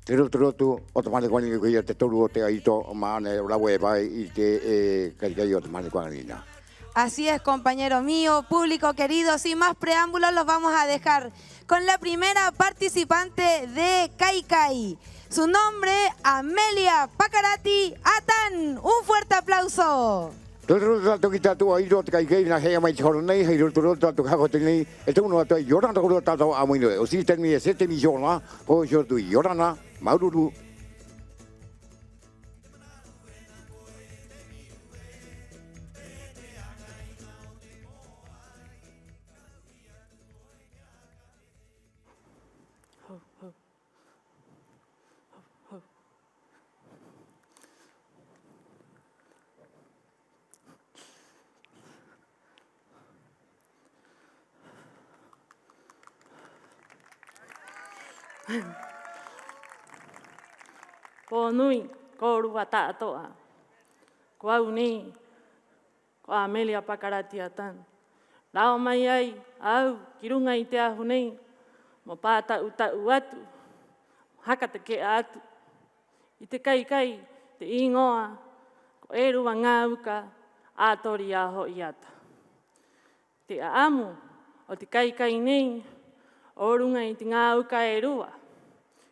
S1: Te rotu o te male kwani ko te toru o te aito maane la weba y te kai o te male kwani na.
S2: Así es, compañero mío, público querido, sin más preámbulos los vamos a dejar con la primera participante de Kai Kai. Su nombre, Amelia Pacarati Atan. Un fuerte aplauso.
S1: Rotu kita tu aito te kai na he mai choro nei he rotu tu ka ko te nei e tu no te yora na ko ta a mo o si te mi 7 miliona po yo tu yora na maururu.
S7: Ko nui, ko rua tātoa. Ko au ni, ko Amelia Pacarati Atan. Rao mai ai, au, ki runga i te ahu nei, mo pāta utau atu, haka te ke atu. I te kai kai, te ingoa, ko e rua ngā uka, ātori aho i ata. Te aamu, o te kai kai nei, o runga i te ngā uka e rua,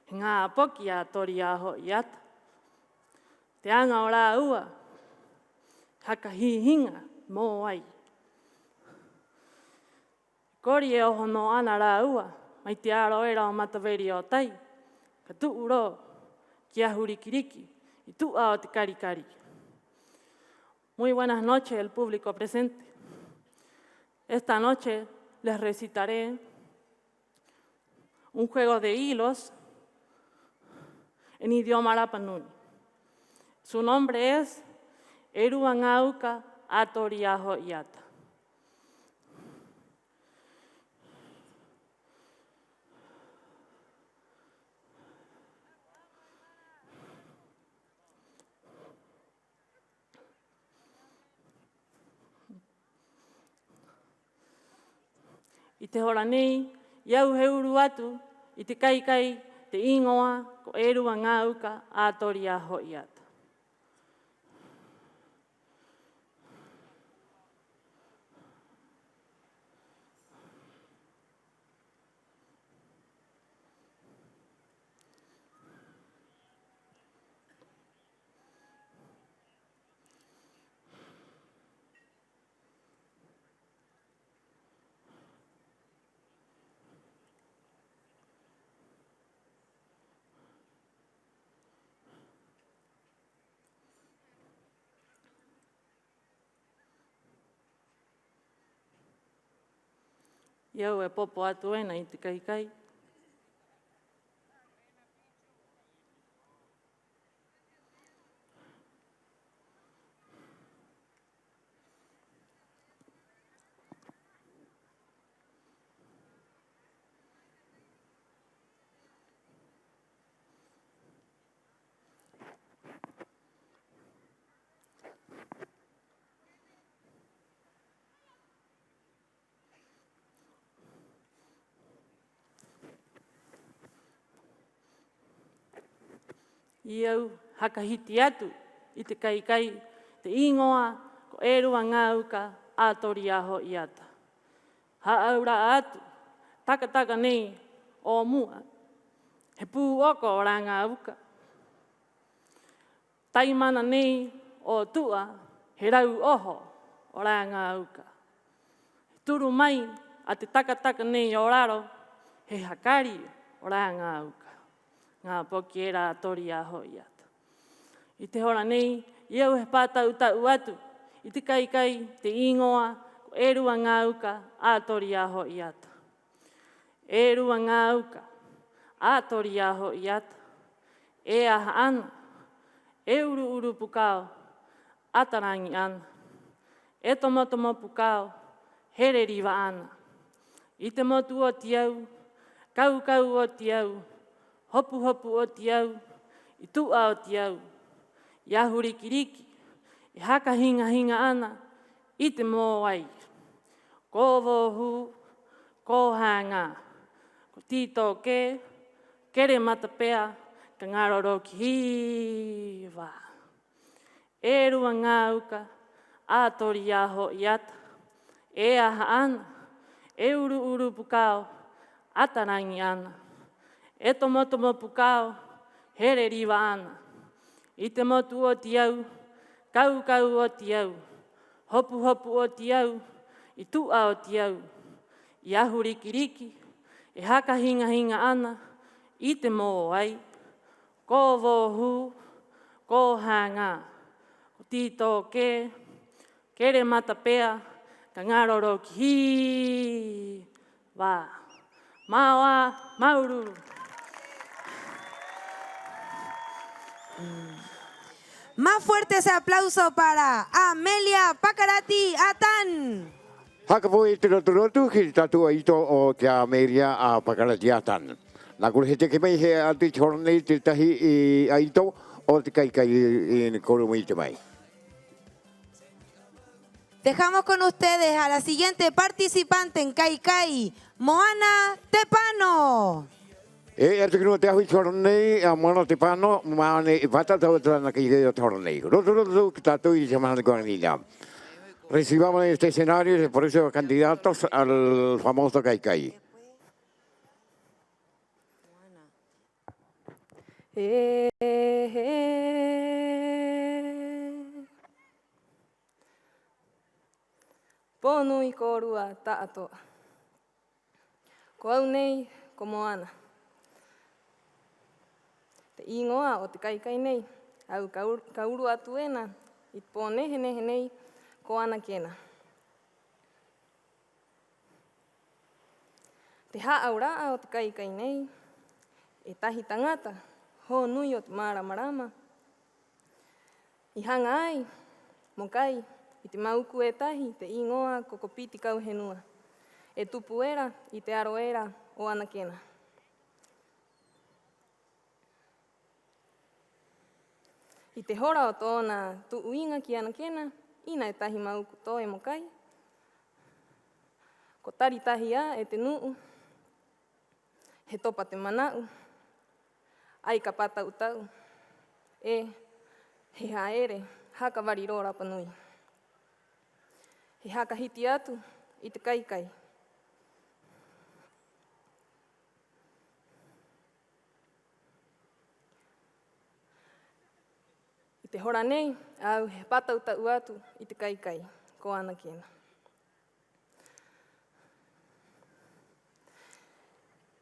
S7: ngā poki ātori aho i ata. Te anga o rā ua, haka hihinga mō ai. Kori e ohono ana rā ua, mai te aro era o mataweri o tai, ka tuuro ki ahuri kiriki, i tua o te karikari. Muy buenas noches, el público presente. Esta noche les recitaré un juego de hilos en idioma Rapa Nui. Su nombre es Eruangauka Atoriaho Iata. I te hora nei, iau he uru atu, i te kai kai, te ingoa, ko Eruangauka Atoriaho Iata. Iau e popo atu ena i te kai kai. Iau hakahiti atu i te kai kai, te ingoa, ko Eruangauka Atoriaho Iata. Haaura atu, taka nei o mua, he pū oko o Rangauka. Taimana nei o tua, he rau oho o Rangauka. Turu mai a te taka nei o raro, he hakari o Rangauka. Ngā poki e rā tori aho i ata. I te hora nei, iau he pātau tau atu, i te kai kai, te ingoa, ko Eruangauka ātori aho i ata. Eruangauka ātori aho i ata. E aha ana, e uru pukao, atarangi ana. E tomotomo pukao, here riwa ana. I te motu o tiau, kau o tiau, hopu o tiau, i tua o tiau, i ahuri kiriki, i haka hinga ana, i te mō ai. Ko wohu, ko hanga, ko tito ke, kere matapea, ka ngaroro ki hi wā. E rua ngā uka, a tori aho i ata. E aha ana, e uru uru pukao, atarangi ana. E tomotomo pukao, here riwa ana. I te motu o ti au, kau kau o ti au. Hopu hopu o ti au, i tua o ti au. I ahu riki riki, e haka hinga hinga ana, i te mō ai. Ko vohu, ko hanga, ko tito ke, kere mata pea, ka ngaroro ki hi wā. Maua, maururu.
S2: Más fuerte ese aplauso para Amelia Pacarati Atan.
S1: Haka po i te rotu ki tatua ito o te Amelia a Pacarati Atan. Nā kore he te ke mai he atu te horo nei te tahi i aito o te kaikai i koro mai te mai.
S2: Dejamos con ustedes a la siguiente participante en Kaikai, Moana Tepano.
S1: E atu kino te ahui te horo nei a Moana Tepano, maane i pata tau tana ki reo te horo nei. Roto ki tatua i te mahana kua nina. Recibamos en este escenario por esos candidatos al famoso Kaikai.
S5: Pōnu i ko rua ta atoa. Ko au nei, ko Moana. Te ingoa o te kaikai nei, au kauru atu ena, i pō nehe nei, ko ana kena. Te haaura o te kaikai nei, e tahi tangata, ho nui o te maramarama. I hanga ai, mo kai, i te mauku e tahi, te ingoa koko piti kauhenua. E tupu era, i te aro era o ana kena. I te hora o tōna tuuinga ki ana kena, ina e tahi mauku tō e mo kai. Ko tari tahi a e te nuu, he topa te manau, ai ka patau tau, e he haere, haka wariro rapanui. He haka hiti atu i te kaikai. I te hora nei, au he patau tau atu i te kaikai, ko ana kena.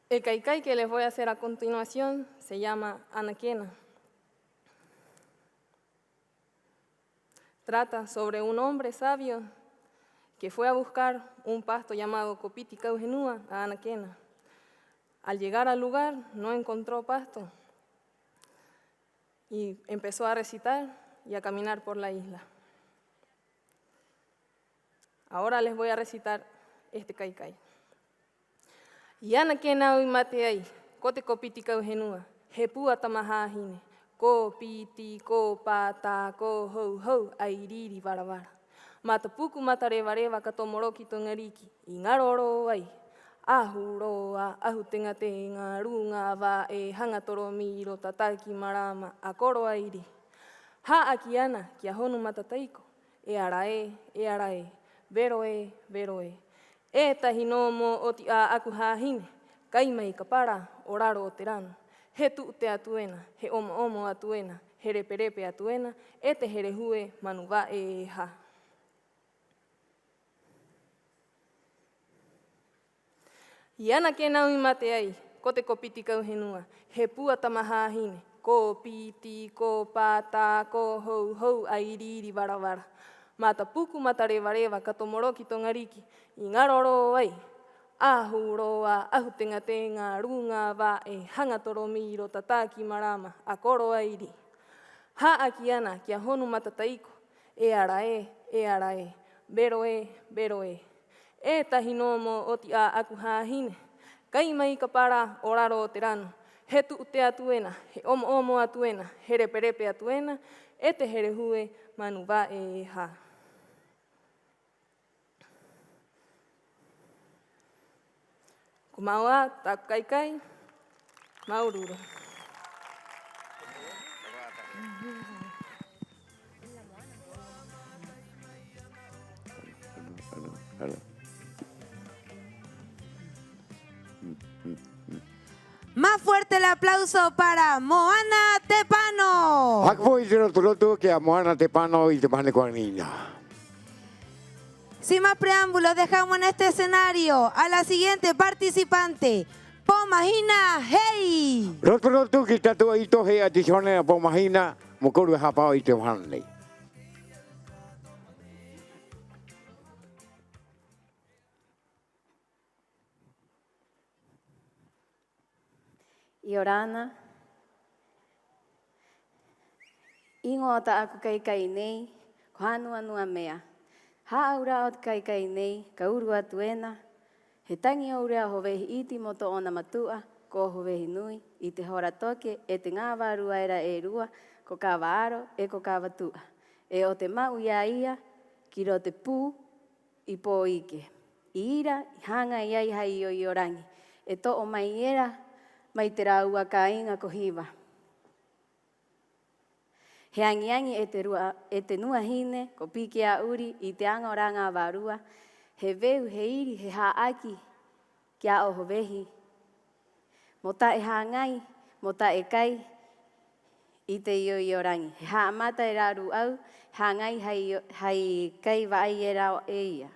S5: El kaikai que les voy a hacer a continuación se llama Anaquena. Trata sobre un hombre sabio que fue a buscar un pasto llamado Copiti Cauhenúa a Anaquena. Al llegar al lugar no encontró pasto y empezó a recitar y a caminar por la isla. Ahora les voy a recitar este kaikai. Iana ke nau I mate ai, ko te kopiti kauhenua, he pua tamahahine, ko piti, ko pata, ko hou hou, ai riri warawara. Mata puku mata rewa rewa ka tomoroki to ngariki, I ngaroro ai, ahu roa, ahu tenga tenga, runga wa e hanga toro miro, tataki marama, a koro airi. Ha aki ana, kia honu mata taiko, e arae, vero e. E tahi no mo o ti a aku hahine, kai mai ka para o raro o te rano. He tu te atuena, he omo atuena, he reperepe atuena, e te here hue manu wa e ha. I ana ke nau I mate ai, ko te kopiti kauhenua, he pua tamahahine, ko piti, ko pata, ko hou hou, ai riri warawara. Mata puku mata rewa rewa ka tomoroki to ngariki, I ngaroro ai, ahu roa, ahu tenga tenga, runga wa e hanga toro miro, tataki marama, a koro airi. Ha aki ana kia honu mata taiko, e arae, vero e. E tahi no mo o ti a aku hahine, kai mai ka para o raro o te rano, he tu te atuena, he omo atuena, he reperepe atuena, e te here hue manu wa e ha. Ko maua, taku kaikai, maururu.
S2: Más fuerte el aplauso para Moana Tepano.
S1: Hakpo y Roturotu que a Moana Tepano y Tepane Cuanina.
S2: Sin más preámbulos, dejamos en este escenario a la siguiente participante, Pomahina Hey.
S1: Roturotu que está todo ahí toje adiciones a Pomahina, Mokoro Japao y Tepane.
S5: Iorana, ingo ta aku kai nei, ko hanua nua mea. Haaura o kai nei, ka urua tuena, he tangi o urea hovehi iti moto ona matua, ko hovehi nui, i te hora toke, e te ngā wārua era e rua, ko ka waaro, e ko ka watua. E o te mau ia, ki ro te pū, i pō ike. I ira, i hanga i ai hai o Iorangi, e to o mai era, mai te rāua ka inga ko hiwa. He angiangi e te nua hine, ko piki a uri, i te anga o ranga wārua, he veu, he iri, he haaki, ki a oho vehi. Mo ta e hāngai, mo ta e kai, i te Iorangi. He haamata e rāru au, hāngai hai kai vai e rao e ia.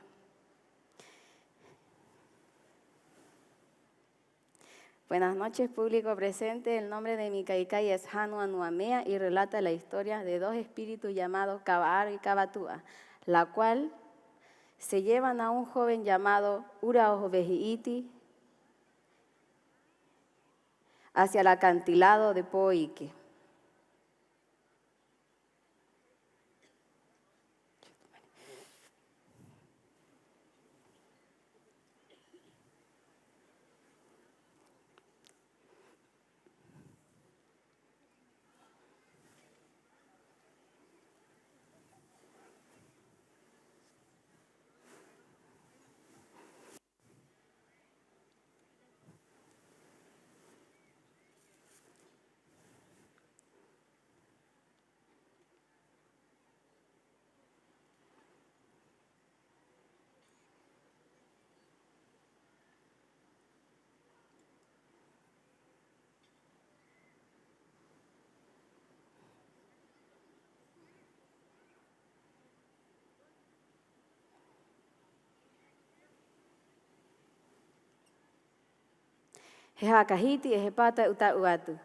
S5: Buenas noches, público presente. El nombre de mi kaikai es Hanua Nuamea y relata la historia de dos espíritus llamados Kabaaro y Kabatua, la cual se llevan a un joven llamado Uraohovehiiti hacia el acantilado de Poike. He hakahiti e he pata uta uatu.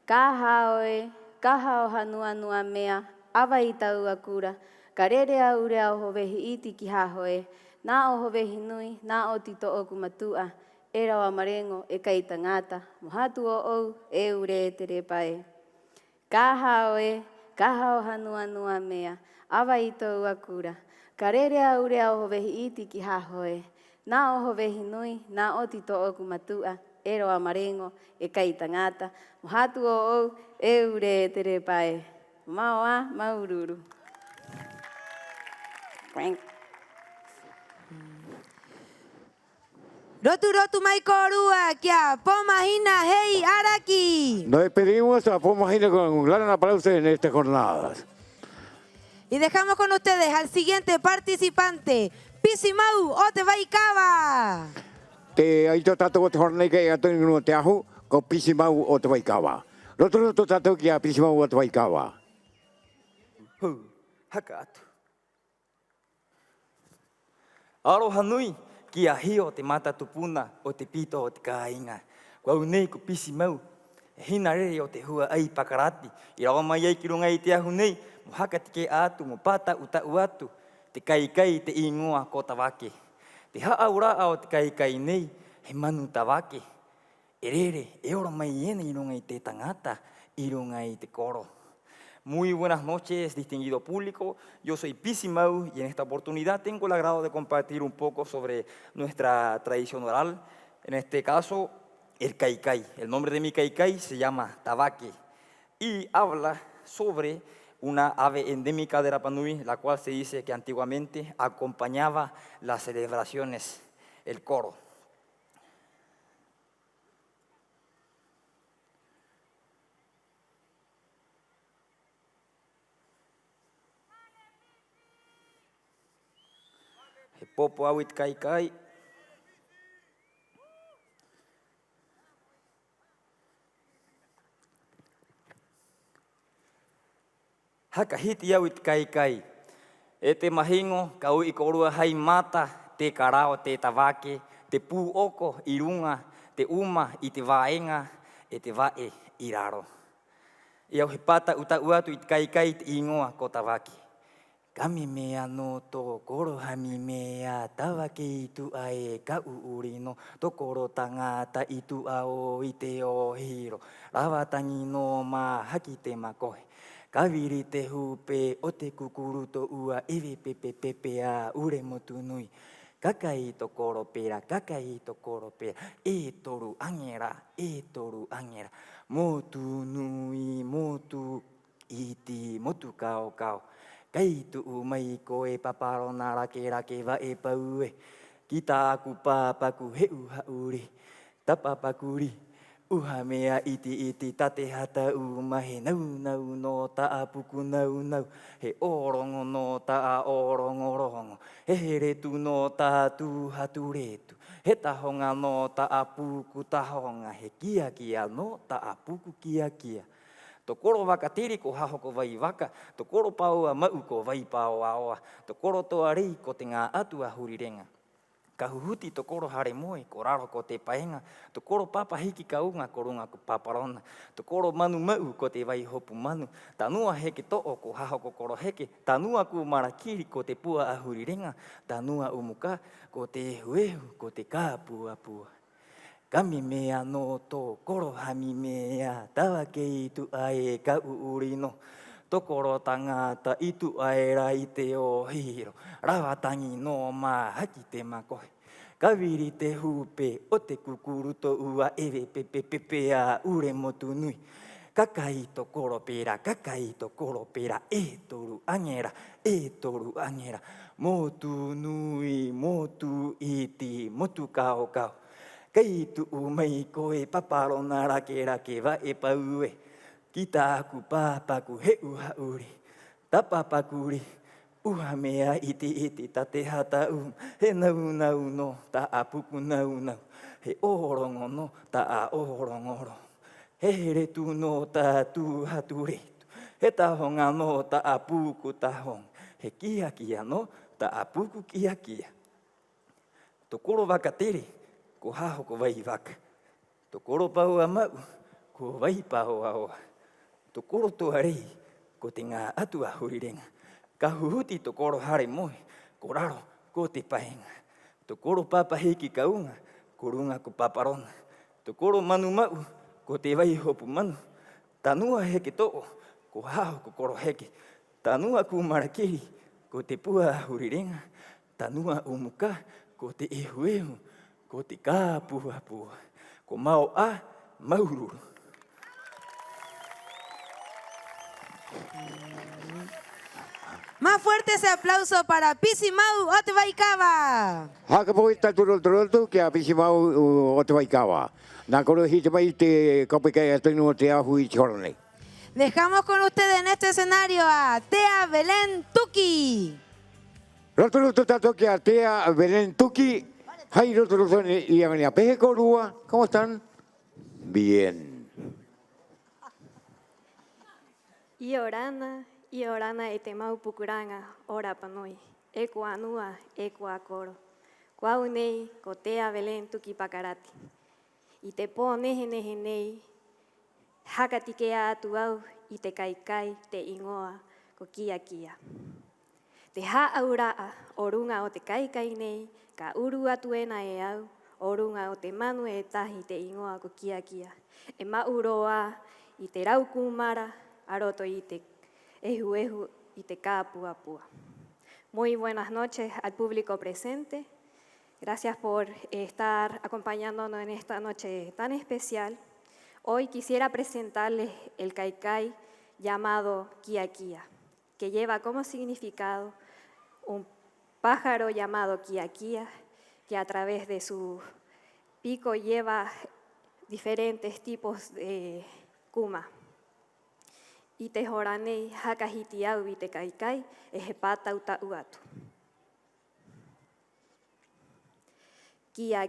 S5: Ka hao hanua nua mea, awa i tau akura, ka rere a urea o hovehi iti ki hahoe, nā o hovehi nui, nā o tito o kumatua, e rawa marengo e kai tangata, mohatu o ou e ure e tere pae. Ka hao hanua nua mea, awa i tau akura, ka rere a urea o hovehi iti ki hahoe, nā o hovehi nui, nā o tito o kumatua, e roa marengo, e kai tangata, mohatu o ou, e ure e tere pae. Maoa, maururu.
S2: Rotu mai korua, kia Pomahina Hey Araki.
S1: Nos despedimos a Pomahina con un gran aplauso en estas jornadas.
S2: Y dejamos con ustedes al siguiente participante, Pisimau Otevaicaba.
S1: Te aito tato te hornei kai ato no te ahu ko Pisimau o te Waikawa. Roto tato ki a Pisimau o te Waikawa.
S12: Haka atu. Aroha nui ki a hio te mata tupuna o te pito o te kāinga. Kua unei ko Pisimau, hina rere o te hua ai pakarati. I rawa mai ai ki runga i te ahu nei, mo haka tike atu, mo pata uta uatu, te kaikai te ingoa ko tawake. Te haaura o te kaikai nei, he manu tawake. E rere, e ora mai ena i runga i te tangata, i runga i te koro. Muy buenas noches, distinguido público. Yo soy Pisimau y en esta oportunidad tengo el agrado de compartir un poco sobre nuestra tradición oral. En este caso, el kaikai. El nombre de mi kaikai se llama Tawake y habla sobre una ave endémica de Rapa Nui, la cual se dice que antiguamente acompañaba las celebraciones, el coro. He popo au it kai. Haka hiti au it kai. E te mahingo, ka ui korua hai mata, te karao, te tawake, te pū oko i runga, te uma i te vaenga, e te vae i raro. I au he pata uta uatu i te kai te ingoa ko tawake. Kami mea no tō koro hami mea tawake i tu ae ka uurino, tō koro tangata i tu ao i te o hiro, rawatangi no mā haki te makohe. Kawiri te hupe o te kukuru to ua ewe pepe a ure motu nui. Kakai to koro pera, e toru angera. Motu nui, motu iti, motu kao. Kai tu mai ko e paparo na rake wa e paue. Kita aku papaku he uha uri, tapapakuri. Uha mea iti tate hata umahe nau no ta apuku nau. He orongo no ta orongo. He heretu no ta tu hatu retu. He tahonga no ta apuku tahonga. He kia no ta apuku kia. To koro waka tiri ko haho ko vai waka. To koro paua mau ko vai pao aoa. To koro toa rei ko te ngā atua hurirenga. Ka huhuti to koro hare moe, ko raro ko te paenga. To koro papa hiki ka unga ko runga ko paparona. To koro manu mau ko te vai hopu manu. Tanua heke to'o ko haho ko koro heke. Tanua ku marakiri ko te pua ahurirenga. Tanua umuka ko te ehu ko te kā pua. Kami mea no tō koro hami mea tawa ke i tu ae ka uurino. Tokoro tangata i tu aera i te o hiro. Rawatangi no mā haki te makohe. Kawiri te hupe o te kukuru to ua ewe pepe a ure motu nui. Kakai to koro pera, e toru angera. Motu nui, motu iti, motu kao. Kei tu umei koe paparo na rake wa e paue. Kita aku papaku he uha uri. Tapapakuri uha mea iti tate hata He nau no ta apuku nau. He orongo no ta a orongoro. He heretu no ta tu hatu retu. He tahonga no ta apuku tahong. He kia no ta apuku kia. Tokoro waka tere. Ko haho ko vai waka. To koro paua mau, ko vai pao aoa. To koro toa rei, ko te ngā atua hurirenga. Ka huhuti to koro hare moe, ko raro ko te paenga. To koro papa heki ka unga, ko runga ko paparona. To koro manu mau, ko te vai hopu manu. Tanua heke to'o, ko haho ko koro heke. Tanua ku marakiri, ko te pua hurirenga. Tanua umuka, ko te ehu. Ko te kā pua. Ko mau a maururu.
S2: Más fuerte ese aplauso para Pisimau Otevaikawa.
S1: Haka po ita turol kia Pisimau Otevaikawa. Nā koro hite mai te kopekai atenu o te ahu i chorone.
S2: Dejamos con ustedes en este escenario a Tea Belén Tuki.
S1: Roto tato kia Tea Belén Tuki. Hai roto y a Peje Corúa, ¿cómo están? Bien.
S13: Iorana e te mau pukuranga, ora panoi. Eko anua, eko akoro. Kuau nei, ko Tea Belén Tuki pakarati. I te pō nehe nei, hakati ke atu au, i te kai, te ingoa, ko kia. Te ha'auraa, o runga o te kai nei, ka uru atu ena e au, o runga o te manu e tahi te ingoa ko kia. E mauroa i te raukumara, aroto i te ehu i te kā pua. Muy buenas noches al público presente. Gracias por estar acompañándonos en esta noche tan especial. Hoy quisiera presentarles el kaikai llamado Kia, que lleva como significado un pájaro llamado Kia, que a través de su pico lleva diferentes tipos de kuma. I te horanei hakahiti au i te kaikai e he pātau uatu. Kia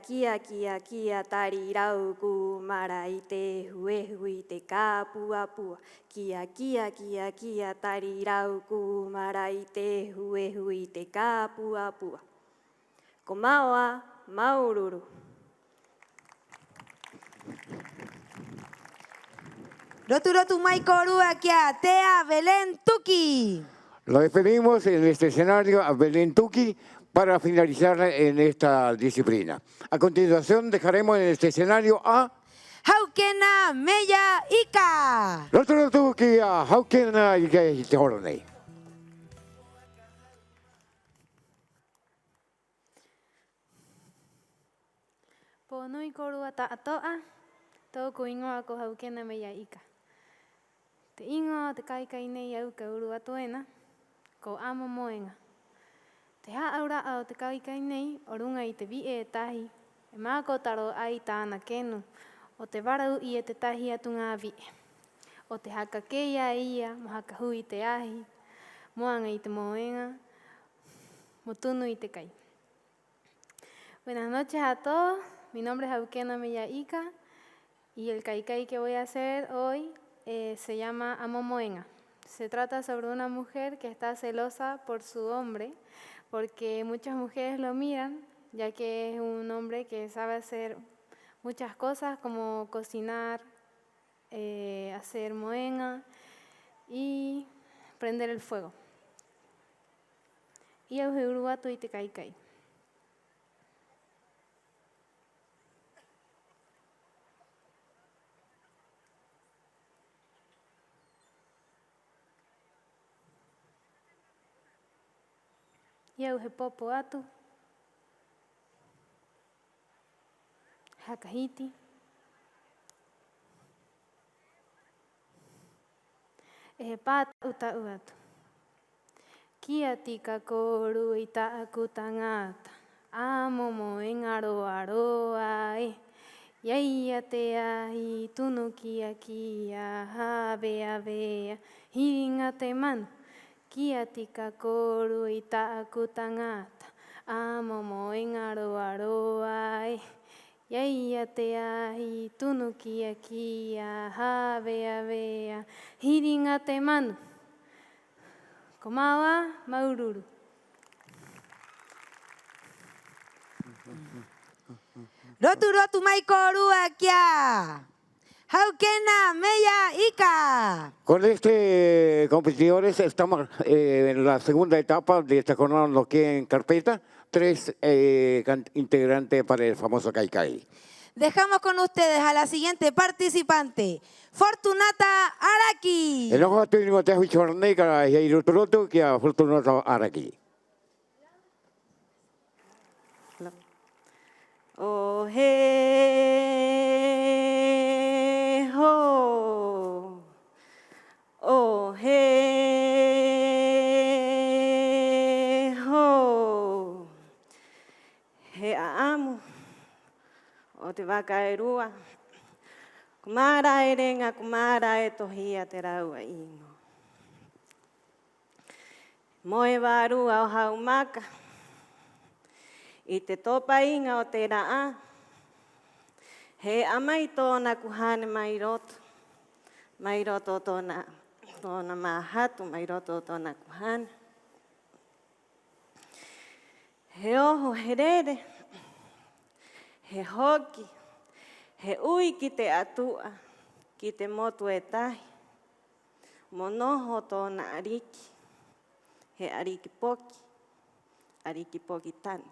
S13: tari rau ku mara i te hue te ka pua. Kia tari rau ku mara i te hue te ka pua. Ko maua maururu.
S2: Rotu mai korua kia Tea Belén Tuki.
S1: Lo despedimos en este escenario a Belén Tuki para finalizar en esta disciplina. A continuación dejaremos en este escenario a
S2: Haukena Meya Ika.
S1: Rotu Tuki a Haukena Ika Hornei.
S5: Ponui korua ta'atoa, tōku ingoa ko Haukena Meya Ika. Te ingoa te kaikai nei au ka uru atoena, ko amo moenga. Te haaura au te kaikai nei, o runga i te vi e tahi, e māko taro ai tāna kenu, o te varau i e te tahi atu ngā vi. O te haka keia ia, mo haka hui te ahi, moanga i te moenga, mo tunu i te kai. Buenas noches a todos, mi nombre es Haukena Meya Ika, y el kaikai que voy a hacer hoy se llama Amo Moenga. Se trata sobre una mujer que está celosa por su hombre, porque muchas mujeres lo miran, ya que es un hombre que sabe hacer muchas cosas como cocinar, hacer moenga y prender el fuego. Y au he uruatu i te kaikai. Iau he popo atu, hakahiti, e he pātau tau atu. Kia tika koru i tāku tangata, amo moenga roa e. Iaia te ahi, tunu kia, havea, hiringa te manu. Kia tika koru i tāku tangata, amo moenga roa e. Iaia te ahi, tunu kia, havea, hiringa te manu. Ko maua maururu.
S2: Rotu mai korua kia Haukena Meya Ika.
S1: Con este competidores estamos en la segunda etapa de esta jornada lo que en carpeta, 3 integrantes para el famoso Kaikai.
S2: Dejamos con ustedes a la siguiente participante, Fortunata Araki.
S1: El ojo técnico te ha dicho negra y el otro que a Fortunata Araki.
S5: Oh he ho, oh he ho, he amo, o te waka e rua, kumara e renga, kumara e tohia te raua ingo. Moe warua o haumaka, i te topa inga o te raa, he amai tōna kuhane mai roto tōna mahatu, mai roto tōna kuhane. He oho, he rere, he hoki, he ui ki te atua, ki te motu e tahi, monoho tōna ariki, he ariki poki tani.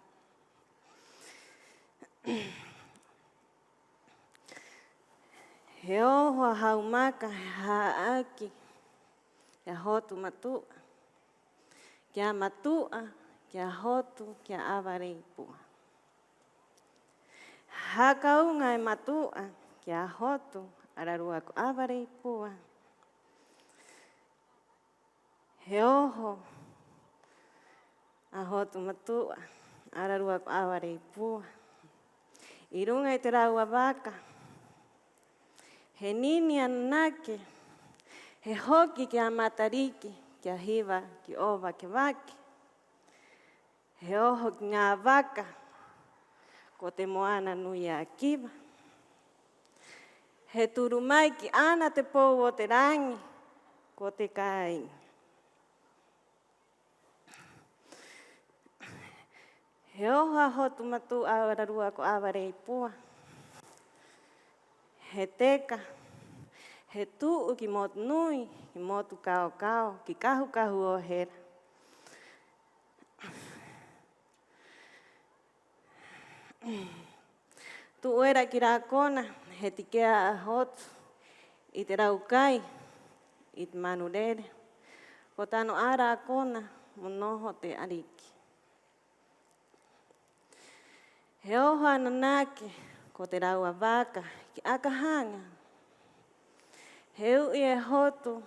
S5: He oho a haumaka he haaki, kia hotu matua, kia matua, kia hotu, kia awarei pua. Hakaunga e matua, kia hotu, ararua ko awarei pua. He oho a hotu matua, ararua ko awarei pua. I runga i te raua waka, he nini anake, he hoki ki a matariki, ki a hiwa, ki owa, ki waki. He oho ki ngā waka, ko te moana nui a kiwa. He turu mai ki ana te pou o te rangi, ko te kāinga. He oha hotu matu awararua ko awarei pua. He teka, he tuu ki motu nui, ki motu kao kao, ki kahu kahu o hera. Tu era ki rā kona, he tikea a hotu, i te raukai, i te manurere. Ko tano a rā kona, mo noho te ariki. He oho ana nāke, ko te raua waka, ki akahanga. He ui e hotu,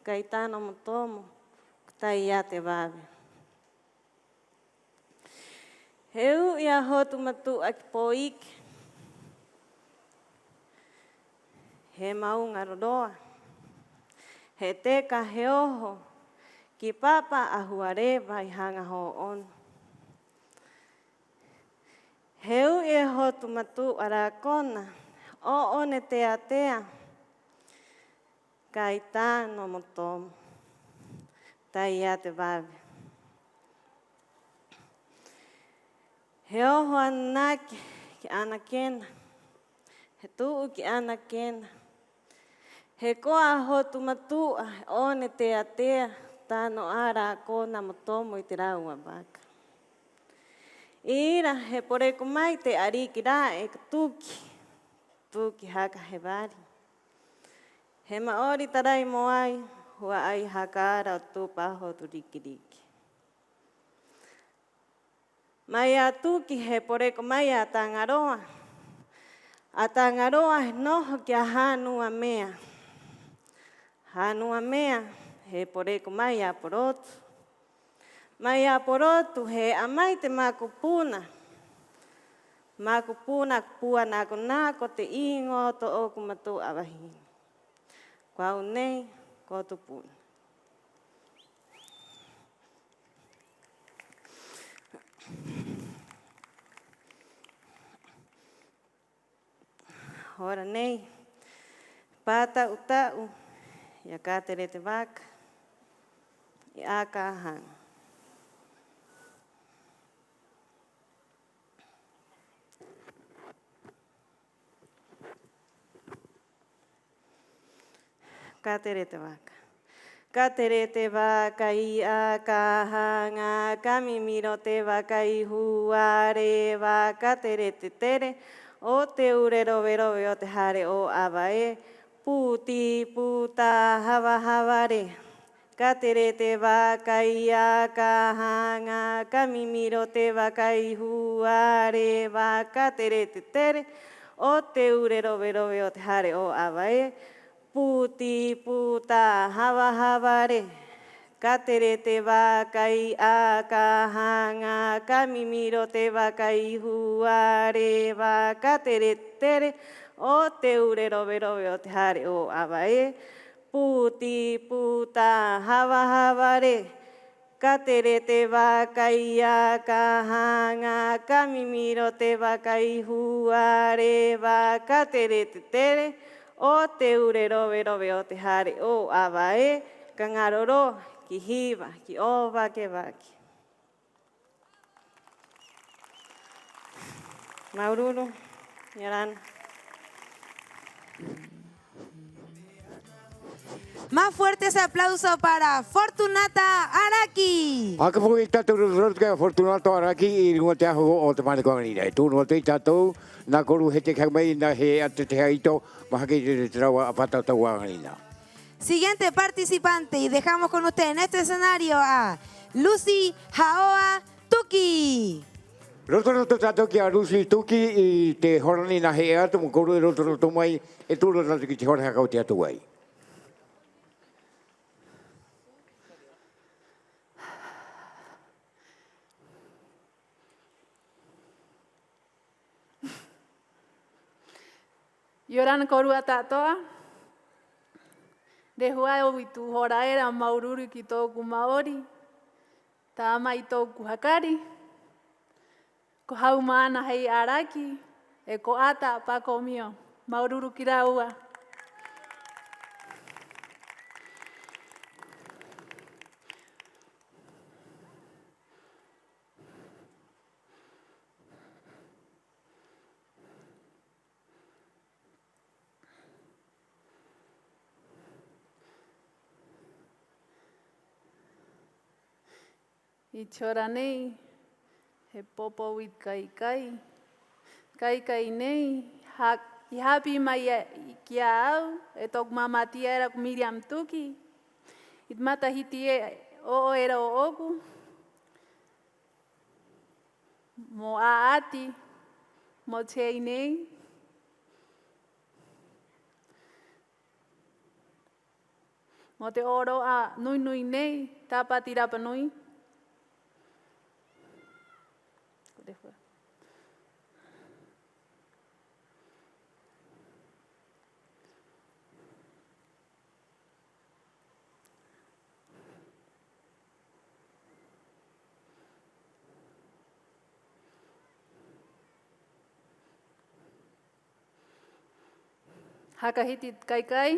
S5: kai tāno mo tomo, tai ia te wawe. He ui a hotu matu a ki poike. He maunga roroa. He teka he oho, ki papa a huarewa i hanga ho onu. He ui e hotu matu a rā kona, o one te atea, kai tāno mo tomo, tai ia te wawe. He oho anake ki ana kena, he tuu ki ana kena. He koa hotu matua, one te atea, tāno ara kona mo tomo i te raua waka. Ira, he poreko mai te ariki rā e ka tuki haka he wari. He maori tarai mo ai, hua ai haka ara o tūpa hotu rikiriki. Mai a tuki he poreko mai a Tangaroa. A Tangaroa he noho ki a hānua mea. Hānua mea he poreko mai a porotu. Mai a porotu he amai te makupuna. Makupuna pua nako te ingo to oku matu awahi. Kau nei, ko tupuna. Hora nei, pāta utau, ia kātere te waka, i ākahanga. Kātere te waka. Kātere te waka i ākahanga, kamimiro te waka i huare wa, kātere te tere, o te ure rowe rowe o te hare o awae, puti puta hawa haware. Kātere te waka i ākahanga, kamimiro te waka i huare wa, kātere te tere, o te ure rowe rowe o te hare o awae, puti puta hawa haware. Kātere te waka i ākahanga, kamimiro te waka i huare wa, kātere te tere, o te ure rowe rowe o te hare o awae, puti puta hawa haware. Kātere te waka i ākahanga, kamimiro te waka i huare wa, kātere te tere, o te ure rowe rowe o te hare o awae, ka ngaroro ki hiwa, ki o wake wake. Maururu, Yorana.
S2: Más fuerte ese aplauso para Fortunata Araki.
S1: Aka fui tatu rotka Fortunato Araki i runga te aho o te mane konganina. E tūnua te tatu, nā koru he te kaumei na he ate te haito, mahake te traua a patata wanganina.
S2: Siguiente participante y dejamos con usted en este escenario a Lucy Haoa Tuki.
S1: Roto tatu ki a Lucy Tuki i te horani na he atu mo koru e roto mai e tūro tatu ki te hora hakau te atu ai.
S14: Yorana korua tātoa. Rehua e owitu horaera maururu ki tōku Maori. Tā mai tōku hakari. Ko hau mana hei araki, e ko ata pako mio, maururu ki raua. I chora nei, he popo wit kai kai. Kai kai nei, i hapi mai ki au, e tok mamatia era ku Miriam Tuki. It mata hiti o era o oku. Mo aati, mo tei nei. Mo te oro a nui nui nei, tapati rapa nui. Hakahitit kai kai,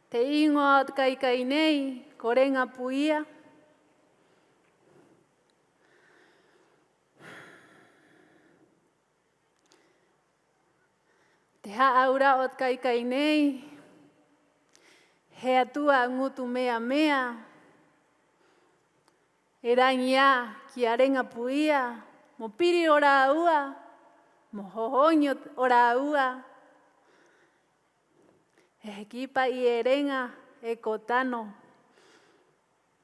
S14: te ingot kai kai nei, korenga puia. Te haaura ot kai kai nei, he atua ngutu mea mea. E rangia ki arenga puia, mo piri ora ua, mo hohonyo ora ua. E kipa i erenga e kotano,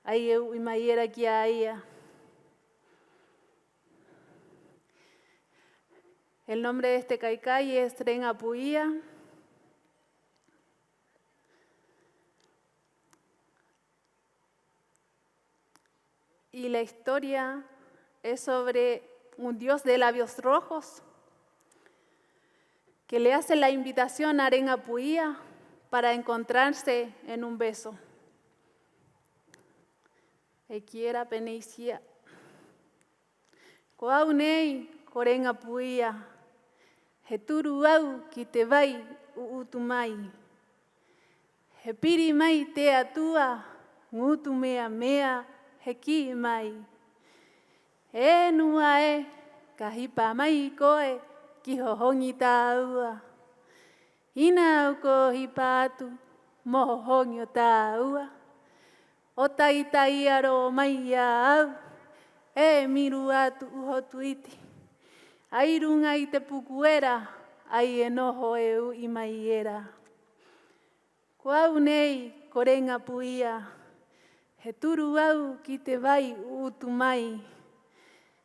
S14: ai eu imaiera ki aia. El nombre de este kaikai es Tren Apuía. Y la historia es sobre un dios de labios rojos que le hace la invitación a Aren Apuía para encontrarse en un beso. Equiera peneisia. Koaunei Koren Apuía. He turu au ki te vai uutu mai. He piri mai te atua, ngutu mea mea, he ki mai. E nua e, ka hipa mai koe, ki hohongi tā ua. Ina au ko hipa atu, mo hohongi o tā ua. O tai aro mai au, e miru atu uhotu iti. Ai runga i te pukuera, ai e noho e u i mai era. Koau nei, Koren Apuía, he turu au ki te vai utu mai.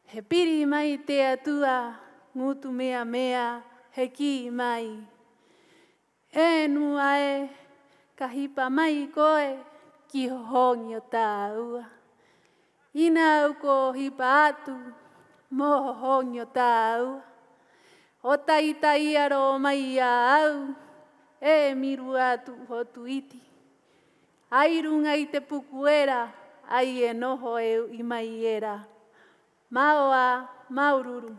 S14: He piri mai te atua, ngutu mea mea, he ki mai. E nua e, ka hipa mai koe, ki hohongi o tā ua. Ina au ko hipa atu, mo honyo tau. O tai aro mai au, e miru atu hotu iti. Ai runga i te pukuera, ai e noho e i mai era. Maoa, maururu.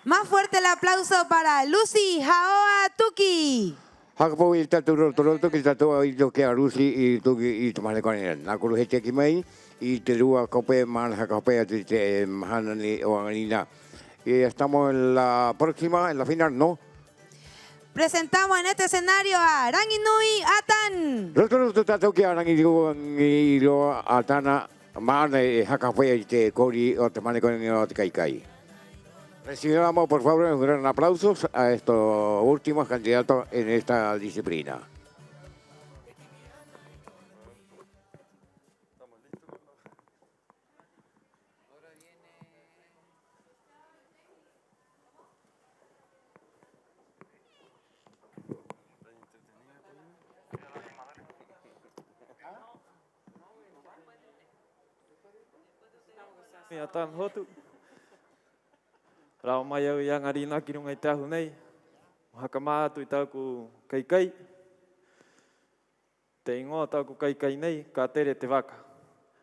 S2: Más fuerte el aplauso para Lucy Haoa Tuki.
S1: Hakapo i tatu roto ki tatu i to ke arusi i tuki i to mane kone na kuru he teki mai i te rua kope man hakape ati te mahanani o anganina. Y estamos en la próxima, en la final, ¿no?
S2: Presentamos en este escenario a Ranginui Atan.
S1: Roto tatu ki Ranginui Atana mane hakape i te kori o te mane kone o te kaikai. Recibamos, por favor, un gran aplauso a estos últimos candidatos en esta disciplina.
S15: Atan hotu. Rao mai au i angarina ki runga i tahu nei. Haka mātu i tau ku kai. te ingoa tāku kai nei, ka tere te waka.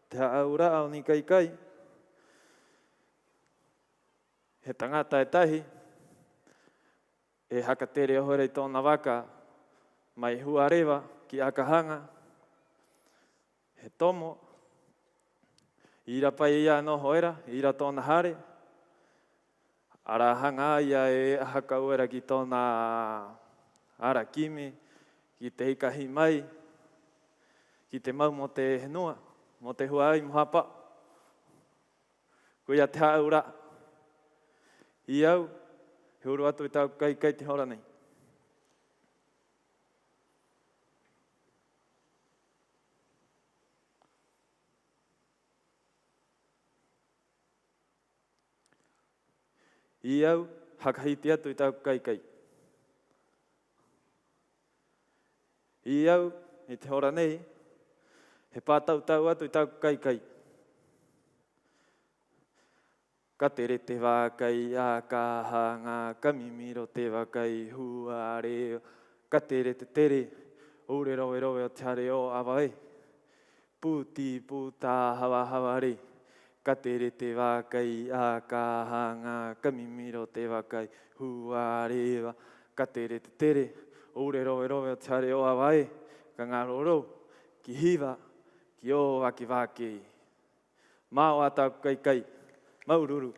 S15: Te haura au ni kai. He tangata e tahi, e haka tere ahorei tōna waka, mai hua rewa ki akahanga. He tomo, ira pai ia noho era, ira tōna hare. Ara hanga ia e haka uera ki tōna ara kimi, ki te hikahi mai, ki te mau mo te henua, mo te hua ai mohapa. Kuia te haura. I au, he uru atu i tau kai te hora nei. I au, hakahiti atu i tau kai. I au, i te hora nei, he pātau tau atu i tau kai. Ka tere te wakai a ka hanga, ka mimiro te wakai hua reo. Ka tere te tere, ure roe o te hare o awae. Puti puta hawa re. Ka tere te wakai a ka hanga, ka mimiro te wakai hua reo. Ka tere te tere, ure roe o te hare o awae. Ka ngaroro, ki hiwa, ki o waki. Mao a tau kai. Maururu.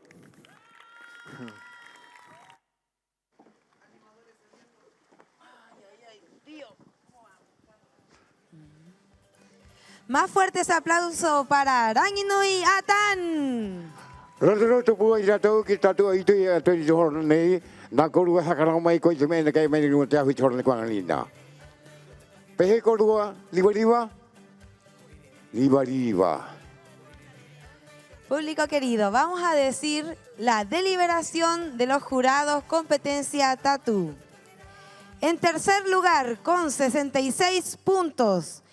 S2: Más fuertes aplausos para Ranginui Atan.
S1: Roto pua i ratou ki tatu i tui a tui horo nei, nā korua hakarau mai koi te mena kai meni nua te ahui horo nei kuanga linda. Pehe korua, liwa.
S2: Público querido, vamos a decir la deliberación de los jurados competencia Tatu. En tercer lugar, con 66 puntos,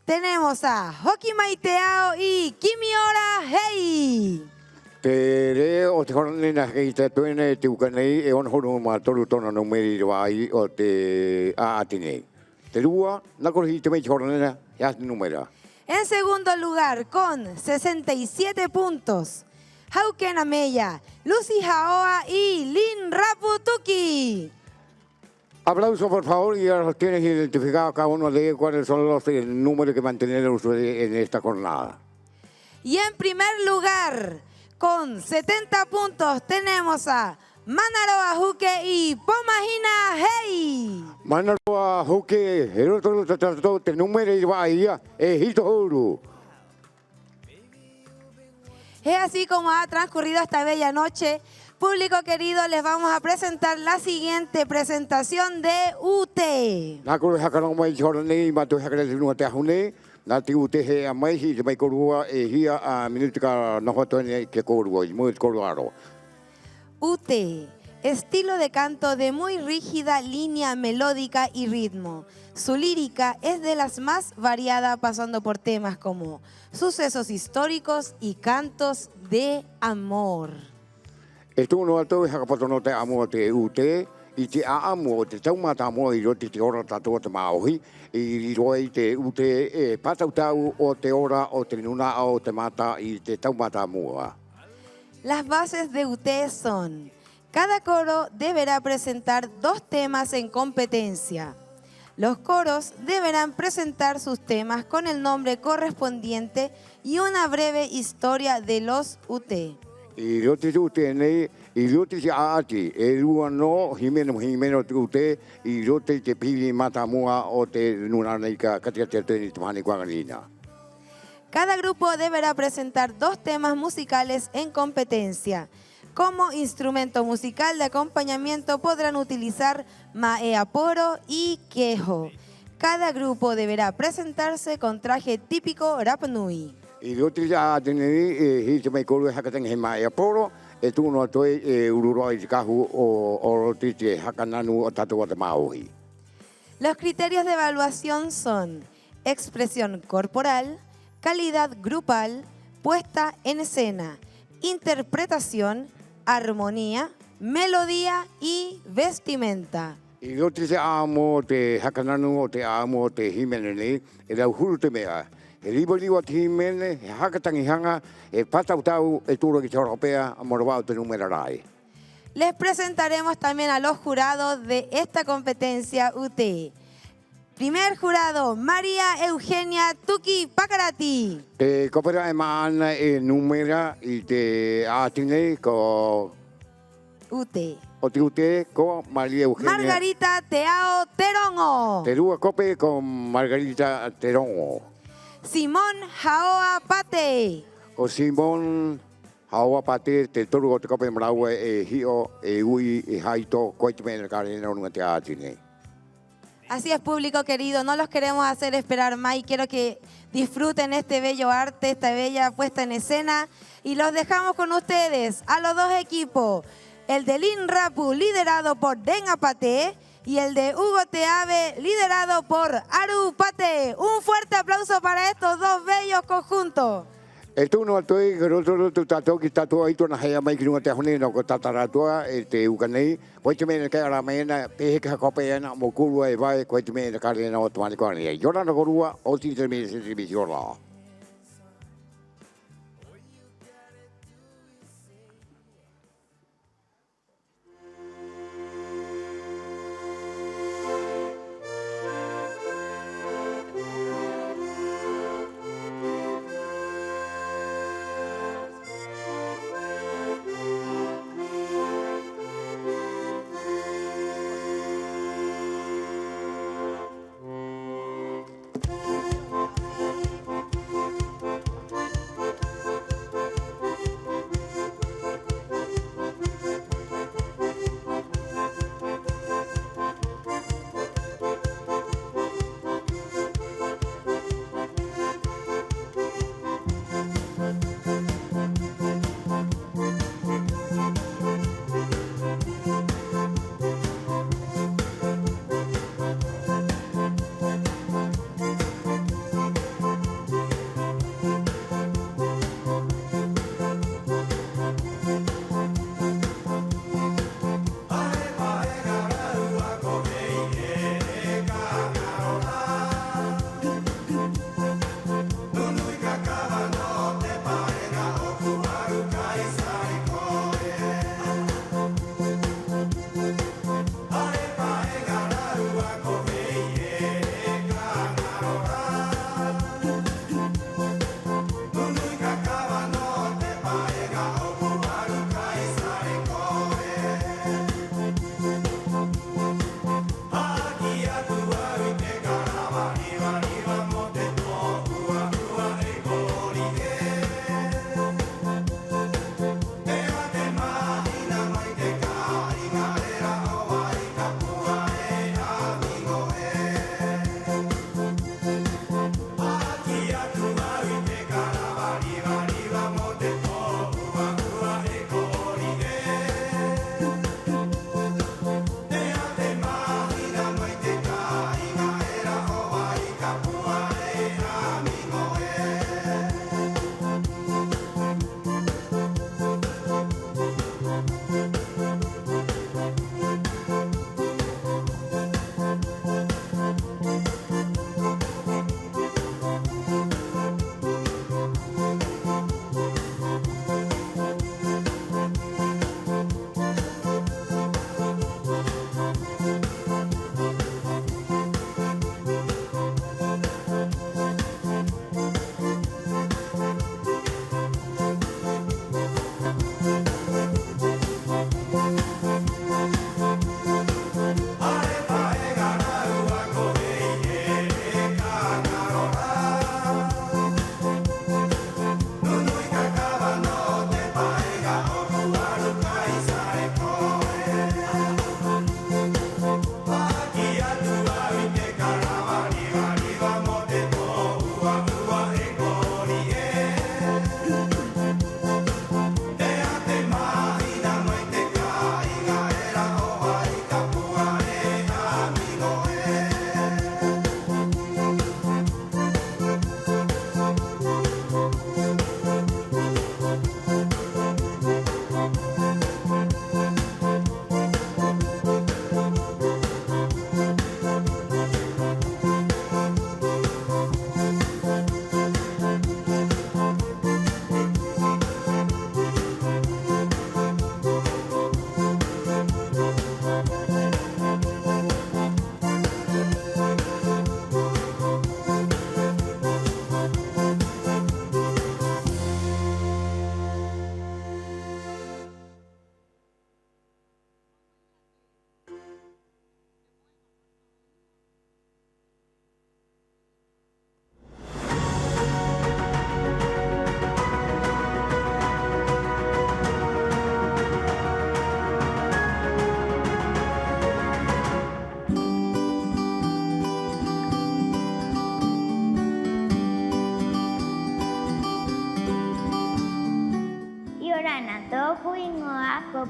S2: tenemos a Hoki Maiteao y Kimiora Hei.
S1: Te re o te horo nei na kei te tuene te uka nei e on horo ma toru tona no meri wai o te aati nei. Te rua, na koro te mei te horo nei na, ya te numera.
S2: En segundo lugar, con 67 puntos, Hauken Ameya, Lucy Haoa y Lin Raputuki.
S1: Aplauso, por favor, y ya los tienes identificado cada uno de ellos cuáles son los números que mantenemos en esta jornada.
S2: Y en primer lugar, con 70 puntos, tenemos a Manaroa Huke y Pomahina Hei.
S1: Manaroa Huke, el otro te número y vaya, hito oro.
S2: Es así como ha transcurrido esta bella noche. Público querido, les vamos a presentar la siguiente presentación de UT.
S1: Nakuru hakarong mai chorne matu hakare nu te hune, nati UT he mai hi mai korua e hia a minutika no hoto ne ke korua, muy koruaro.
S2: UT, estilo de canto de muy rígida línea melódica y ritmo. Su lírica es de las más variadas, pasando por temas como sucesos históricos y cantos de amor.
S1: Esto no alto es hakapato no te amo te UT y te amo te taumata amo y roti te ora tato te maohi y roi te UT pata utau o te ora o te nuna o te mata y te taumata amo.
S2: Las bases de UT son: cada coro deberá presentar 2 temas en competencia. Los coros deberán presentar sus temas con el nombre correspondiente y una breve historia de los UT.
S1: Y yo te tiene y yo te ati el uno himeno te y yo te pidi matamua o te nuna neika katia te tmani kuangalina.
S2: Cada grupo deberá presentar 2 temas musicales en competencia. Como instrumento musical de acompañamiento podrán utilizar maeaporo y quejo. Cada grupo deberá presentarse con traje típico Rapa Nui.
S1: Y yo te tiene me colo hakatan he maeaporo e tu no toe ururoi kahu o tite hakananu o tatu o te maohi.
S2: Los criterios de evaluación son expresión corporal, calidad grupal, puesta en escena, interpretación, armonía, melodía y vestimenta.
S1: I o te amo te hakananu o te amo te himene nei, e lau huru te mea. E riwa te himene, e hakatangihanga, e patautau e tūro ki te Europea, a morovau te numera rai.
S2: Les presentaremos también a los jurados de esta competencia UT. Primer jurado, María Eugenia Tuki Pacarati.
S1: Te kopera e maana e numera i te atine ko...
S2: UT.
S1: O te UT ko Maria Eugenia.
S2: Margarita Teao Terongo.
S1: Te rua kope ko Margarita Terongo.
S2: Simón Jaoa Pate.
S1: O Simón Jaoa Pate te toru o te kope maraua e hio e ui e haito koe te mena karena o te atine.
S2: Así es, público querido, no los queremos hacer esperar más y quiero que disfruten este bello arte, esta bella puesta en escena. Y los dejamos con ustedes, a los dos equipos, el de Lin Rapu, liderado por Den Apate, y el de Hugo Teave, liderado por Aru Pate. Un fuerte aplauso para estos dos bellos conjuntos.
S1: E tūno atoi, ka roto tātou ki tātou aitu na hea mai ki runga te hone no ko tātaratua e te ukanei. Koe te mena kai ara mena, pehe ka kope ena, mo kurua e vai, koe te mena kare ena o tamani kone. Yora na korua, o ti te mena se te yora.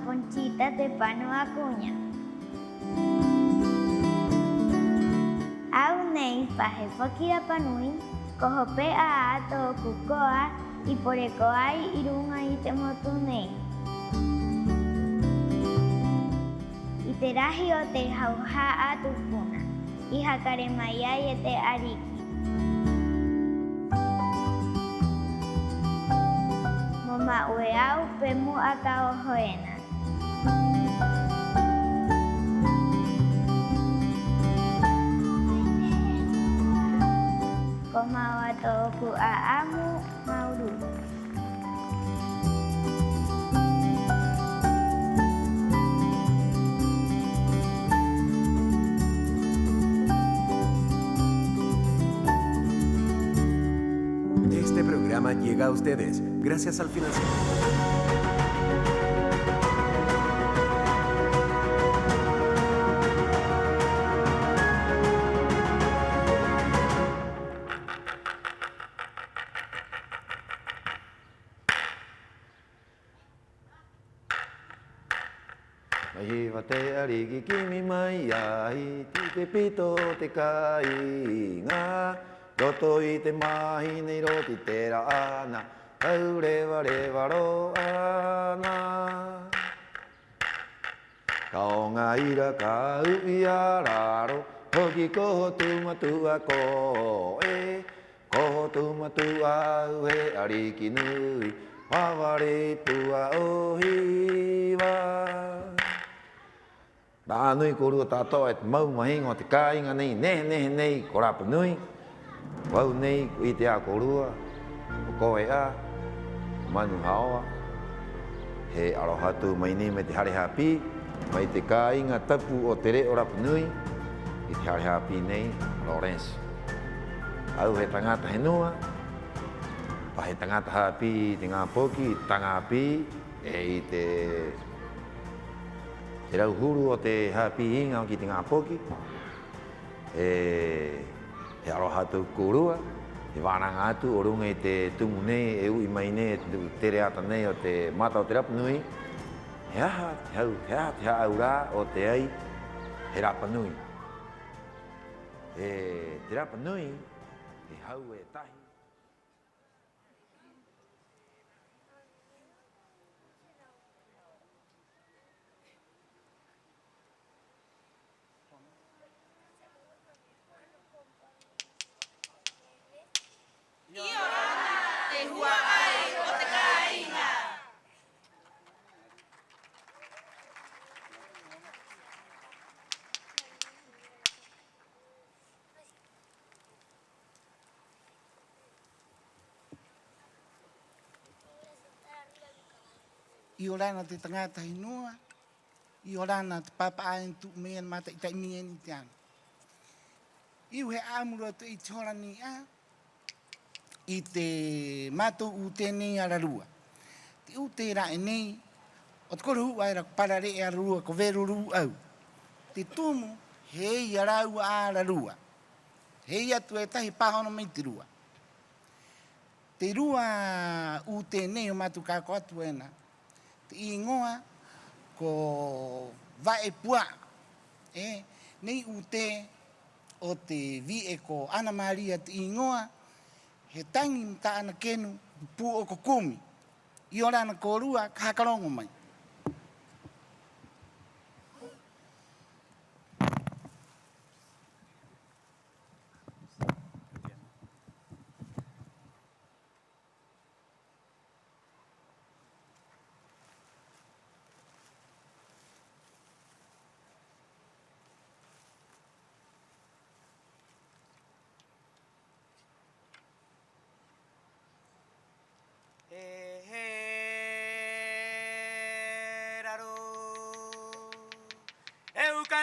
S16: Ponchita te pano acuña. Aunei paje fakira panui, kohope a to kukoa y por ecoai irunga y temotunei. Y teraji o te jauja a tu puna, y jacaremaya y te ariki. Mama ueau pemu akao hoena. Koma watoku aamu mauru.
S17: Este programa llega a ustedes gracias al financiamiento.
S18: Mahiwa te ariki kimi mai ai, te pito te kainga, roto i te mahi nei roti te ra ana, au rewa rewa ro ana. Kao ngā ira ka ui a raro, hoki koho tumatua ko e, koho tumatua uhe ariki nui, waware pua o hiwa. Nā nui korua tātou e te mau mahinga o te kāinga nei, nehe nei, ko rapa nui. Wau nei, i te a korua, o koe a, manu haoa. He arohatu mai nei me te hare hapi, mai te kāinga tapu o te reo rapa nui, i te hare hapi nei, Lawrence. Au he tangata henua, pa he tangata hapi i te ngā poki, i tanga hapi, e i te rau huru o te hapi inga o ki te ngā poki. He aroha tau kōrua, he wānanga atu, o runga i te tumu nei, e ui mai nei, e tere ata nei o te mata o te rapa nui. He aha, te ha aura o te ai, he rapa nui. Te rapa nui, he hau e tahi.
S19: I orana te tangata hinua, i orana te papa aen tu mea mata i taimia ni te ana. Iu he āmura tu i tōrani a, i te mato u tēnei ararua. Te u te rae nei, o te kore hu aira parare e ararua ko veru ru au. Te tumu, hei arau a ararua. Hei atu e tahi pāhono mai te rua. Te rua u tēnei o matu kako atu ena. Te ingoa ko vae pua. Nei u te o te vie ko Ana Maria te ingoa, he tangi mta ana kenu pu o kokumi. I orana ko rua ka hakarongo mai.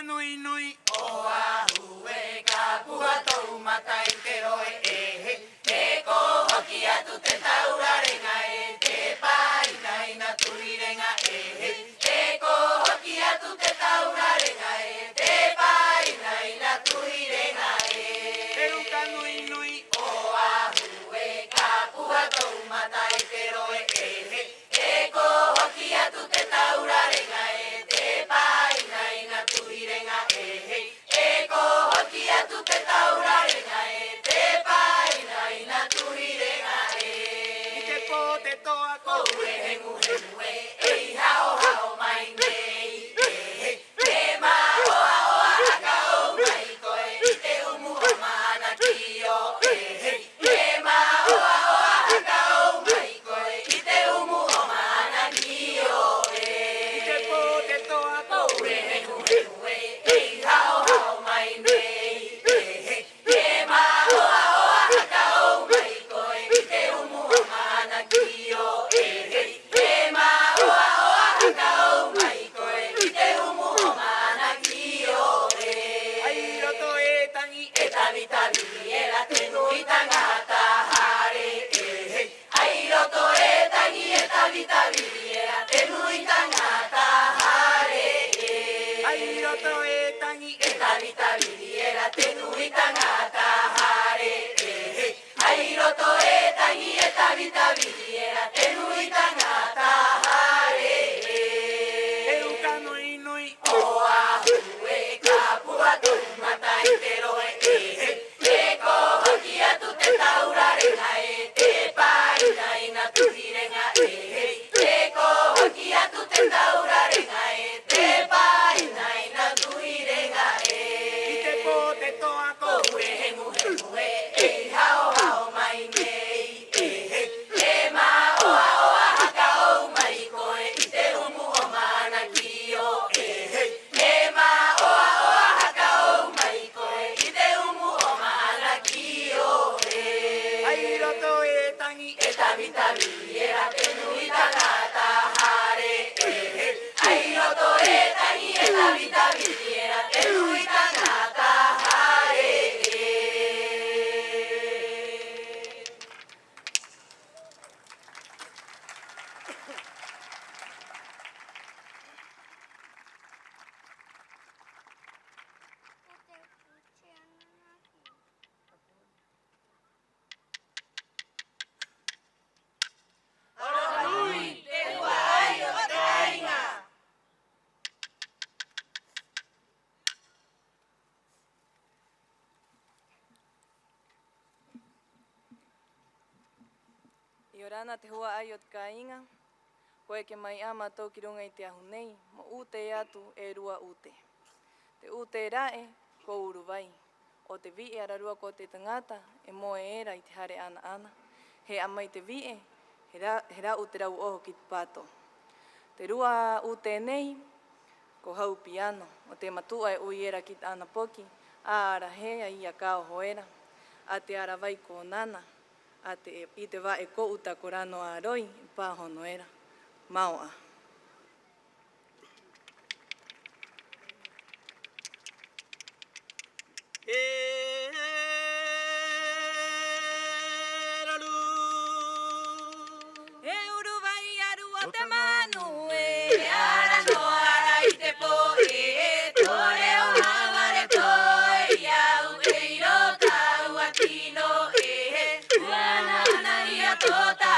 S20: Nui nui o ahu e ka puha tau mata i te roe e ko hoki atu te taurarenga te paina ina tuhirenga e ko hoki atu te taurarenga te paina ina tuhirenga e uka nui nui o ahu e ka puha tau mata i te roe e ko hoki atu te taurarenga roto e tangi e tavi tavi di era tenui tangata hare ai roto e tangi e tavi tavi di era tenui tangata hare e un cano inui o ahu e kapua tu mata intero e ko hoki atu te taurare ngai te pai nai na tu hirenga e ko hoki atu te taurare ngai te pai nai na tu hirenga i te po te toa ko ue hengu hengu e hao hao mai nei e ma oa oa haka o mai koe i te umu o mana ki o e ma oa oa haka o mai koe i te umu o mana ki o ai roto e tangi e tavi tavi era te nui tangata hare ai roto e tangi e tavi tavi era te nui tangata hare Alohanui, te huai o te ainga.
S5: I orana te hoa ai o te kāinga, koe ke mai ama tau ki runga i te ahu nei, mo ute atu e rua ute. Te ute rae, ko uru vai. O te vie ararua ko te tangata, e moe era i te hare ana ana. He amai te vie, he ra ute rau oho ki te pato. Te rua ute nei, ko hau piano. O te matua e ui era ki te ana poki, a ara hea i a kao hoera. A te ara vai ko nana. I te wa e ko uta ko rano a roi, pāhono era. Maoa.
S20: E uru vai aru o te manu e ara no ara i te po tore o havare toi au e iro tau atino uana ana ia tota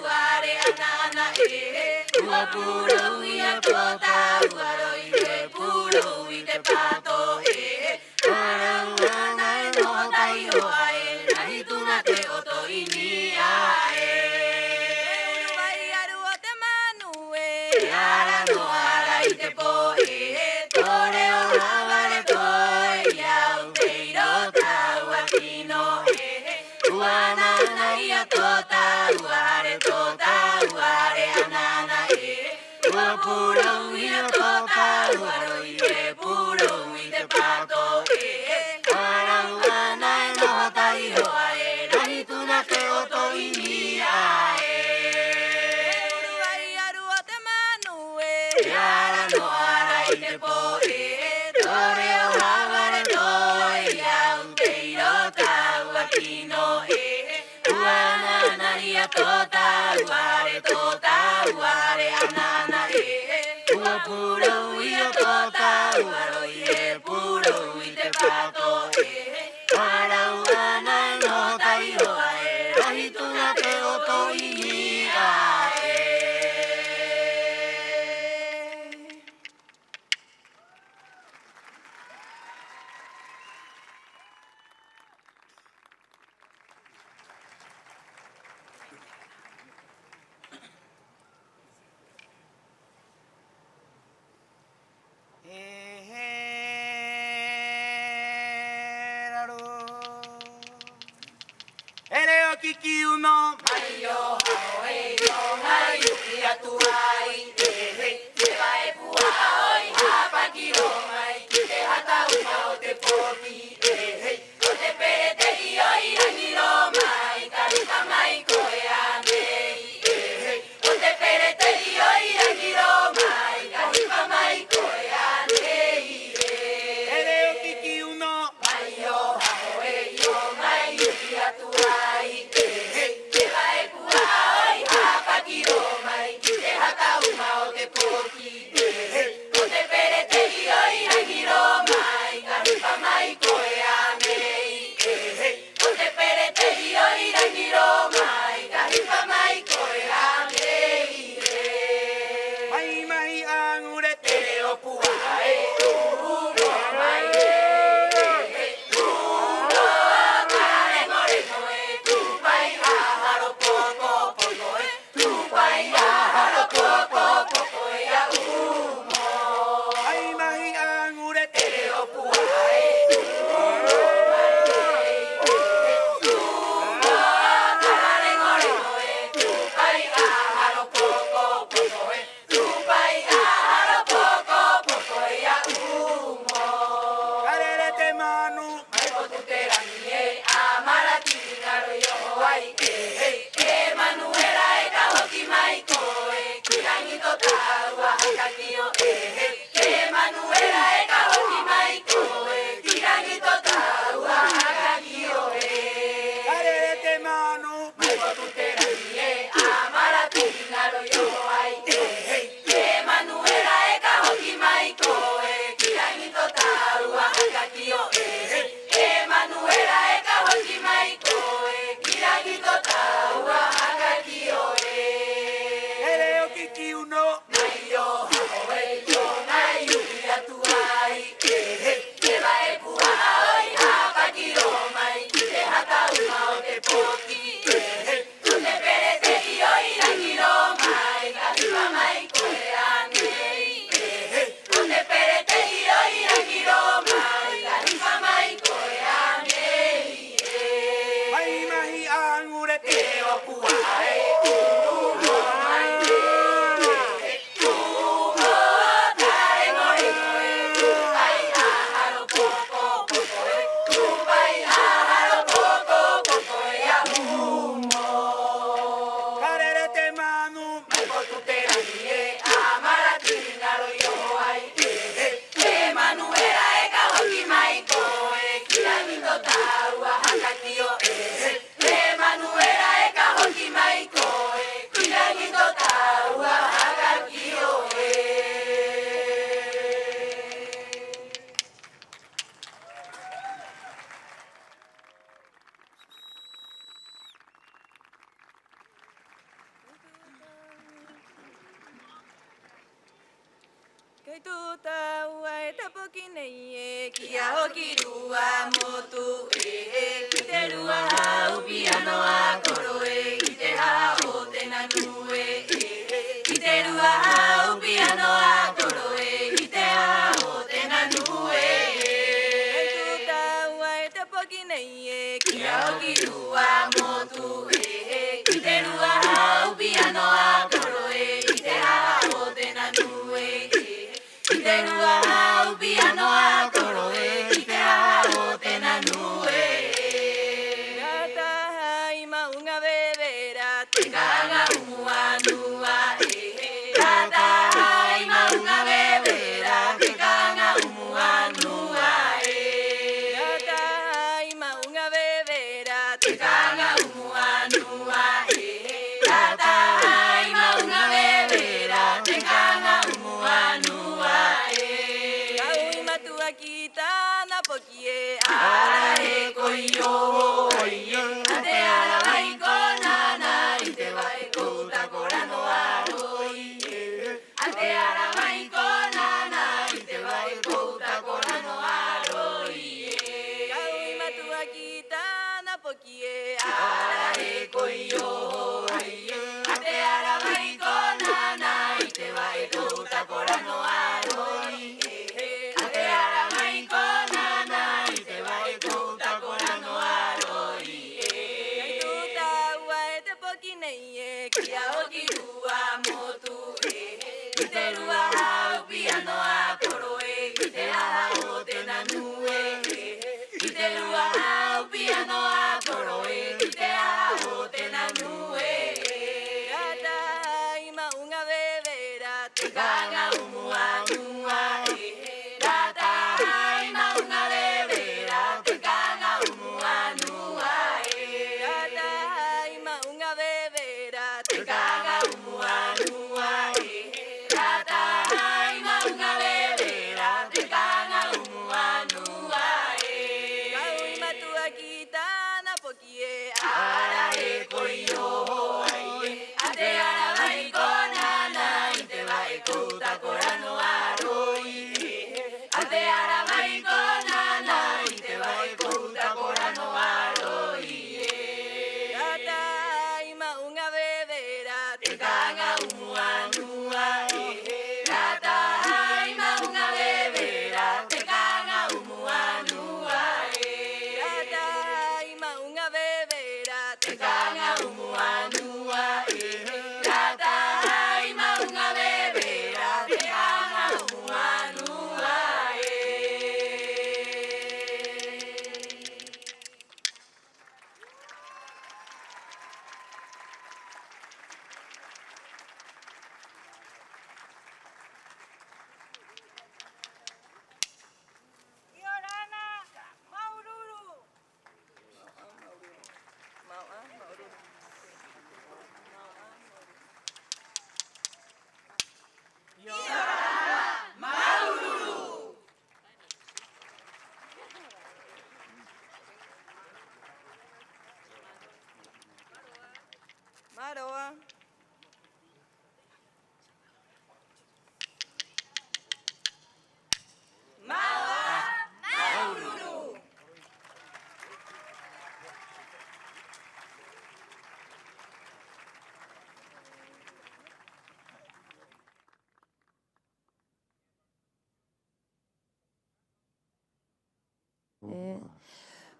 S20: uare anana ua puro ia tota uaro i te puro i te pato ara uana e no tai hoa nahi tuna te oto inia uru vai aru o te manu ara no ara i te po tore o havare toi au te iro tau atino uana ana ia tota uare anana ua puro ia tota uaro i te puro i te pato ara uana e no tai hoa nahi tuna te oto inia uru ai aru o te manu ara no ara i te po tore o havare toi au te iro tau atino uana ana ia tota uare anana ua puro ia tota uaro i te puro i te pato ara uana e no tai hoa nahi tuna te oto inia Ere o kiki uno mai o hao e no ngai uki atu ai te vai pua oi hapa ki o mai ki te hata uma o te poki o te pere te i oi rangi ro mai karuka mai koe anei o te pere te i oi rangi ro mai karuka mai koe anei ere o kiki uno mai o hao e no ngai uki atu ai te vai pua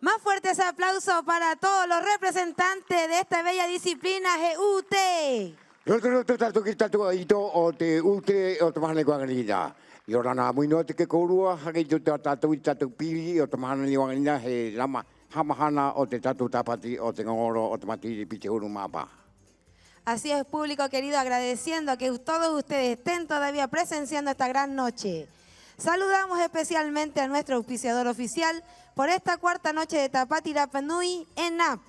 S2: Más fuertes aplausos para todos los representantes de esta bella disciplina GUT.
S1: Roto tatu ki tatu aito o te ute o te mahane kuangalina. I ora nā muino te ke korua hake tu tatu i tatu piri o te mahane kuangalina he lama hamahana o te tatu tapati o te ngoro o te matiri pite uru mapa.
S2: Así es, público querido, agradeciendo que todos ustedes estén todavía presenciando esta gran noche. Saludamos especialmente a nuestro auspiciador oficial por esta cuarta noche de Tapati Rapa Nui, ENAP.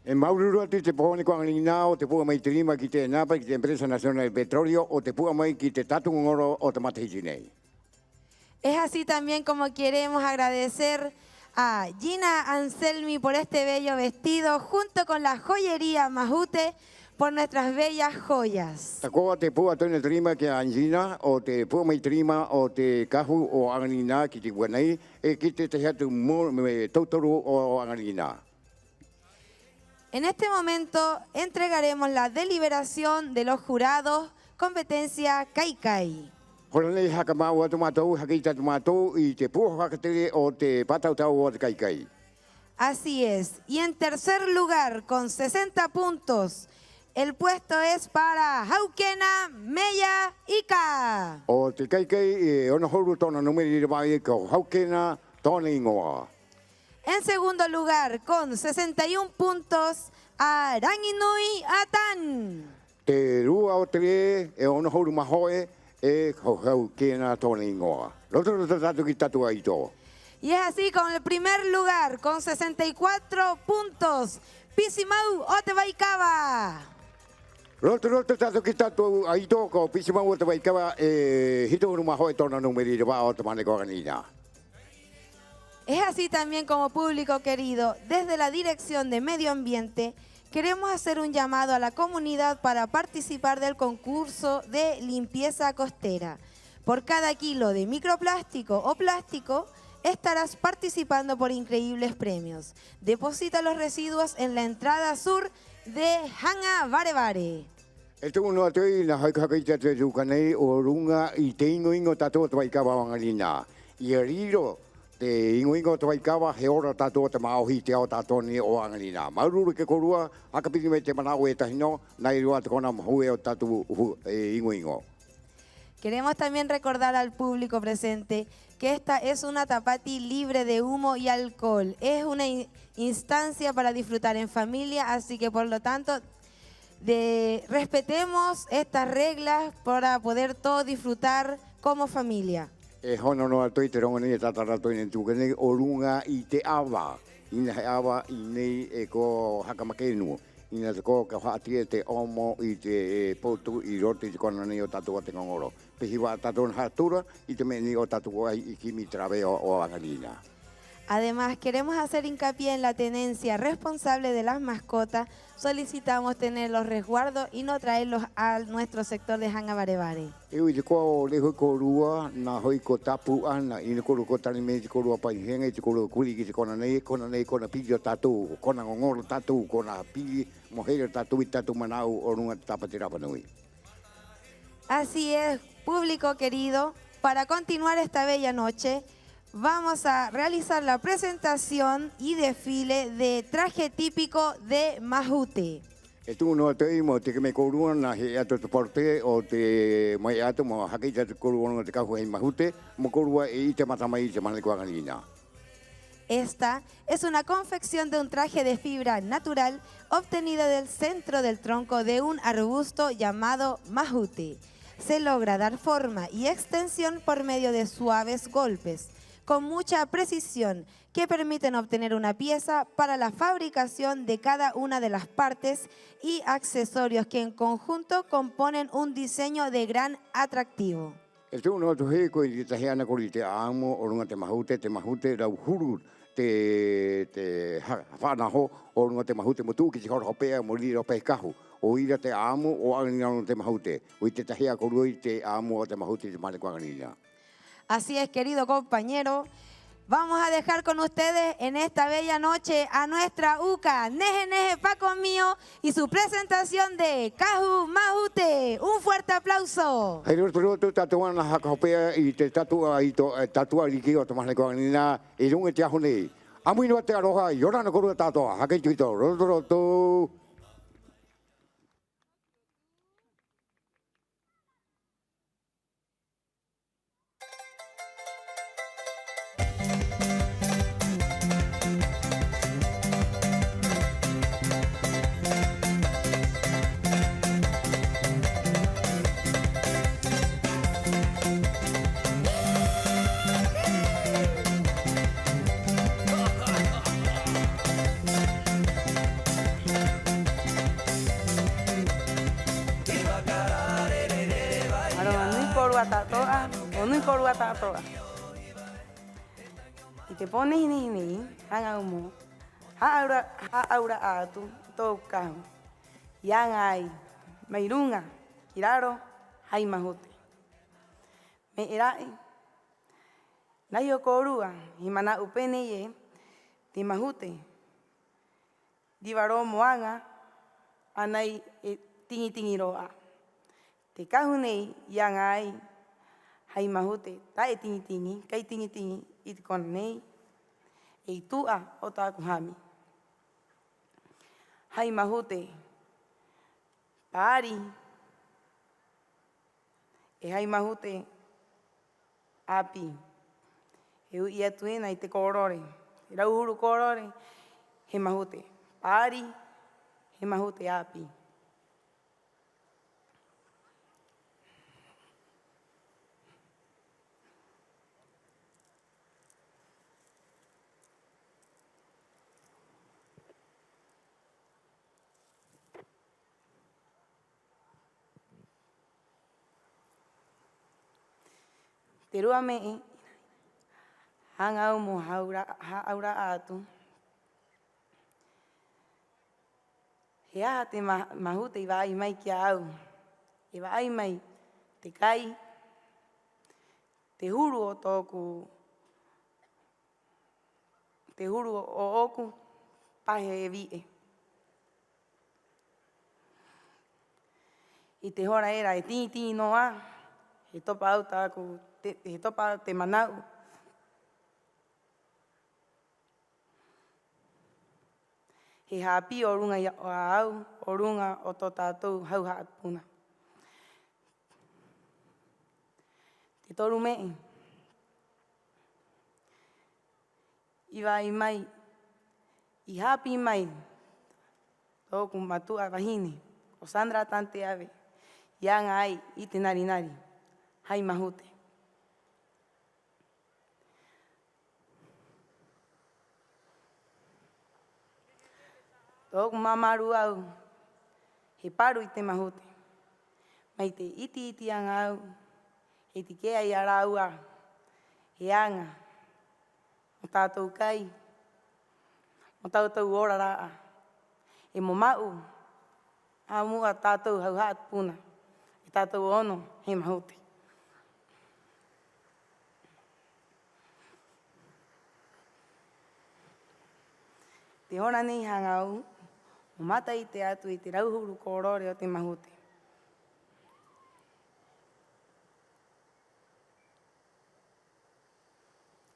S1: En Maururu te pone kuangalina o te pua mai trima ki te ENAP ki te Empresa Nacional del Petróleo o te pua mai ki te tatu ngoro o te matiri.
S2: Es así también como queremos agradecer a Gina Anselmi por este bello vestido, junto con la joyería Mahute por nuestras bellas joyas.
S1: Takoa te pua tone trima ki Angina o te pua mai trima o te kahu o angalina ki te wanai e ki te hatu me tautoru o angalina.
S2: En este momento entregaremos la deliberación de los jurados, competencia Kaikai.
S1: Horanei hakamau atu matou hakita tu matou i te pua hakatere o te patautau o te Kaikai.
S2: Así es. Y en tercer lugar, con 60 puntos, el puesto es para Haukena Meya Ika.
S1: O te Kaikai ono horu tona numeri mai ko Haukena tona ingoa.
S2: En segundo lugar, con 61 puntos, a Ranginui Atan.
S1: Te rua o te e ono horu mahoe e Haukena tona ingoa. Roto tatu ki tatu aito.
S2: Y es así con el primer lugar, con 64 puntos, Pisimau Otebaikaba.
S1: Roto tatu ki tatu aito ko Pisimau Otebaikaba e hito horu mahoe tona numeri o te mane koganina.
S2: Es así también como público querido, desde la Dirección de Medio Ambiente, queremos hacer un llamado a la comunidad para participar del concurso de limpieza costera. Por cada kilo de microplástico o plástico, estarás participando por increíbles premios. Deposita los residuos en la entrada sur de Hanga Varevare.
S1: Esto uno atoi na haikaita te tukanei o runga i te ingo tatu te waikawa wangalina. I riro te ingo te waikawa he ora tatu te maohi te ao tatoni o angalina. Maururu ke korua hakapiti me te manao e tahino na i rua te kona mahue o tatu ingo.
S2: Queremos también recordar al público presente que esta es una tapati libre de humo y alcohol. Es una instancia para disfrutar en familia, así que por lo tanto respetemos estas reglas para poder todos disfrutar como familia.
S1: E hono no atoi te rongo nei tatarato i tukane o runga i te awa. Ina he awa i nei e ko hakamakenu. Ina te ko ka hatie te omo i te potu i rote i kona nei o tatu te ngoro. Pehiwa tatu hatura i te meni o tatu ai i kimi trabe o angalina.
S2: Además, queremos hacer hincapié en la tenencia responsable de las mascotas. Solicitamos tener los resguardos y no traerlos a nuestro sector de Hanga Varevare.
S1: Eu i te ko le hoi ko rua na hoi ko tapu ana i ko ko tani me ko rua pai henga i ko kuli ki kona nei kona pili tatu kona ngoro tatu kona pili moher tatu i tatu manau o runga Tapati Rapa Nui.
S2: Así es, público querido, para continuar esta bella noche vamos a realizar la presentación y desfile de traje típico de Mahute.
S1: E tu no te mo te me korua na he ato te porte o te mai ato mo haki te korua no te kahu hei Mahute mo korua e te matamai te mane kuangalina.
S2: Esta es una confección de un traje de fibra natural obtenida del centro del tronco de un arbusto llamado Mahute. Se logra dar forma y extensión por medio de suaves golpes, con mucha precisión, que permiten obtener una pieza para la fabricación de cada una de las partes y accesorios que en conjunto componen un diseño de gran atractivo.
S1: E tu no tu he ko i te heana ko i te amo o runga te Mahute rau huru te whanaho o runga te Mahute mo tu ki te horo hopea mo liro pe kahu. O ira te amo o angina te Mahute. O i te tahea ko rui te amo o te Mahute te mane kuangalina.
S2: Así es, querido compañero, vamos a dejar con ustedes en esta bella noche a nuestra Uka, Neje Neje Paco Mío y su presentación de Kahu Mahute. Un fuerte aplauso.
S1: Hei roto tatuana na hakahopea i te tatua i to tatua riki o te mane kuangalina i runga te aho nei. Amui no te aroha i ora na korua tātoa. Hake tuito, roto.
S5: Onu korua tātoa. I te pone hini, hanga umo. Haaura atu, tō kahu. Ianga ai, mairunga, kiraro, hai mahute. Me irai, nai o korua, hi mana upene ye, te mahute. Diwaro moanga, anai e tingi roa. Te kahu nei, ianga ai, hai mahute, tae tingi, kai tingi, i te kona nei, e tua o tāku hami. Hai mahute, pāri, e hai mahute, api, e ui atu ena i te kōrore, e rauhuru kōrore, he mahute, pāri, he mahute api. Te rua me hanga au mo haura atu. He aha te mahute i vai mai ki au. E vai mai te kai, te huru o tōku, te huru o oku, pahe e vie. I te hora era e tini noa, he topa au tāku, he topa te manau. He hāpi o runga o au, o runga o tō tātou hau haapuna. Te toru mei. Iwa i mai, i hāpi mai, tōku matua wahine, o Sandra tante ave, ianga ai i te nari, hai mahute. Tōku mamaru au, he paru i te mahute. Mai te iti anga au, he te kea i ara ua, he anga, o tātou kai, o tātou ora raa. E mo mau, a mua tātou hau haat puna, e tātou ono, he mahute. Te hora nei hanga au, o mata i te atu i te rauhuru kōrore o te mahute.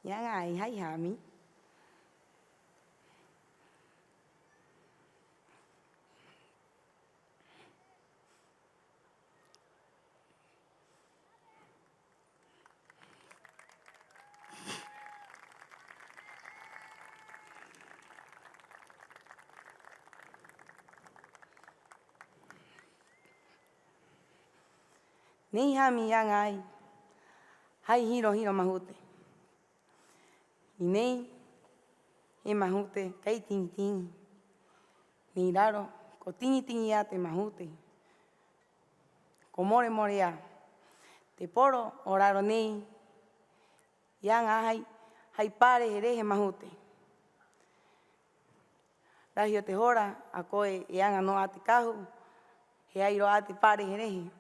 S5: Ianga ai hai hami. Nei hami ianga ai, hai hiro mahute. I nei, he mahute kai tingi. Nei raro, ko tingi a te mahute. Ko more a. Te poro o raro nei, ianga hai pare he rehe mahute. Rahi o te hora, a koe ianga no a te kahu, he airo a te pare he rehe.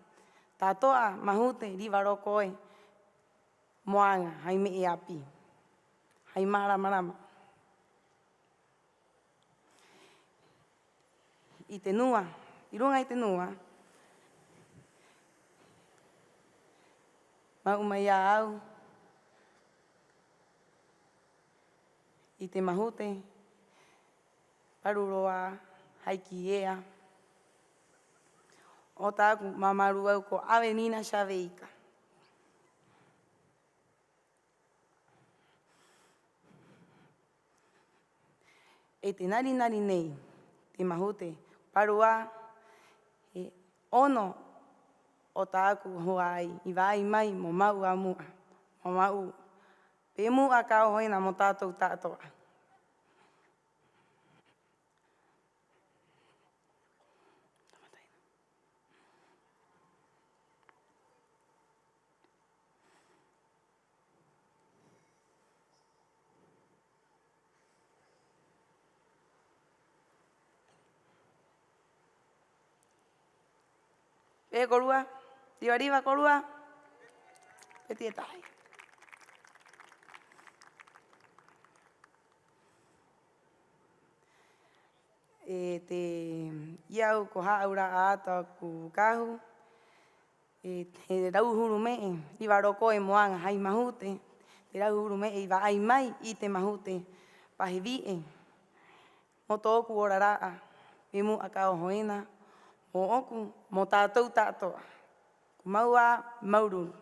S5: Tātoa mahute riwaro koe, moanga, hai me e api. Hai marama. I te nua, i runga i te nua, maumai a au, I te mahute, paruroa, haikiea. O tāku mamaru au ko Avenina Xaveika. E te nari nei, te mahute, parua, ono o tāku hoai, i vai mai mo mau a mua, mo mau. Pe mua kau hoina mo tātou tātoa. E korua, tiwariwa korua, e tietai. E te iau ko haura ata ku kahu, e te rauhuru me, i waroko e moanga hai mahute, te rauhuru me i wa ai mai i te mahute, pahivi e. Mo tōku ora raa, e mu akao hoina, mo oku, mo tātou tātoa. Maua maururu.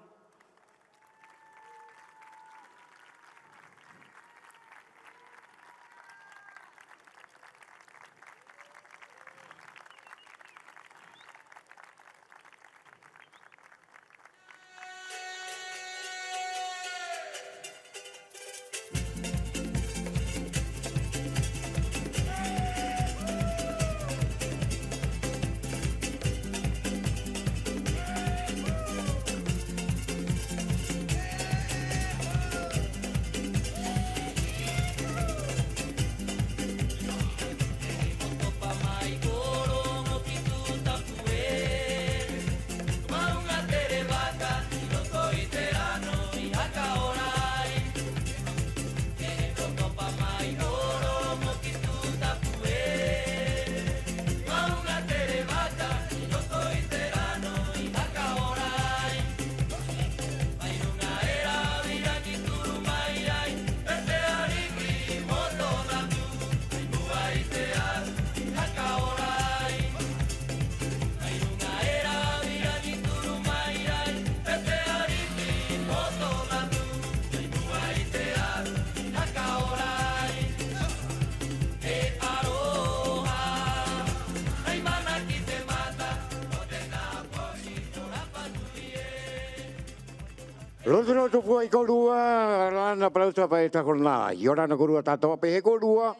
S1: Roto to foi korua, rana prauta pa eta korna. Yorana korua tato pe korua.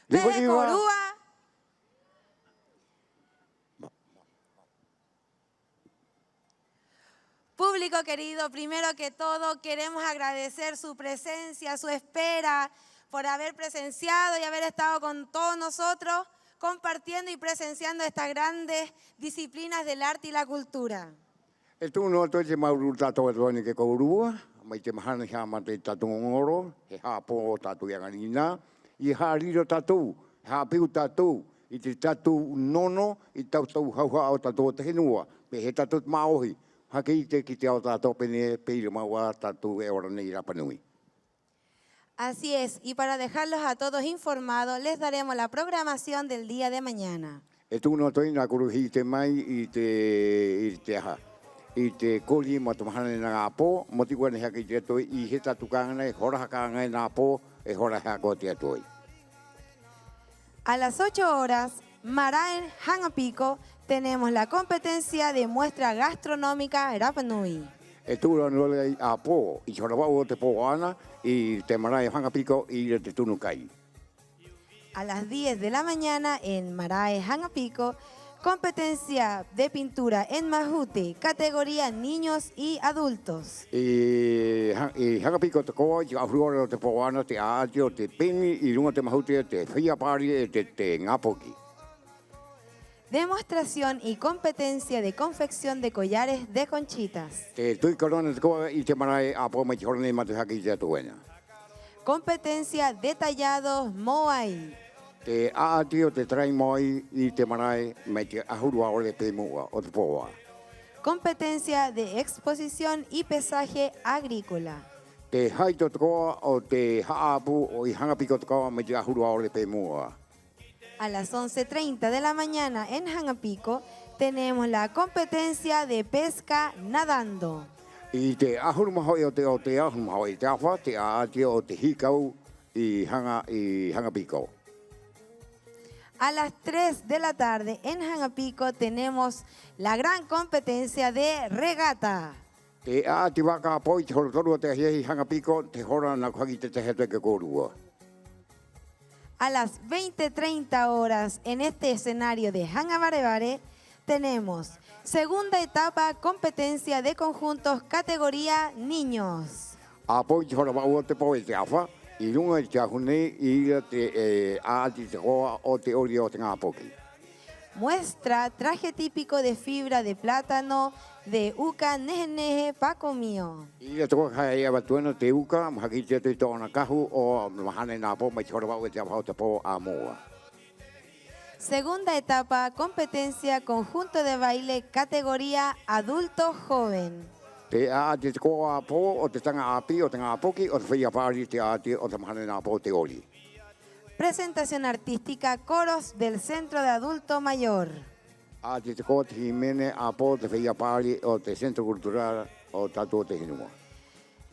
S2: Korua. Público querido, primero que todo queremos agradecer su presencia, su espera, por haber presenciado y haber estado con todos nosotros compartiendo y presenciando estas grandes disciplinas del arte y la cultura.
S1: E tūno to te mauru tātou e toani ke korua, mai te mahana hea ma te tātou ngoro, he hāpō o tātou ianganina, i hāriro tātou, hāpiu tātou, i te tātou nono, i tātou hauha o tātou te henua, pe he tātou maohi, hake i te ki te au tātou pene, peira maua tātou e ora nei Rapanui.
S2: Así es, y para dejarlos a todos informados, les daremos la programación del día de mañana.
S1: E tūno toi nā kuru hi te mai i te aha. I te koli ma te mahana nā ngā pō, mo ti kua hea ki te atoi, i he tatu kāngana, hora hakanga nā pō, e hora hea ko te atoi.
S2: A las 8 horas, Maraen Hangapico, tenemos la competencia de muestra gastronómica Rapanui.
S1: E tūra nolei a pō, i hora wau o te pō ana, i te Marae Hangapico, i te tunu kai.
S2: A las 10 de la mañana, en Marae Hangapico, competencia de pintura en Mahute, categoría niños y adultos.
S1: I Hangapico te koa, i ahuruara o te pō ana, te aati o te peni, i runga te Mahute, te whiapari e te ngapoki.
S2: Demostración y competencia de confección de collares de conchitas.
S1: Te tui korona te koa, i te Marae a pō mai te horane ma te haki te atuena.
S2: Competencia de tallados Moai.
S1: Te aati o te trai moi i te Marae mai te ahurua o le pēmua o te pōa.
S2: Competencia de exposición y pesaje agrícola.
S1: Te haito tokoa o te haapu o i hangapiko tokoa me te ahurua o le pe mua.
S2: A las 11:30 de la mañana en Hangapico tenemos la competencia de pesca nadando.
S1: I te ahuruma hoi o te ahuruma hoi te awha, te aati o te hikau i Hangapico.
S2: A las 3 de la tarde en Hangapico tenemos la gran competencia de regata.
S1: Te aati waka poi te horotoru o te ahiahi Hangapico, te hora na kuhagi te hete ke korua.
S2: A las 20:30 horas en este escenario de Hangabarebare tenemos segunda etapa competencia de conjuntos categoría niños.
S1: A poi te hora wau te poi te awha, i runga i te ahune i te aati te hoa o te ori o te ngāpoki.
S2: Muestra traje típico de fibra de plátano de uka nehe pacomio.
S1: I te toka kai e watuena te uka, mahaki te te tōna kahu o mahane nā po, mai te hora wau e te awha te po a moa.
S2: Segunda etapa, competencia conjunto de baile categoría adulto joven.
S1: Te aati te koa po o te tanga api o te ngāpoki o te whia pāri te aati o te mahane nā po te ori.
S2: Presentación artística coros del Centro de Adulto Mayor.
S1: Aati te koa te himene a po te whia pāri o te Centro Cultural o tatu te hinua.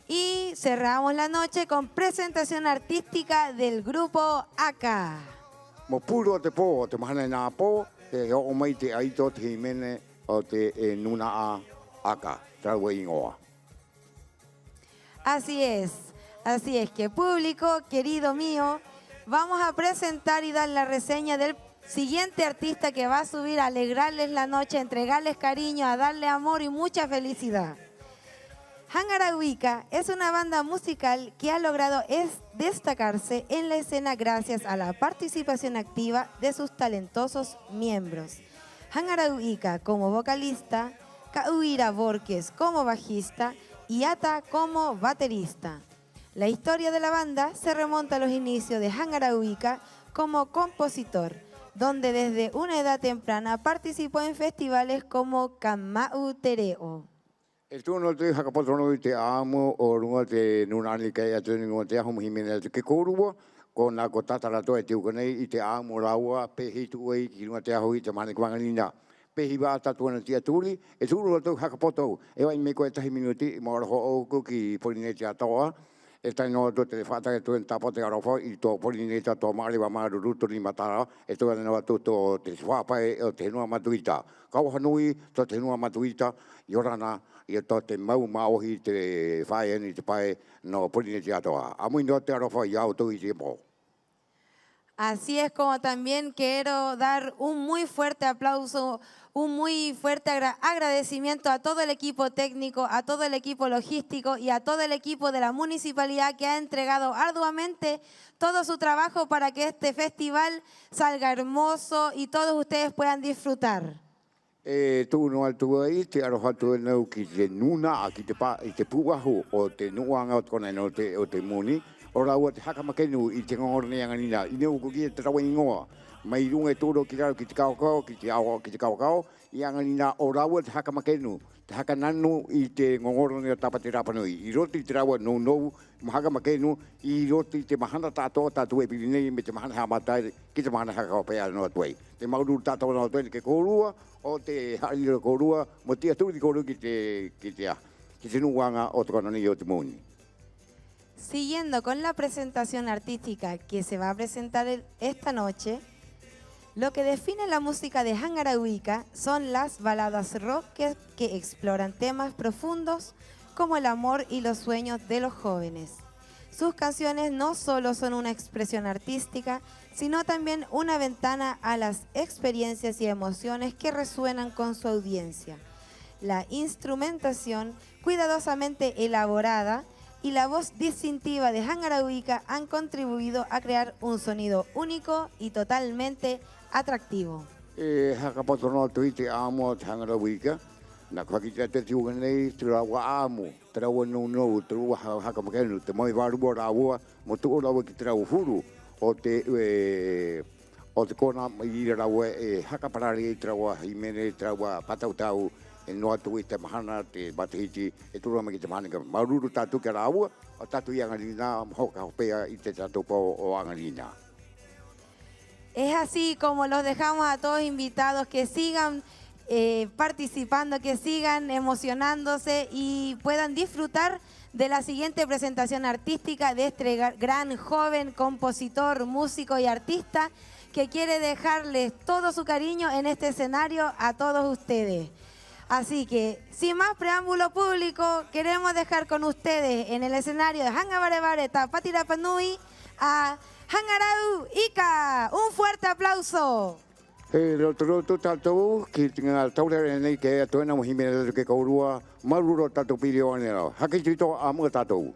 S2: Y cerramos la noche con presentación artística del grupo ACA.
S1: Mo puro te po o te mahane nā po, te o mai te aito te himene o te nuna a aka, traue ingoa.
S2: Así es que público querido mío, vamos a presentar y dar la reseña del siguiente artista que va a subir a alegrarles la noche, a entregarles cariño, a darle amor y mucha felicidad. Hangarawika es una banda musical que ha logrado destacarse en la escena gracias a la participación activa de sus talentosos miembros. Hangarawika como vocalista, Kauira Borges como bajista y Ata como baterista. La historia de la banda se remonta a los inicios de Hangarawika como compositor, donde desde una edad temprana participó en festivales como Kamau Tereo.
S1: E tūna te hakapotono i te amo o runga te nunani kei atu ningo te aho muhimene atu ke kōrua, ko nā ko tatarato e te ukanei i te amo raua, pehi tu ei ki runga te aho i te mane kuanganina. Pehi wā tatuana ti aturi, e tūru atu hakapoto, e wai me koe tahi minuti, i maora ho auku ki Polinetia toa, e tai noa to te whātaka tu en tapote arofo i tō Polinetia tō maari wa maru ruto ni matara, e tō ane noa tō te whāpai o te henua matuita. Kau hanui tō te henua matuita, i orana, i tō te mau maohi te whae ni te pae no Polinetia toa. Amui noa te arofo i au tō i te mo.
S2: Así es como también quiero dar un muy fuerte aplauso, un muy fuerte agradecimiento a todo el equipo técnico, a todo el equipo logístico y a todo el equipo de la municipalidad que ha entregado arduamente todo su trabajo para que este festival salga hermoso y todos ustedes puedan disfrutar.
S1: Tū no altua i te aroha tu nau ki te nuna a ki te puahu o te nuanga o kona o te muni. O raua te hakamakenu i te ngorne anganina. I neu kuki e te rawa ingoa. Mai runga e tōro ki rau ki te kaukau, ki te kaukau. I anganina o raua te hakamakenu. Te hakananu i te ngorne o tapate rapanui. I roti te rawa nou, ma hakamakenu. I roti te mahana tātoa tātua e pirinei me te mahana hamatai ki te mahana hakawapea no atuei. Te mauru tātoa no atuei ke kōrua o te harira kōrua. Mo tia tūri kōrua ki te nuanga o te konani o te muni.
S2: Siguiendo con la presentación artística que se va a presentar esta noche, lo que define la música de Hangarawika son las baladas rock que exploran temas profundos como el amor y los sueños de los jóvenes. Sus canciones no solo son una expresión artística, sino también una ventana a las experiencias y emociones que resuenan con su audiencia. La instrumentación cuidadosamente elaborada y la voz distintiva de Hangarawika han contribuido a crear un sonido único y totalmente atractivo.
S1: Hakapotono tui te amo te Hangarawika, na kwakita te tiuganei te rawa amo, te rawa no, te rawa hakamakenu, te moi warua rawa, mo tu rawa ki te rawa huru, o te kona i rawa hakaparari te rawa himene, te rawa patautau, e noa tu i te mahana te matahiti e tūrua mai ki te mahana ka maruru tātou ke rāua o tātou i Angalina hoka hopea i te tātou pau o Angalina.
S2: Es así como los dejamos a todos invitados que sigan participando, que sigan emocionándose y puedan disfrutar de la siguiente presentación artística de este gran joven compositor, músico y artista que quiere dejarles todo su cariño en este escenario a todos ustedes. Así que, sin más preámbulo público, queremos dejar con ustedes en el escenario de Hangabarebare Tapati Rapa Nui a Hangarau Ika. Un fuerte aplauso.
S1: Roto tātou ki ngā taurere nei ke atoena mohimene ke kaurua maruro tātou piri o anera. Hake tito a mua tātou.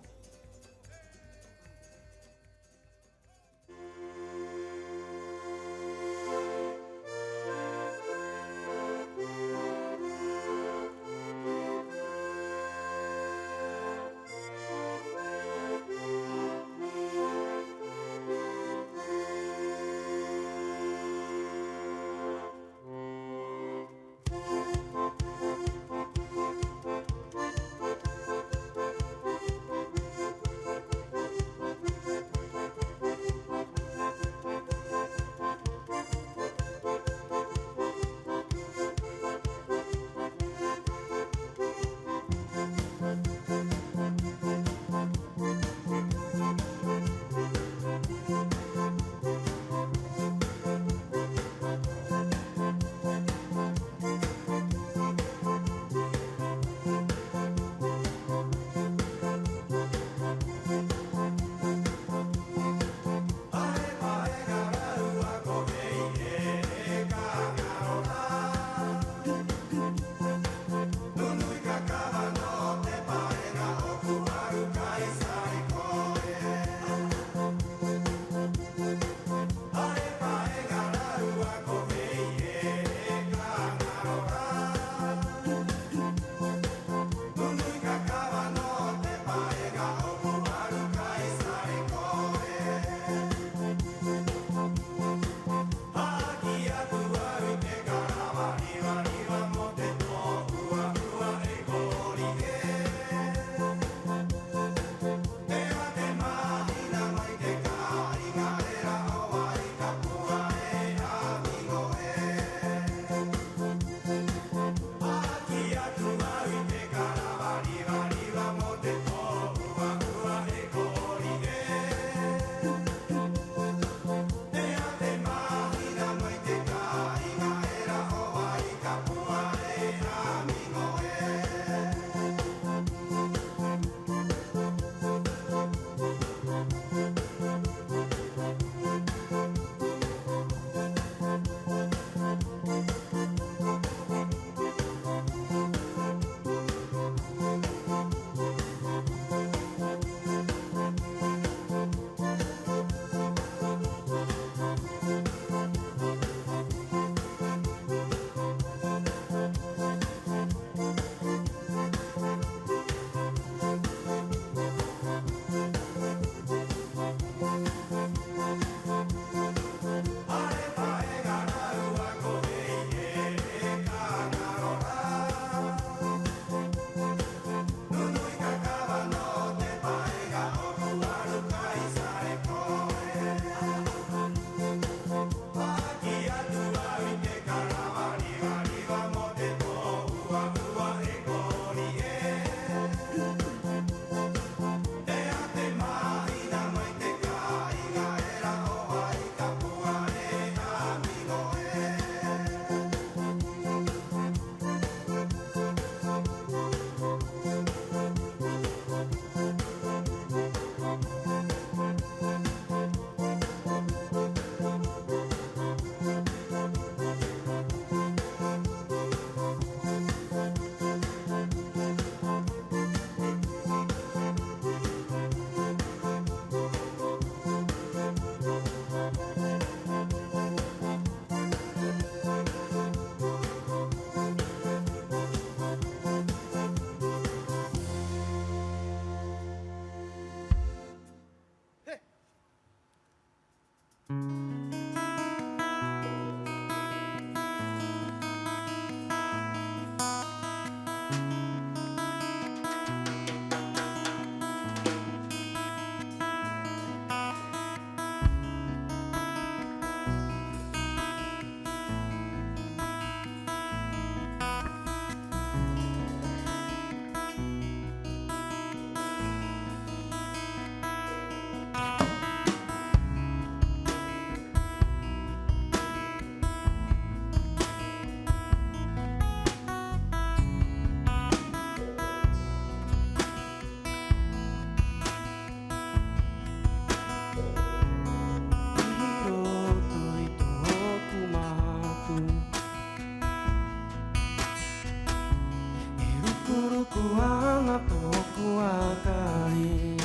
S3: tōku akari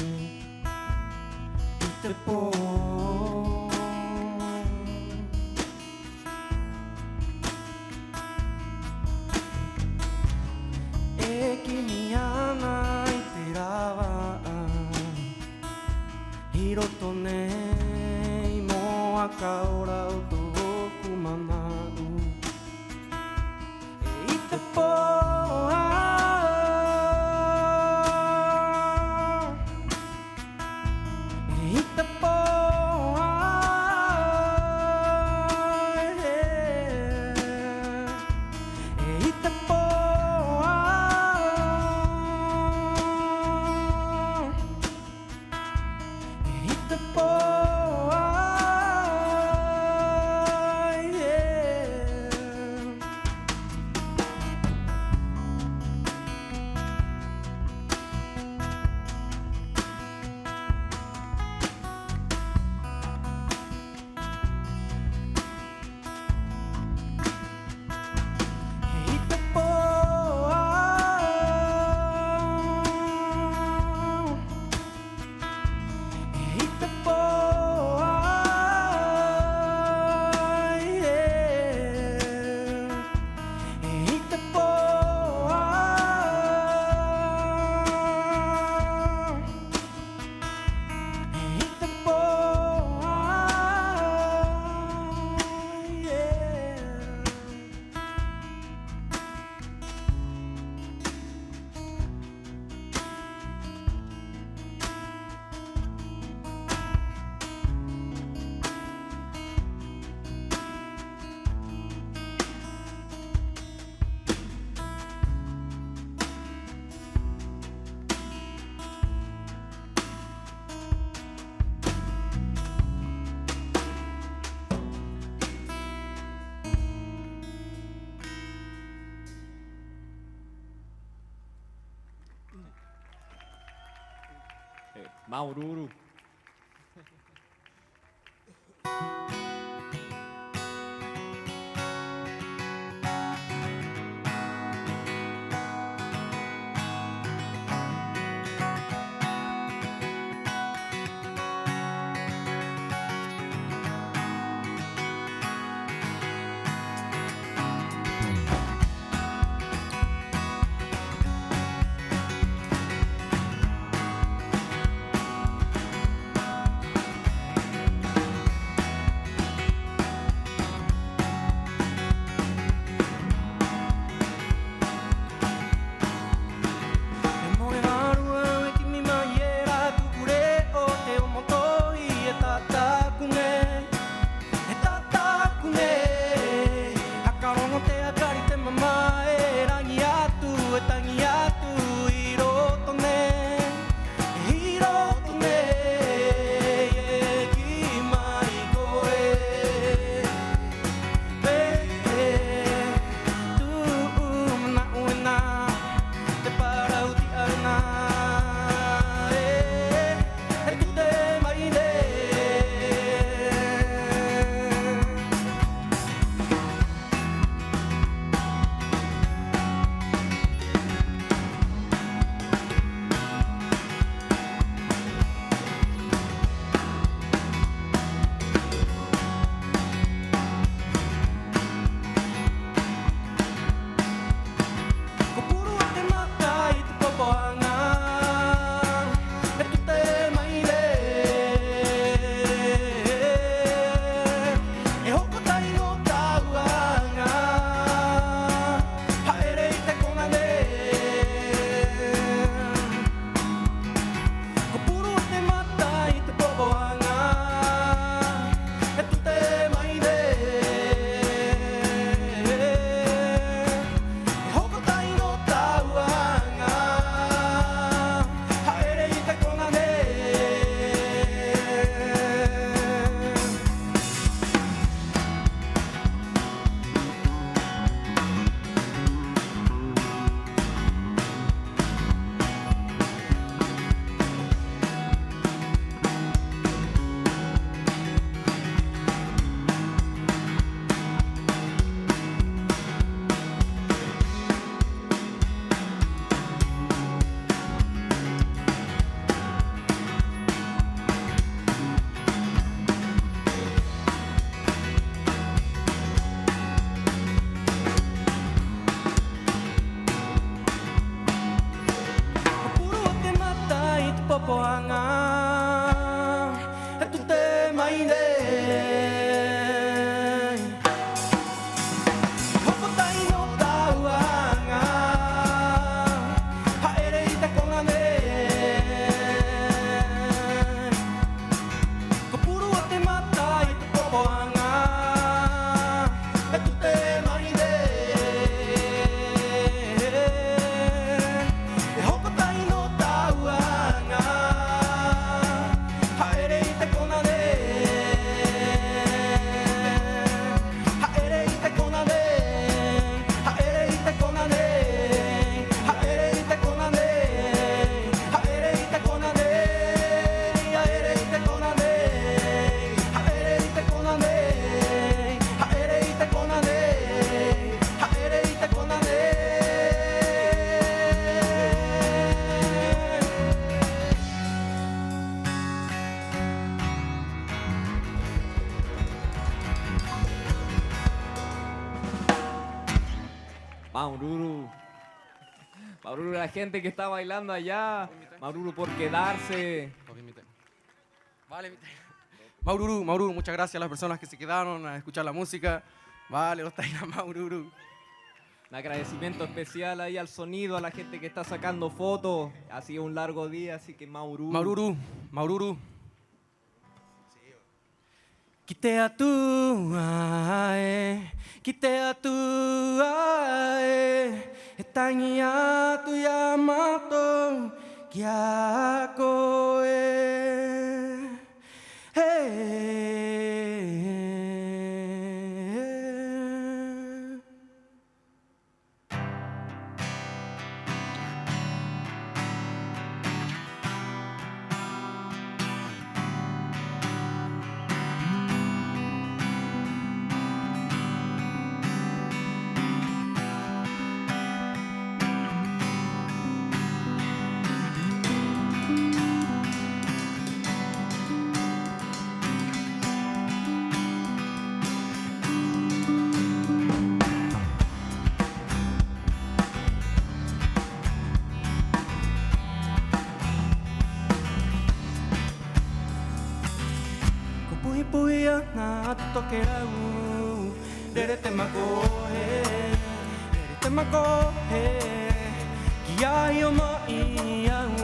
S3: I te pō E kimi ana I te rawa I roto nei moa ka ora o tōku manau E I te pō
S21: Maururu.
S3: poanga tu te mai de
S21: Maururu, la gente que está bailando allá. Maururu por quedarse.
S22: Vale, Maururu, muchas gracias a las personas que se quedaron a escuchar la música. Vale, Otaina Maururu.
S21: Un agradecimiento especial ahí al sonido, a la gente que está sacando fotos. Ha sido un largo día, así que Maururu.
S22: Maururu. Kitea tu ae, kitea tu ae, etania tu yamato kiako Puya na tokerau, dere te makohe, kia i o mai au,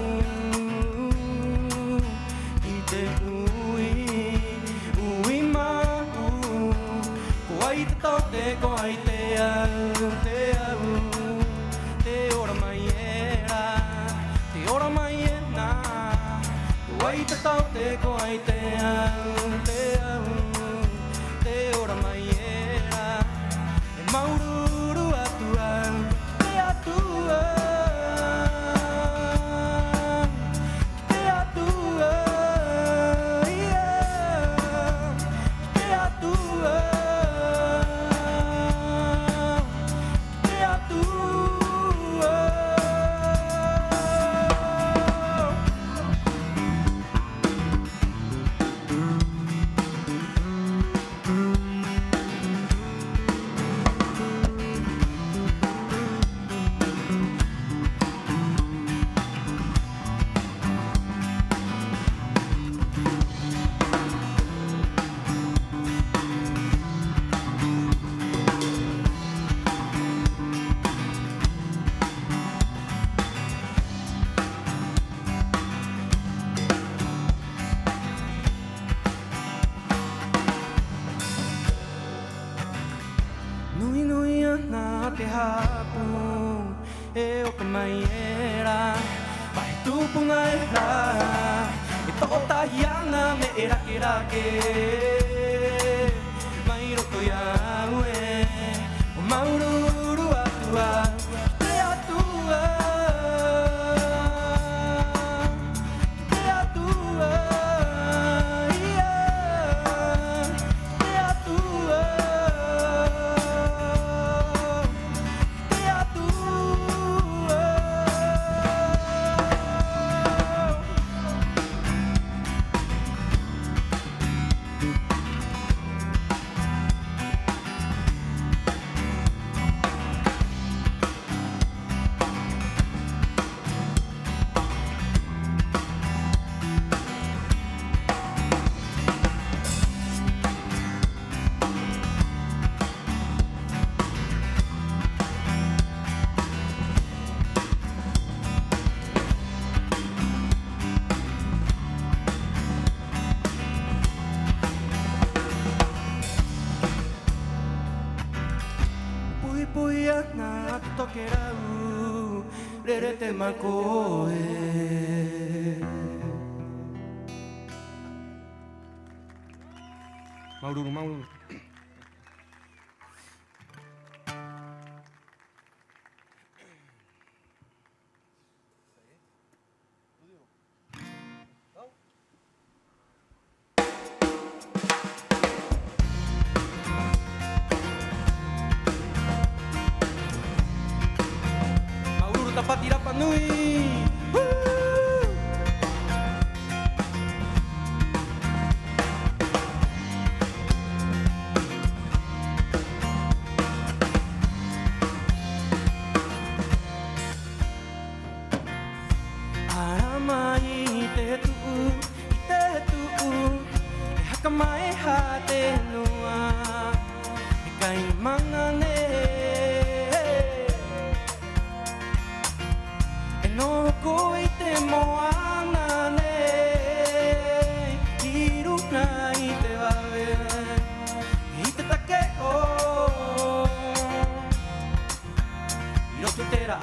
S22: i te ui mau, ko ai te tau ko ai te au, te ora mai era, ko ai te tau ko ai te au, te ora mai era, e Maururu atua, te atua, te atua, te atua, te atua. Te hapu e o ka mai era vai tupunga era e totahi ana me era ke mai roto ia ue o Maururu atua te atua te atua te atua.
S3: te makoe.
S22: Maururu, Maururu. Maururu tapati Rapa Nui.
S3: Aramai te tu e hakamai ha te nua e kai mangane e no koi te moana ne hiru nai te wawe i te take o i roto te ra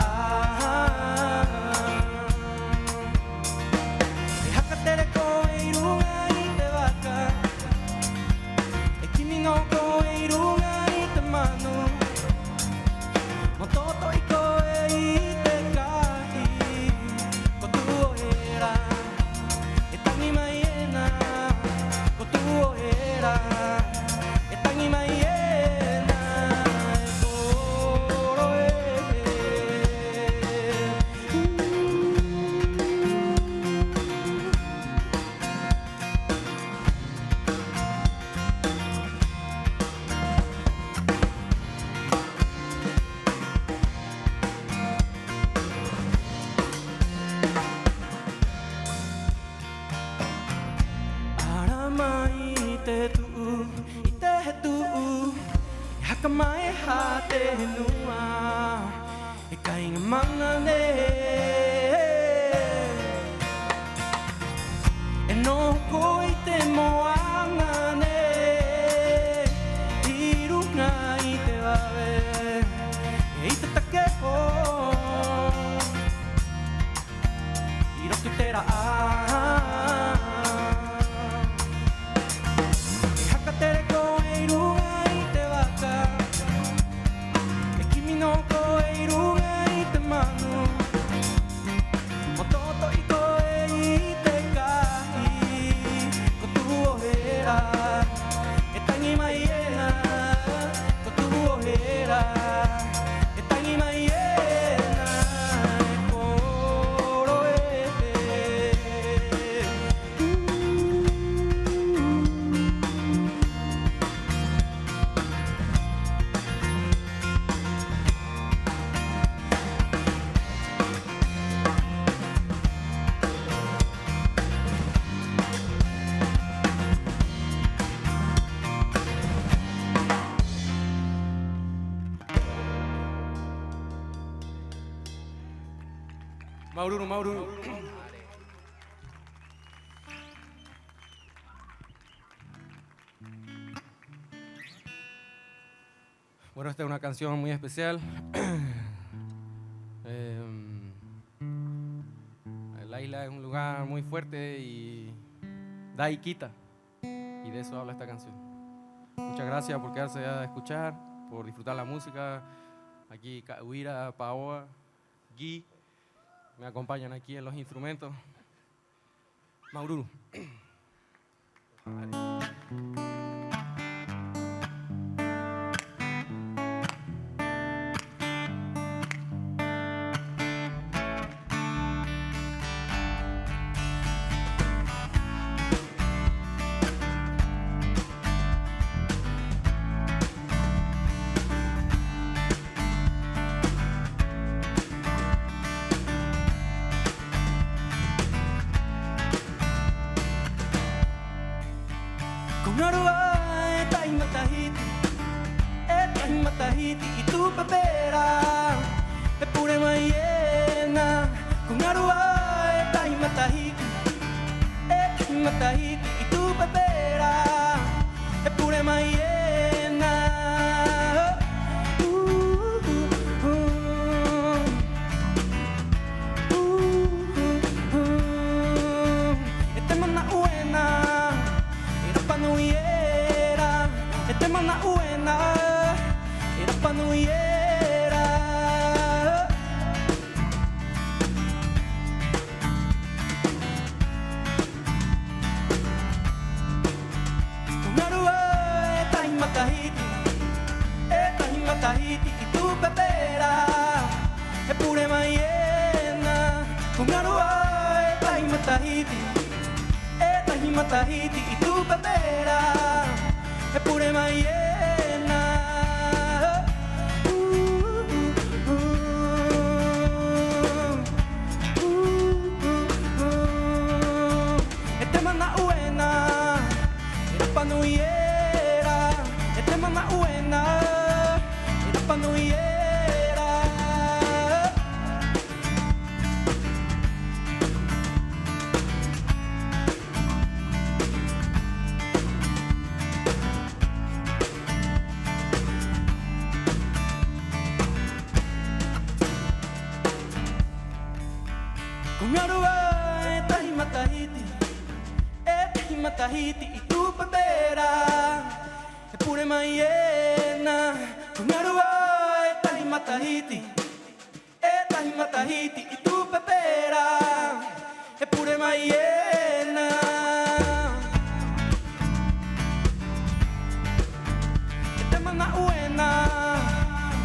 S3: tere koe i runga i te waka e kimi no koe i runga i te manu mo toto i koe i te kahi ko tu o hera e tangi mai ena ko tu o hera e tangi mai ena e koro e mai ha te nua e kainga mangane e no koi te moanga ne i runga i te wawe e i te take o i roto te ra e haka tere koe i runga i te waka e kimi no koe i runga i te manu mo toto i koe i te kahi ko tu o hera e tangi mai ena ko tu o hera e tangi mai ena e koro e Maururu, Maururu. Bueno, esta es una canción muy especial. La isla es un lugar muy fuerte y da y quita. Y de eso habla esta canción. Muchas gracias por quedarse a escuchar, por disfrutar la música. Aquí Kawira, Paoa, Gui me acompañan aquí en los instrumentos. Maururu. Tahiti y tu papera e pure maiena con arua e taima Tahiti y tu papera e pure maiena
S4: Tahiti, Tahima Tahiti, y tu pepera, es pure Mayena. Este mana buena, era pa' no hiera. Este mana buena, era pa' no hiera. Tahiti y tu pepera es pure Mayena. Con Aruba, Tahima Tahiti, Tahima Tahiti y tu pepera es pure Mayena. Este mana buena,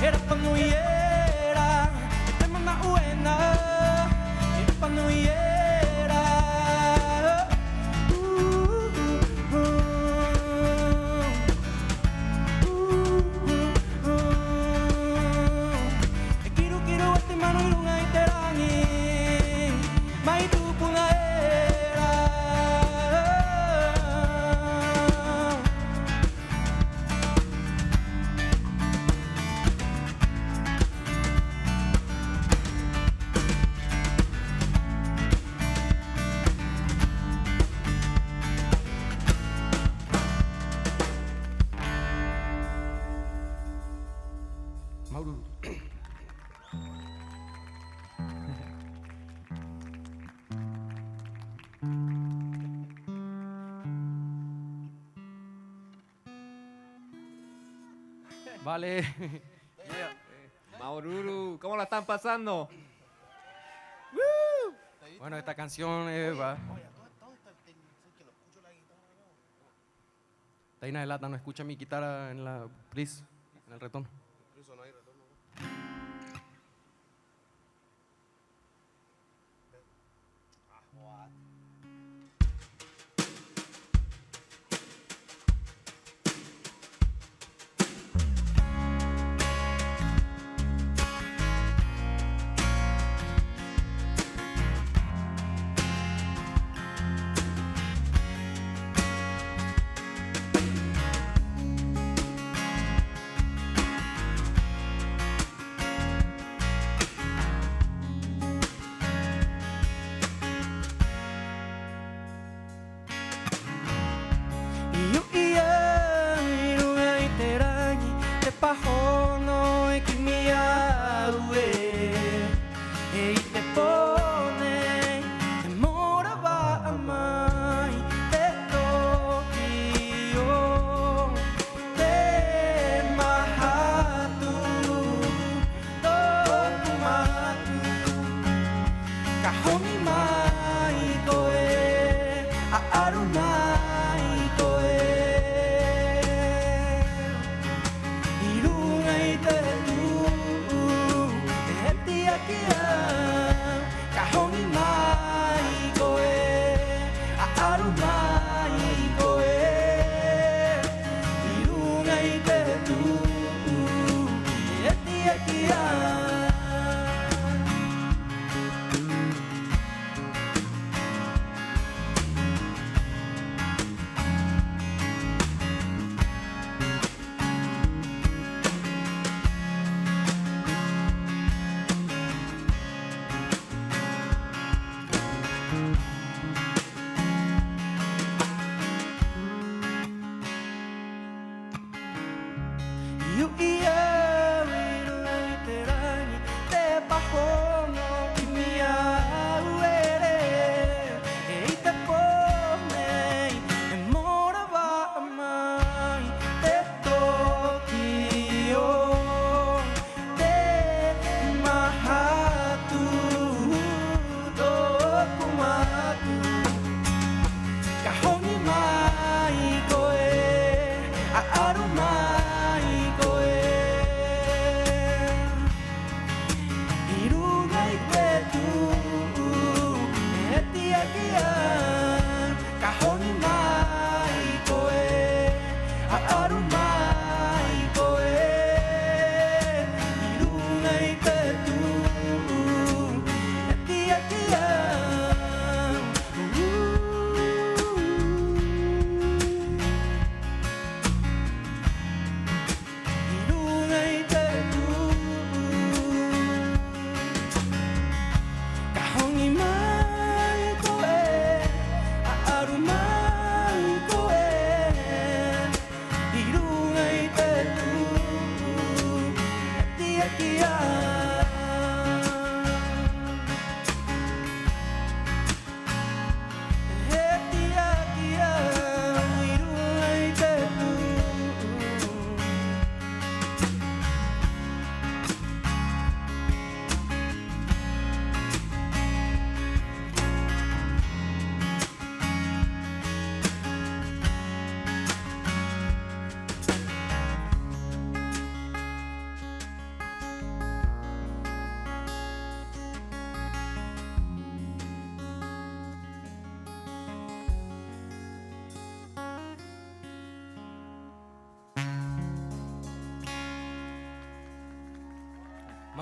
S4: era pa' no hiera. Este mana buena, era pa' no hiera.
S22: Vale.
S21: Maururu, ¿cómo la están pasando?
S22: Bueno, esta canción va. Taina de lata, no escucha mi guitarra en la please, en el retorno.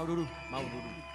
S22: Maururu, Maururu.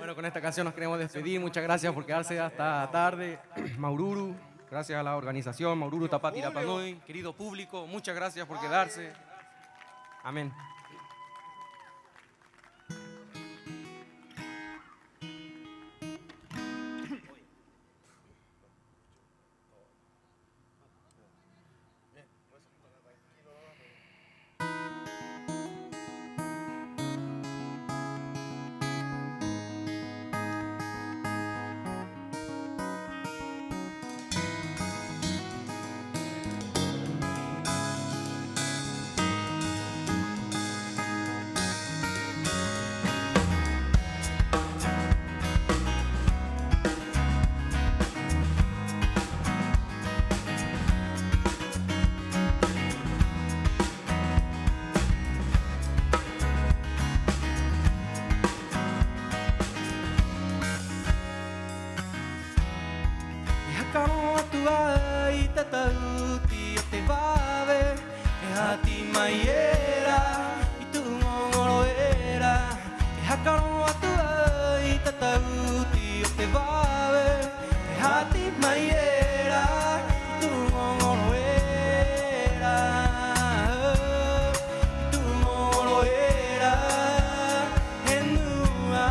S22: Bueno, con esta canción nos queremos despedir. Muchas gracias por quedarse hasta tarde. Maururu, gracias a la organización, Maururu Tapati Rapanui, querido público, muchas gracias por quedarse. Amén.
S4: tatauti o te wawe e hati mai era i tu ngongoro era e hakaro atu ai tatauti o te wawe e hati mai era i tu ngongoro era i tu ngongoro era he nua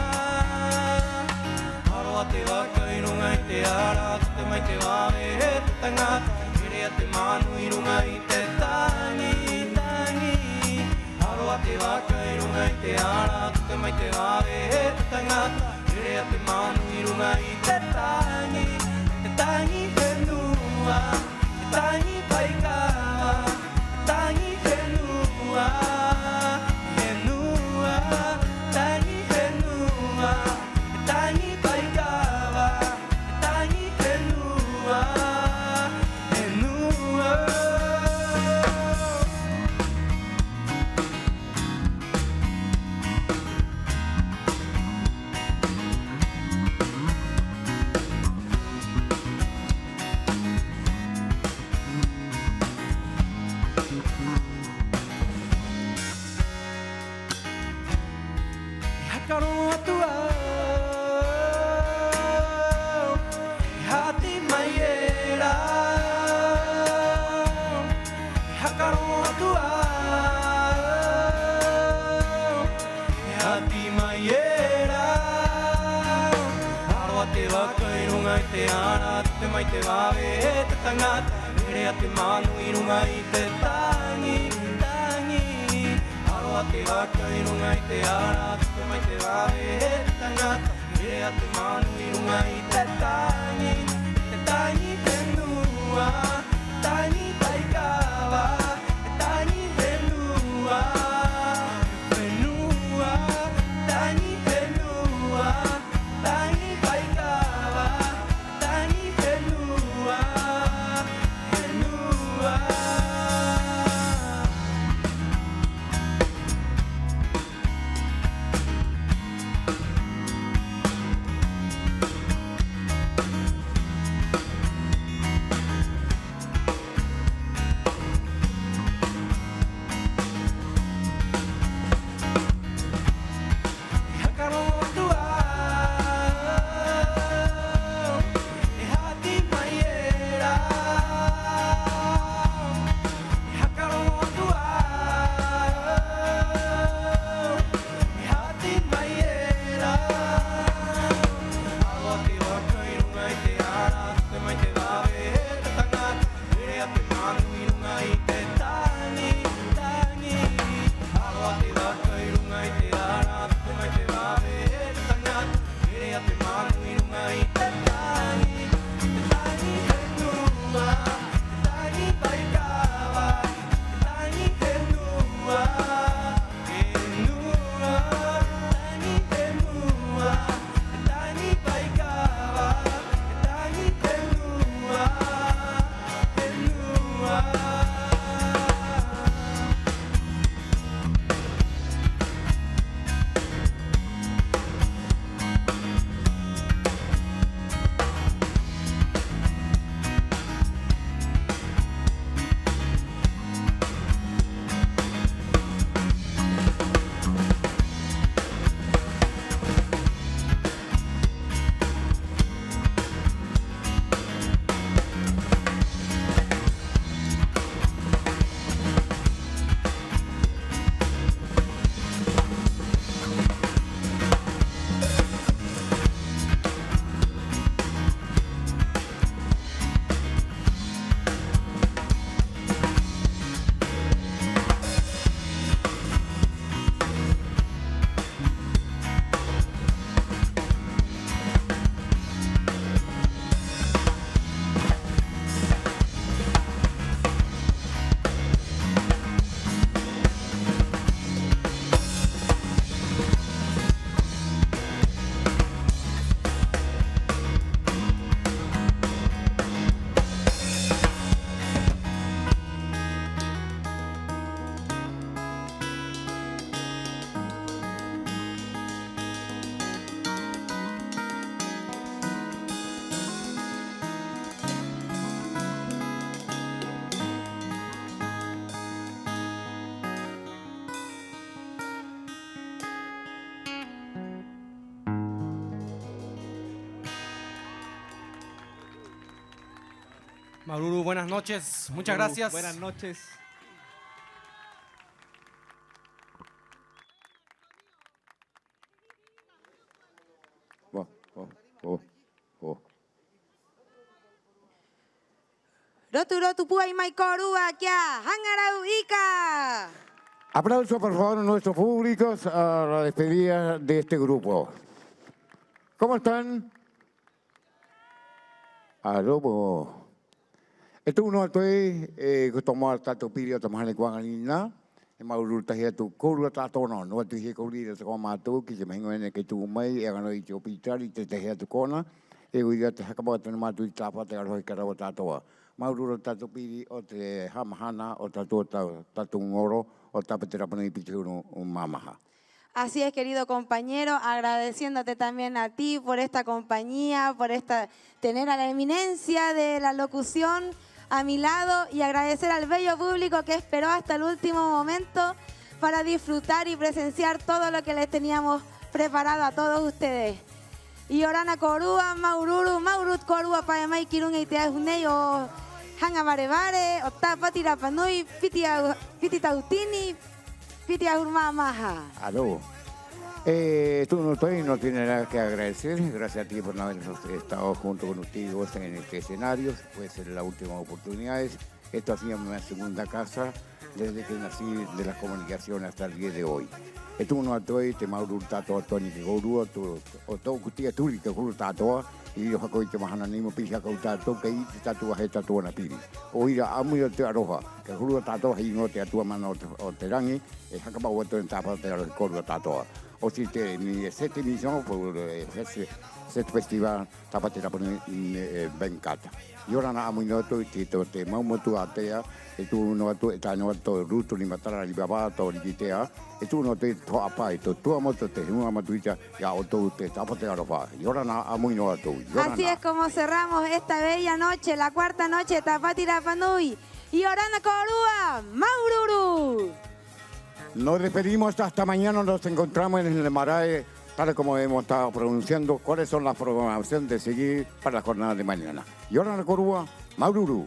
S4: aroa te waka i runga i te ara te mai te wawe he te tangata Ere te manu i runga i te tangi, tangi Aroa te waka i runga i te ara te mai te wawe he te tangata Ere te manu i runga i te tangi he nua Te tangi paikawa Te tangi he nua He nua Tangi he nua Te tangi paikawa Te tangi he nua He nua Hakaro atu au hati mai era Hakaro atu au hati mai era Aroa te waka i runga i te ara te mai te wawe he te tangata Ere te manu i runga i te tangi, tangi Aroa te waka i runga i te ara te mai te wawe he te tangata Ere te manu i runga i te tangi he nua Tangi paikawa Tangi he nua He nua Tangi he nua Tangi paikawa Tangi he nua He nua
S22: Maururu, buenas noches. Muchas gracias.
S21: Buenas noches.
S2: Rotu puai mai korua kia hangarau ika.
S1: Aplauso por favor a nuestros públicos a la despedida de este grupo. ¿Cómo están? Adobo. Esto uno estoy tomar tato pirio tomar le kuangalina. Maururu tahia tu korua tato no tu he korira to matu ki se mengo ene ke tu mai e gano i te opitari te tahia tu kona e uia te hakapa te matu i tapa te aroi karawa tatoa. Maururu tato piri o te hamahana o tato ngoro o tapatera panai pichuru mamaha.
S2: Así es, querido compañero, agradeciéndote también a ti por esta compañía, por tener a la eminencia de la locución a mi lado y agradecer al bello público que esperó hasta el último momento para disfrutar y presenciar todo lo que les teníamos preparado a todos ustedes. Y orana korua, maurut korua paemai kirunga itea hunei o hanga barebare, o tapati rapanui, piti tautini, piti ahurmamaha.
S1: Aló. Tú no tienes nada que agradecer. Gracias a ti por no haber estado junto con ustedes en este escenario. Puede ser la última oportunidad. Esto ha sido mi segunda casa desde que nací de las comunicaciones hasta el día de hoy. Esto uno atoy te mauru tato toni que goru o to kutia turi que goru tato y yo hakoi te mahana nimo pija ko tato que i tato he tato na piri. O ira amu yo te aroha que goru tato hi no te atua mano o te rangi e hakaba o to tapa te ro goru tato. O si te mi sette mission por cet festival tapatera por bencata. Y ahora na amu no to te mau tu atea e tu no tu eta no to ruto ni matara li baba to li tea e tu no te to apai to tu amo te una matuita ya o to te tapate a ropa y ahora na amo no to.
S2: Así es como cerramos esta bella noche, la cuarta noche de Tapati Rapanui y orana korua maururu.
S1: Nos despedimos hasta mañana, nos encontramos en el Marae, tal como hemos estado pronunciando cuáles son las programaciones de seguir para la jornada de mañana. Y ahora la Corúa, Maururu.